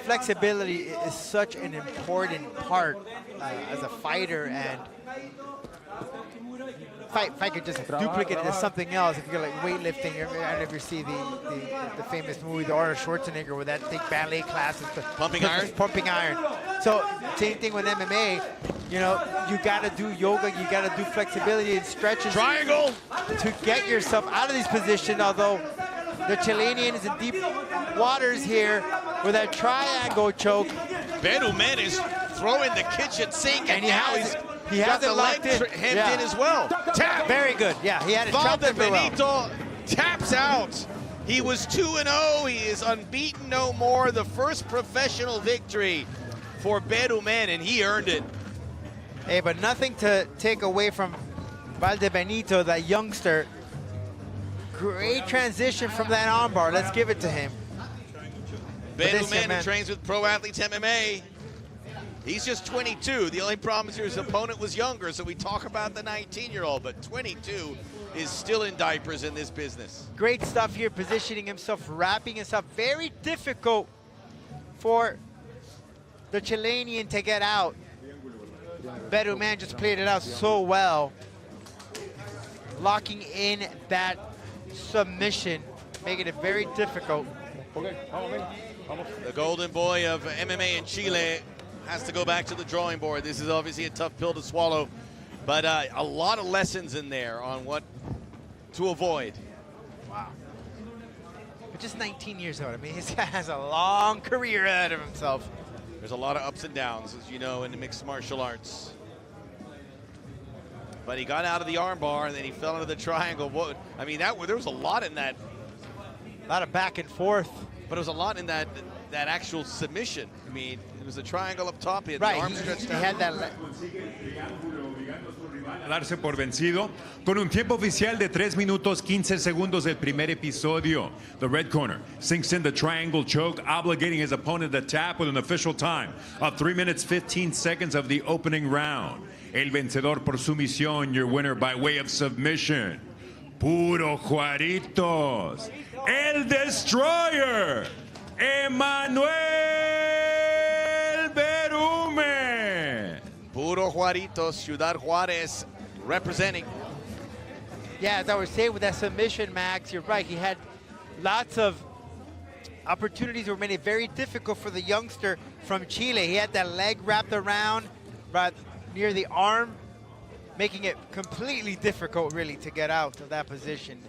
flexibility is such an important part as a fighter, and if I could just duplicate it as something else, if you're like weightlifting, I don't know if you see the famous movie, the Arnold Schwarzenegger, with that big ballet class.
Pumping iron?
Pumping iron. So same thing with MMA. You know, you got to do yoga, you got to do flexibility and stretches.
Triangle!
To get yourself out of these positions, although the Chilean is in deep waters here with that triangle choke.
Perumes is throwing the kitchen sink, and now
he has
got the leg hemmed in as well. Tap!
Very good, yeah, he had it trapped in very well.
Valdebenito taps out. He was 2-0, he is unbeaten no more. The first professional victory for Perumes, and he earned it.
Hey, but nothing to take away from Valdebenito, that youngster. Great transition from that armbar. Let's give it to him.
Perumes, who trains with Pro Athletes MMA. He's just 22. The only problem is his opponent was younger, so we talk about the 19-year-old, but 22 is still in diapers in this business.
Great stuff here, positioning himself, wrapping himself. Very difficult for the Chilean to get out. Perumes just played it out so well. Locking in that submission, making it very difficult.
The golden boy of MMA in Chile has to go back to the drawing board. This is obviously a tough pill to swallow, but a lot of lessons in there on what to avoid.
Wow. But just 19 years old. I mean, he has a long career ahead of himself.
There's a lot of ups and downs, as you know, in the mixed martial arts. But he got out of the armbar, and then he fell into the triangle. I mean, there was a lot in that.
A lot of back and forth.
But it was a lot in that actual submission. I mean, it was a triangle up top. He had
right,
the arm stretched out.
He had that.
Darse por vencido con un tiempo oficial de 3 minutos 15 segundos del primer episodio. The red corner sinks in the triangle choke, obligating his opponent to tap with an official time of 3 minutes 15 seconds of the opening round. El vencedor por sumisión, your winner by way of submission. Puro Juaritos. El Destroyer. Emmanuel Perumes.
Puro Juaritos, Ciudad Juárez representing.
Yeah, as I was saying with that submission, Max, you're right. He had lots of opportunities that were made it very difficult for the youngster from Chile. He had that leg wrapped around right near the arm, making it completely difficult, really, to get out of that position.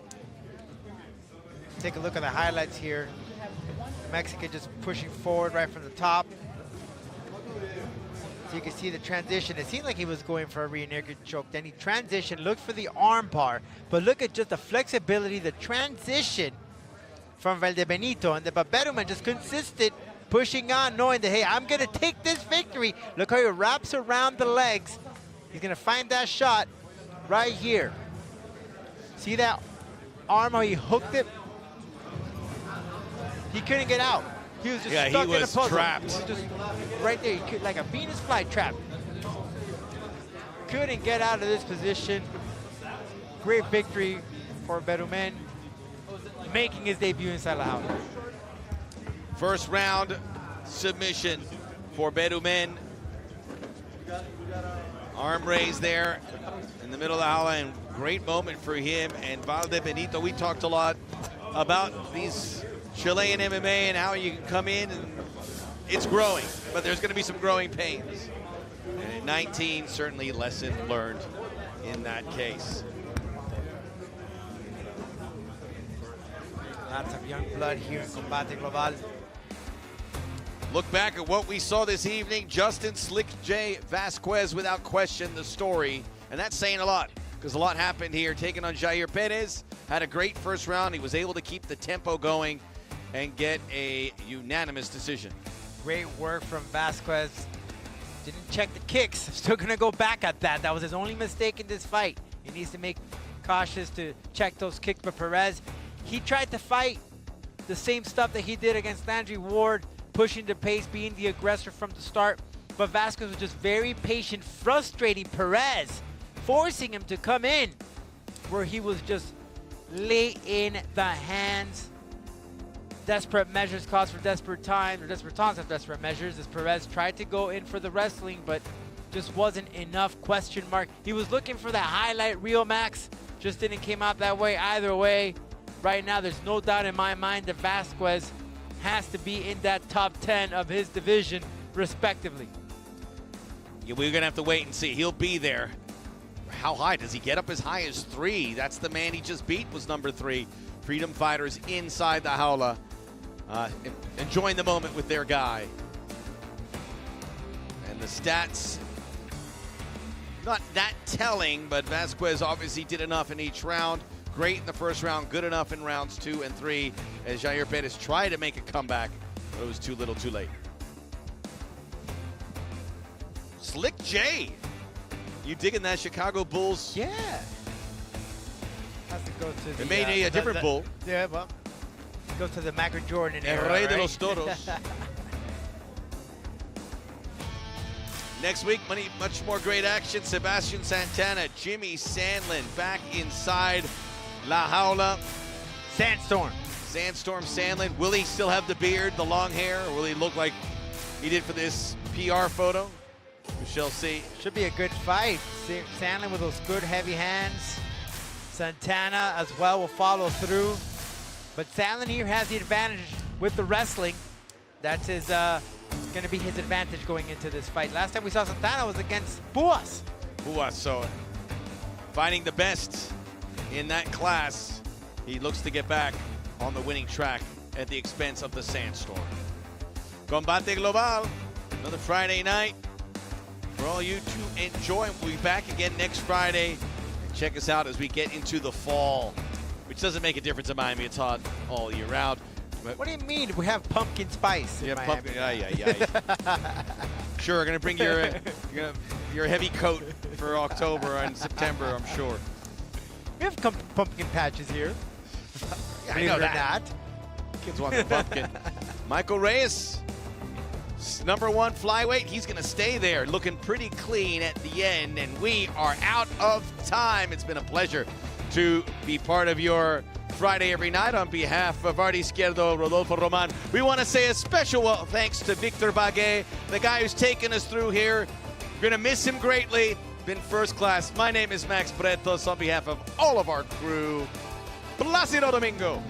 Take a look at the highlights here. Mexican just pushing forward right from the top. So you can see the transition. It seemed like he was going for a rear naked choke. Then he transitioned, looked for the arm bar. But look at just the flexibility, the transition from Valdebenito. And the Perumes just consistent, pushing on, knowing that, hey, I'm going to take this victory. Look how he wraps around the legs. He's going to find that shot right here. See that arm, how he hooked it? He couldn't get out. He was just stuck in a puzzle.
Trapped.
He was just right there, like a Venus flytrap. Couldn't get out of this position. Great victory for Perumes, making his debut inside the house.
First round submission for Perumes. Arm raised there in the middle of the house, and great moment for him and Valdebenito. We talked a lot about these Chilean MMA and how you can come in and it's growing, but there's going to be some growing pains. And at 19, certainly lesson learned in that case.
Lots of young blood here in Combate Global.
Look back at what we saw this evening. Justin Slick J. Vasquez, without question, the story. And that's saying a lot, because a lot happened here. Taking on Jair Perez, had a great first round. He was able to keep the tempo going and get a unanimous decision.
Great work from Vasquez. Didn't check the kicks. Still gonna go back at that. That was his only mistake in this fight. He needs to make cautious to check those kicks. But Perez, he tried to fight the same stuff that he did against Landry Ward, pushing the pace, being the aggressor from the start. But Vasquez was just very patient, frustrating Perez, forcing him to come in where he was just lay in the hands. Desperate measures calls for desperate time, or desperate times have desperate measures, as Perez tried to go in for the wrestling, but just wasn't enough, question mark. He was looking for that highlight reel, Max, just didn't came out that way. Either way, right now there's no doubt in my mind that Vasquez has to be in that top 10 of his division, respectively.
Yeah, we're gonna have to wait and see. He'll be there. How high? Does he get up as high as 3? That's the man he just beat, was number 3. Freedom fighters inside the jaula. Enjoying the moment with their guy. And the stats, not that telling, but Vasquez obviously did enough in each round. Great in the first round, good enough in rounds 2 and 3 as Jair Perez tried to make a comeback, but it was too little too late. Slick J You digging that Chicago Bulls?
Yeah. Has to go to the,
They made a different bull.
Yeah, well, go to the Michael Jordan
El
era,
Rey de
right?
los Toros. Next week, much more great action. Sebastian Santana, Jimmy Sandlin back inside La Jaula.
Sandstorm.
Sandstorm Sandlin. Will he still have the beard, the long hair, or will he look like he did for this PR photo? We shall see.
Should be a good fight. Sandlin with those good heavy hands. Santana as well will follow through. But Sandlin here has the advantage with the wrestling. That's his going to be his advantage going into this fight. Last time we saw Santana was against Buas.
Buas, so finding the best in that class. He looks to get back on the winning track at the expense of the Sandstorm. Combate Global, another Friday night for all you to enjoy. We'll be back again next Friday. Check us out as we get into the fall, which doesn't make a difference in Miami. It's hot all year round.
What do you mean? We have pumpkin spice in Miami.
Pumpkin. Yeah. Sure, gonna bring your heavy coat for October and September, I'm sure.
We have pumpkin patches here.
Yeah,
Believe it or not.
Kids want the pumpkin. Michael Reyes, #1 flyweight. He's going to stay there, looking pretty clean at the end. And we are out of time. It's been a pleasure to be part of your Friday every night. On behalf of Artie Izquierdo, Rodolfo Roman, we want to say a special thanks to Victor Bagué, the guy who's taken us through here. We're going to miss him greatly. Been first class. My name is Max Bretos. On behalf of all of our crew, Plácido Domingo.